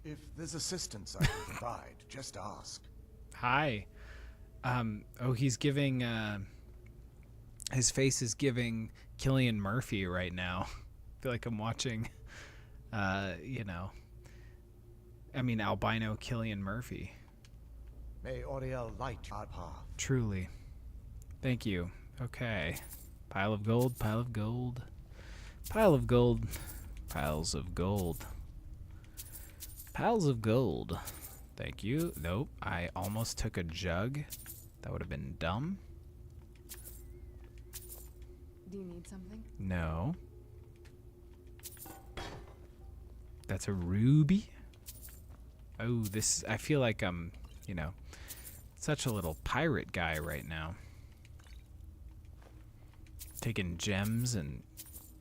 If there's assistance I can provide, just ask. Hi. Oh, he's giving, his face is giving Cillian Murphy right now. I feel like I'm watching, you know, I mean, albino Cillian Murphy. May Oriel light our path. Truly. Thank you. Okay. Pile of gold, pile of gold. Pile of gold. Piles of gold. Piles of gold. Thank you. Nope. I almost took a jug. That would have been dumb. Do you need something? No. That's a ruby. Oh, this... I feel like I'm, you know, such a little pirate guy right now. Taking gems and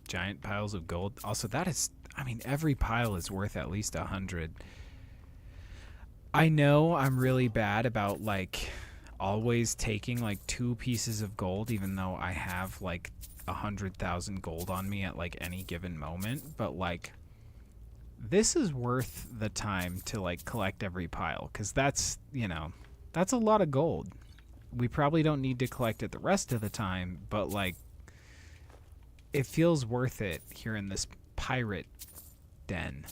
giant piles of gold. Also, that is... I mean, every pile is worth at least 100. I know I'm really bad about, like, always taking, like, 2 pieces of gold, even though I have, like, 100,000 gold on me at, like, any given moment. But, like, this is worth the time to, like, collect every pile. Because that's, you know, that's a lot of gold. We probably don't need to collect it the rest of the time, but, like, it feels worth it here in this pirate den.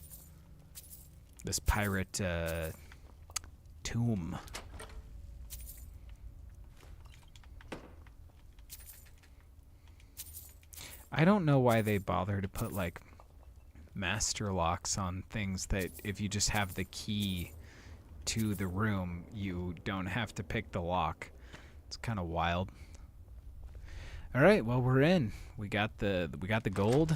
This pirate tomb. I don't know why they bother to put like master locks on things that if you just have the key to the room, you don't have to pick the lock. It's kind of wild. All right, well, we're in. We got the gold.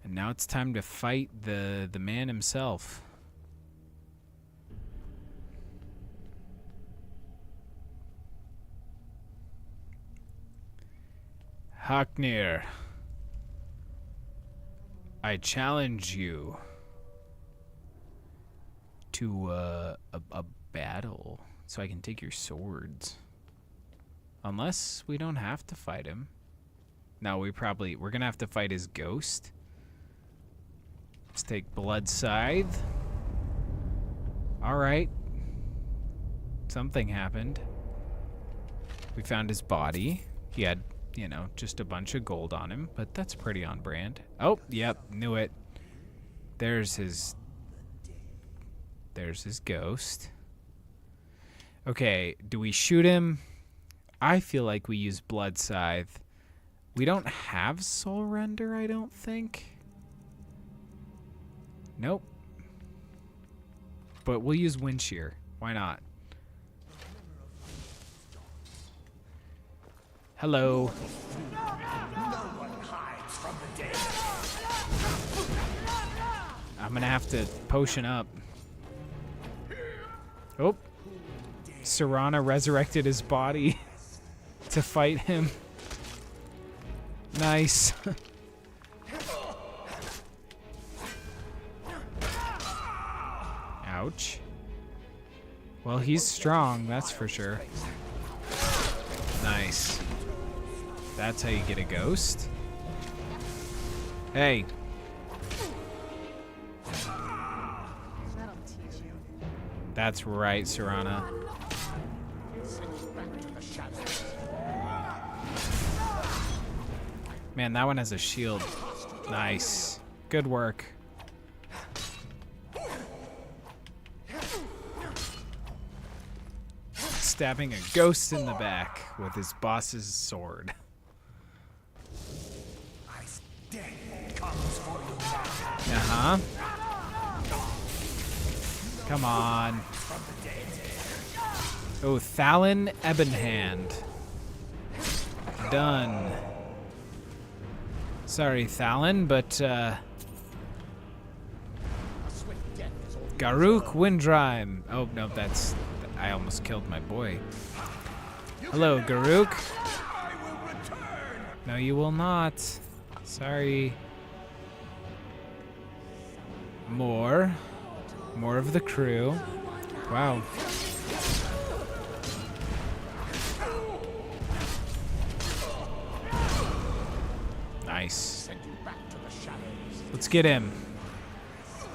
And now it's time to fight the man himself. Haknir, I challenge you to a battle so I can take your swords. Unless we don't have to fight him. No, we're gonna have to fight his ghost. Let's take Blood Scythe. Alright. Something happened. We found his body. He had, you know, just a bunch of gold on him, but that's pretty on brand. Oh, yep, knew it. There's his ghost. Okay, do we shoot him? I feel like we use Blood Scythe. We don't have Soul Render, I don't think. Nope. But we'll use Wind Shear. Why not? Hello. No one hides from the dead. I'm gonna have to potion up. Oh. Serana resurrected his body to fight him. Nice. Ouch. Well, he's strong, that's for sure. Nice. That's how you get a ghost. Hey. That'll teach you. That's right, Serana. Man, that one has a shield. Nice. Good work. Stabbing a ghost in the back with his boss's sword. Uh-huh. Come on. Oh, Thalon Ebonhand. Done. Sorry, Thalon, but, Garuk Windrime. Oh, no, that's... I almost killed my boy. Hello, Garuk. No, you will not. Sorry. More of the crew. Wow. Nice. Let's get him.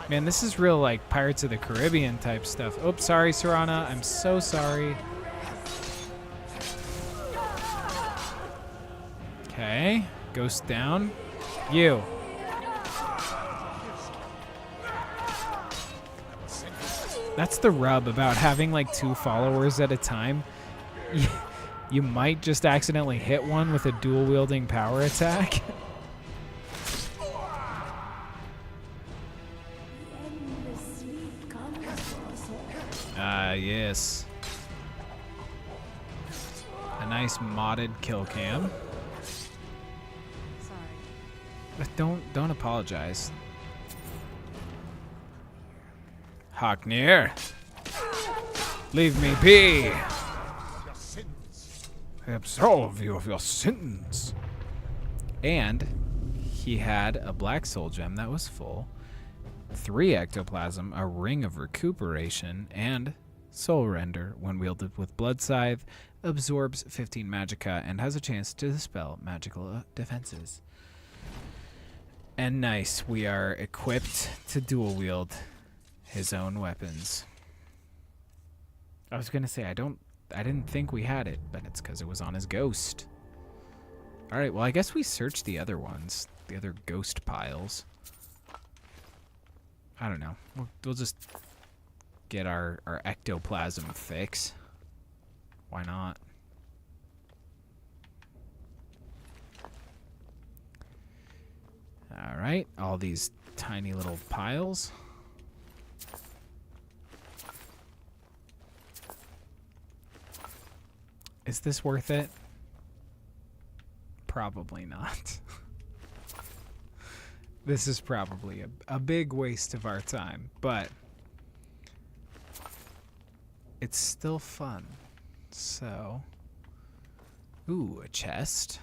Man, this is real like Pirates of the Caribbean type stuff. Oops, sorry, Serana. I'm so sorry. Okay. Ghost down. You. That's the rub about having like 2 followers at a time. You might just accidentally hit one with a dual-wielding power attack. Yes. A nice modded kill cam. Sorry. Don't apologize. Haknir. Leave me be. I absolve you of your sins. And he had a black soul gem that was full, 3 ectoplasm, a ring of recuperation, and Soul Render when wielded with Blood Scythe, absorbs 15 magicka and has a chance to dispel magical defenses. And nice, we are equipped to dual wield his own weapons. I was gonna say I didn't think we had it, but it's because it was on his ghost. Alright, well I guess we searched the other ones, the other ghost piles. I don't know. We'll just get our ectoplasm fix. Why not? Alright, all these tiny little piles. Is this worth it? Probably not. this is probably a big waste of our time, but it's still fun. So, ooh, a chest.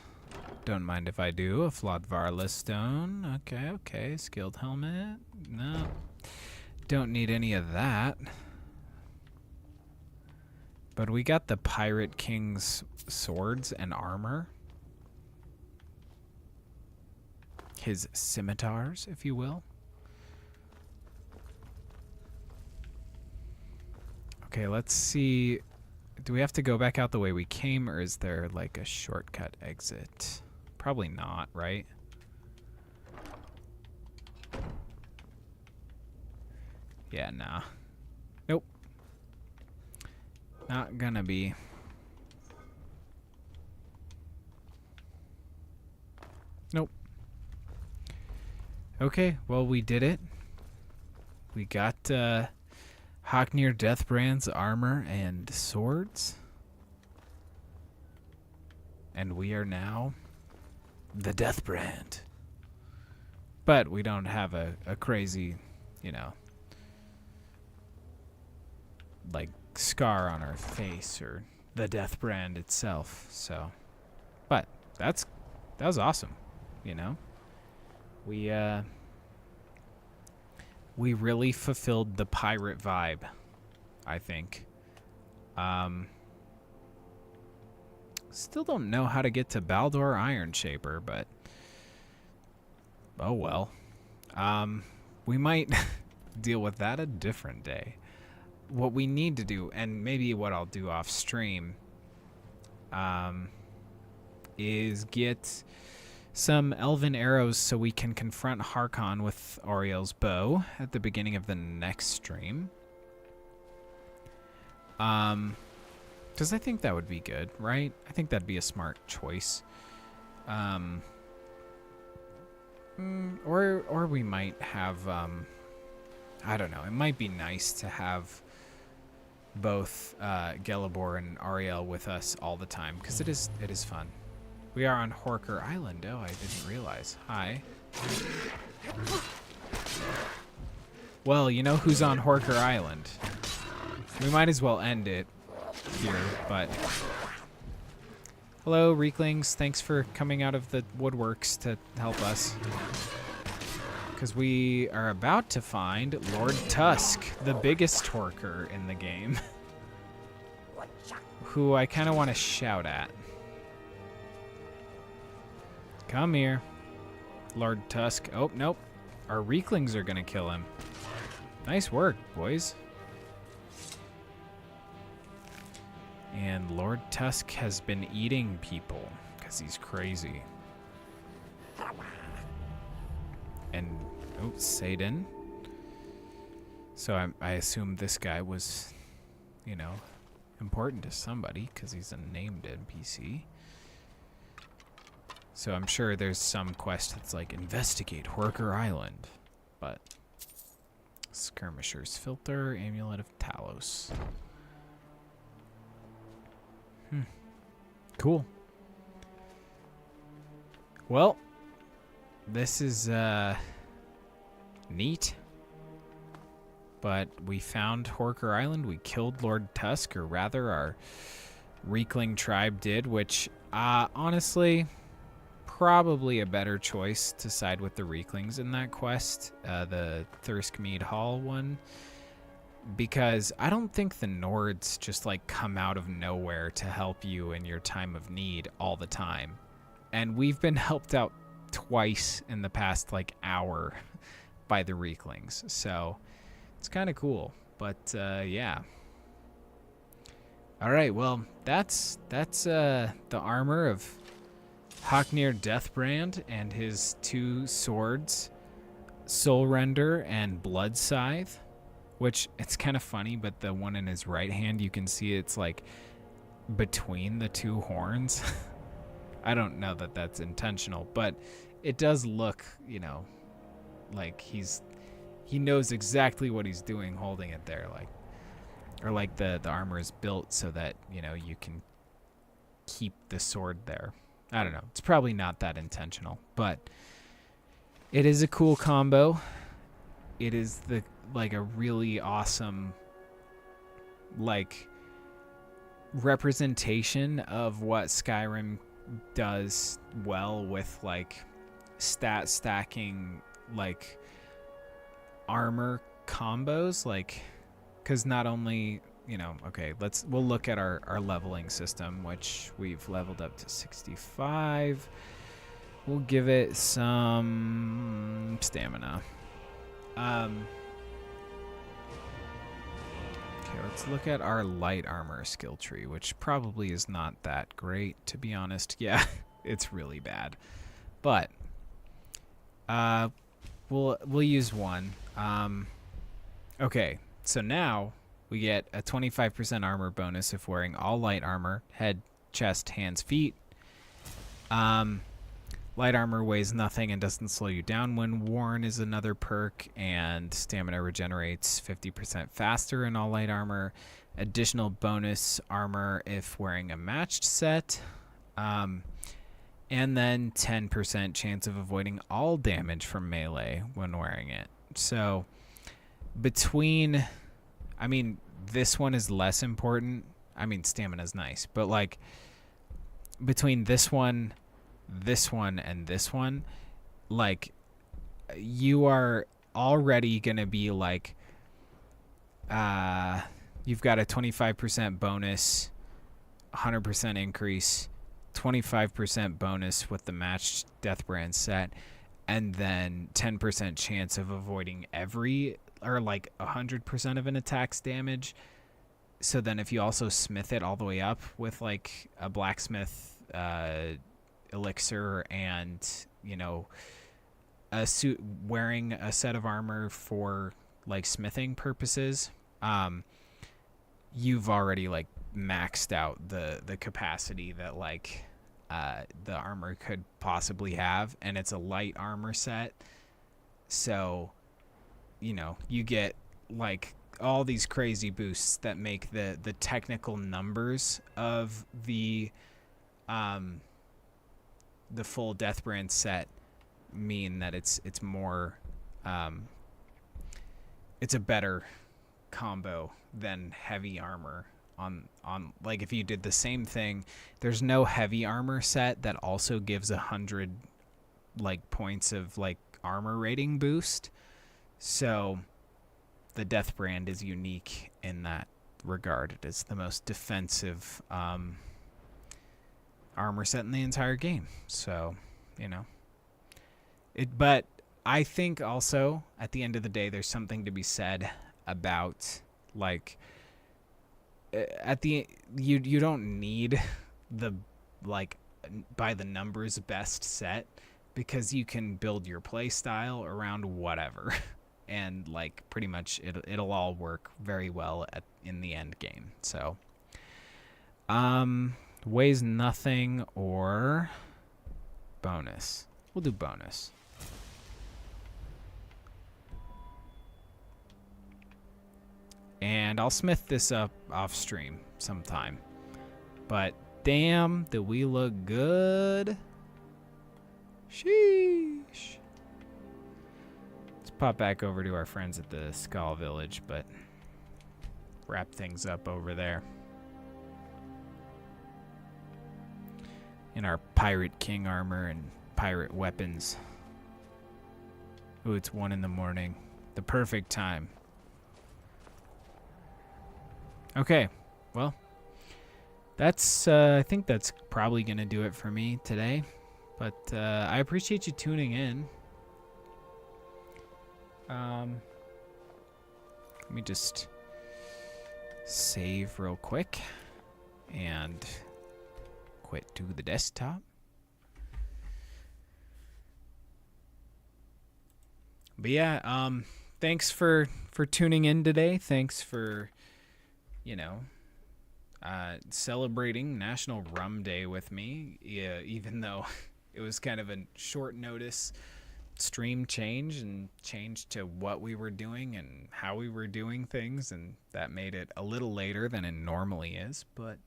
Don't mind if I do. A Flodvarla stone. Okay. Skilled helmet. No. Don't need any of that. But we got the Pirate King's swords and armor. His scimitars, if you will. Okay, let's see. Do we have to go back out the way we came, or is there like a shortcut exit? Probably not, right? Yeah, nah. Nope. Not gonna be. Nope. Okay, well, we did it. We got Haknir Deathbrand's armor and swords. And we are now the Deathbrand. But we don't have a crazy, you know, like scar on our face or the Deathbrand itself. So, but that was awesome, you know. We really fulfilled the pirate vibe, I think. Still don't know how to get to Baldur Ironshaper, but oh well. We might deal with that a different day. What we need to do, and maybe what I'll do off stream, is get some elven arrows so we can confront Harkon with Auriel's bow at the beginning of the next stream. Because I think that would be good, right? I think that'd be a smart choice. Or we might have, I don't know. It might be nice to have both Gelibor and Auriel with us all the time, because it is fun. We are on Horker Island. Oh, I didn't realize. Hi. Well, you know who's on Horker Island. We might as well end it here, but... Hello, Reeklings. Thanks for coming out of the woodworks to help us. Because we are about to find Lord Tusk, the biggest Horker in the game. Who I kind of want to shout at. Come here, Lord Tusk. Oh, nope. Our Reeklings are going to kill him. Nice work, boys. And Lord Tusk has been eating people because he's crazy. And, oh, Satan. So I assume this guy was, you know, important to somebody because he's a named NPC. So I'm sure there's some quest that's like, investigate Horker Island. But, Skirmisher's Filter, Amulet of Talos. Cool. Well, this is neat. But we found Horker Island. We killed Lord Tusk, or rather our Reekling tribe did, which honestly, probably a better choice to side with the Reeklings in that quest, the Thirskmead Hall one. Because I don't think the Nords just like come out of nowhere to help you in your time of need all the time. And we've been helped out twice in the past like hour by the Reeklings. So it's kind of cool. But yeah. All right, well, that's the armor of Haknir Deathbrand and his two swords, Soul Render and Blood Scythe. Which, it's kind of funny, but the one in his right hand, you can see it's like between the two horns. I don't know that that's intentional, but it does look, you know, like he knows exactly what he's doing holding it there, like, or like the armor is built so that, you know, you can keep the sword there. I don't know. It's probably not that intentional, but It is a cool combo. It is like a really awesome like representation of what Skyrim does well with like stat stacking, like armor combos, like because not only, you know, okay, we'll look at our leveling system, which we've leveled up to 65. We'll give it some stamina. Okay, let's look at our light armor skill tree, which probably is not that great, to be honest. Yeah, it's really bad. But we'll use one. Okay, so now we get a 25% armor bonus if wearing all light armor, head, chest, hands, feet. Light armor weighs nothing and doesn't slow you down when worn is another perk, and stamina regenerates 50% faster in all light armor. Additional bonus armor if wearing a matched set. And then 10% chance of avoiding all damage from melee when wearing it. So between, I mean, this one is less important. I mean, stamina's nice, but like between this one, and this one, like you are already gonna be like you've got a 25% bonus, 100% increase, 25% bonus with the matched Deathbrand set, and then 10% chance of avoiding every, or like 100% of an attack's damage. So then if you also smith it all the way up with like a blacksmith elixir and, you know, a suit, wearing a set of armor for like smithing purposes, you've already like maxed out the capacity that like the armor could possibly have, and it's a light armor set, so you know you get like all these crazy boosts that make the technical numbers of the full Deathbrand set mean that it's more it's a better combo than heavy armor on like if you did the same thing. There's no heavy armor set that also gives 100 like points of like armor rating boost, so the Deathbrand is unique in that regard. It is the most defensive armor set in the entire game. So, you know, but I think also at the end of the day, there's something to be said about like you don't need the like by the numbers best set, because you can build your play style around whatever, and like pretty much it'll all work very well in the end game. So weighs nothing or bonus. We'll do bonus. And I'll smith this up off stream sometime. But damn, do we look good? Sheesh. Let's pop back over to our friends at the Skull Village, but wrap things up over there. In our Pirate King armor and pirate weapons. Ooh, it's 1 a.m. The perfect time. Okay, well, that's I think that's probably going to do it for me today. But I appreciate you tuning in. Let me just save real quick and quit to the desktop. But yeah, thanks for tuning in today. Thanks for, you know, celebrating National Rum Day with me, yeah, even though it was kind of a short notice stream change and change to what we were doing and how we were doing things, and that made it a little later than it normally is. But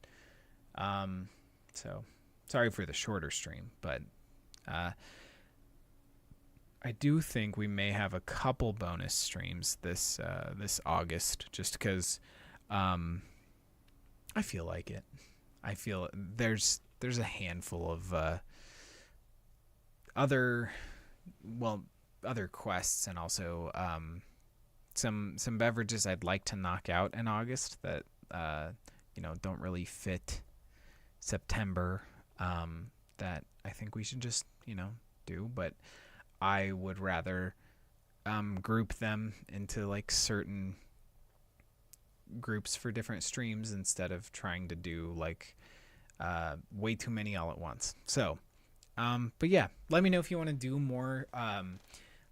so sorry for the shorter stream, but I do think we may have a couple bonus streams this August, just because I feel like it. I feel there's a handful of other quests, and also some beverages I'd like to knock out in August that don't really fit September, that I think we should just do, but I would rather group them into like certain groups for different streams instead of trying to do like way too many all at once. So but yeah, let me know if you want to do more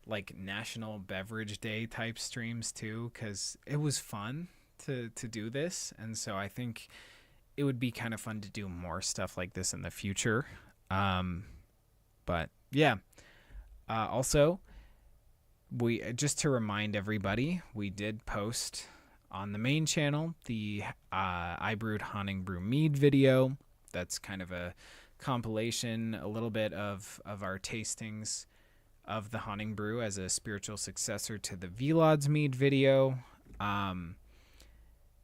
like National Beverage Day type streams too, because it was fun to do this, and so I think it would be kind of fun to do more stuff like this in the future. But yeah, also, we just to remind everybody, we did post on the main channel the I Brewed Haunting Brew Mead video. That's kind of a compilation, a little bit of our tastings of the Haunting Brew as a spiritual successor to the Velod's Mead video.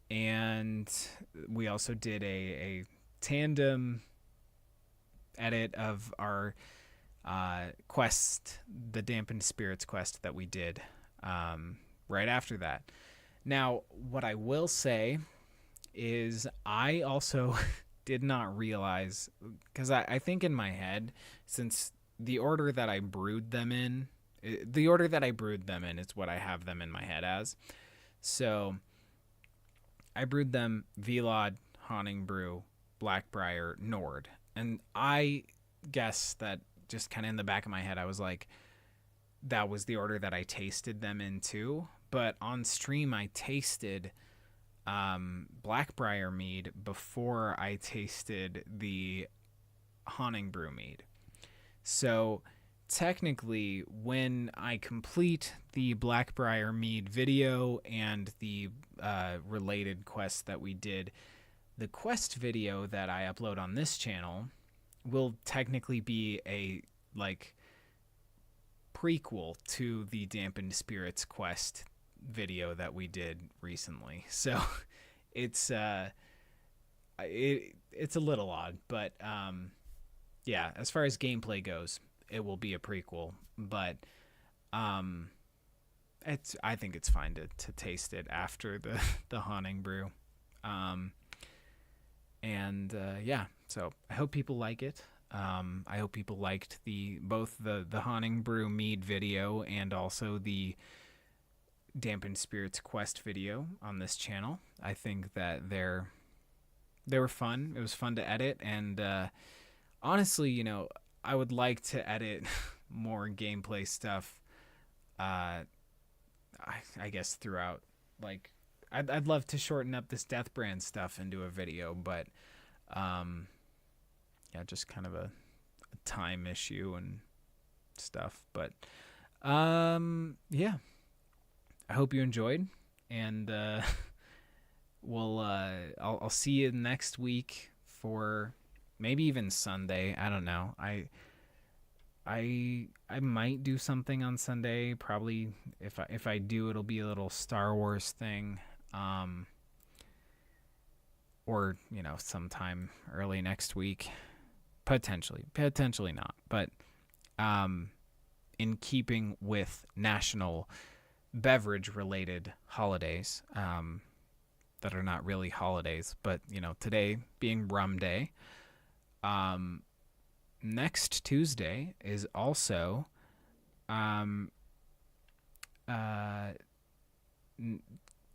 And we also did a tandem edit of our quest, the Dampened Spirits quest that we did right after that. Now, what I will say is I also did not realize, because I think in my head, since the order that I brewed them in is what I have them in my head as. So I brewed them Velod, Haunting Brew, Blackbriar, Nord. And I guess that just kind of in the back of my head, I was like, that was the order that I tasted them in too. But on stream, I tasted Blackbriar Mead before I tasted the Haunting Brew Mead. So technically, when I complete the Blackbriar Mead video and the related quest that we did, the quest video that I upload on this channel will technically be a like prequel to the Dampened Spirits quest video that we did recently. So it's it's a little odd, but yeah, as far as gameplay goes, it will be a prequel, but I think it's fine to taste it after the Haunting Brew. Yeah, so I hope people like it. I hope people liked both the Haunting Brew Mead video and also the Dampened Spirits quest video on this channel. I think that they were fun. It was fun to edit, and honestly, I would like to edit more gameplay stuff. I guess throughout, like, I'd love to shorten up this Deathbrand stuff into a video, but yeah, just kind of a time issue and stuff. But yeah, I hope you enjoyed, and I'll see you next week for maybe even Sunday. I don't know. I might do something on Sunday. Probably if I do, it'll be a little Star Wars thing. Or sometime early next week, potentially not. But in keeping with national beverage related holidays that are not really holidays, but today being Rum Day. Next Tuesday is also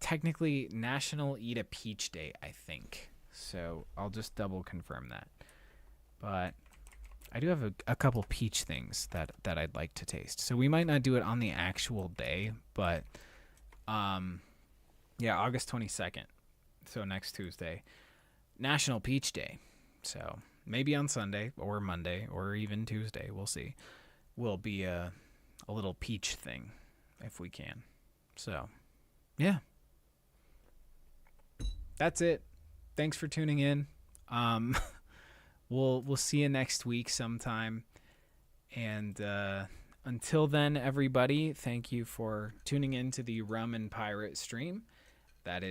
technically National Eat a Peach Day, I think. So I'll just double confirm that. But I do have a couple peach things that I'd like to taste. So we might not do it on the actual day, but yeah, August 22nd. So next Tuesday, National Peach Day. So maybe on Sunday or Monday or even Tuesday, we'll see. Will be a little peach thing if we can. So, yeah. That's it. Thanks for tuning in. We'll see you next week sometime. And until then, everybody, thank you for tuning in to the Rum and Pirate stream. That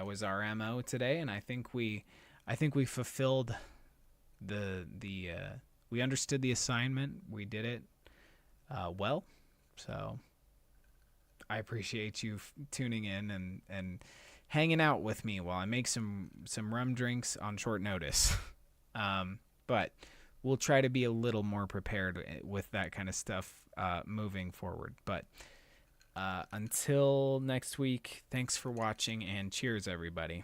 was our MO today, and I think we fulfilled we understood the assignment. We did it well. So I appreciate you tuning in and hanging out with me while I make some rum drinks on short notice. But we'll try to be a little more prepared with that kind of stuff moving forward. But until next week, thanks for watching, and cheers, everybody.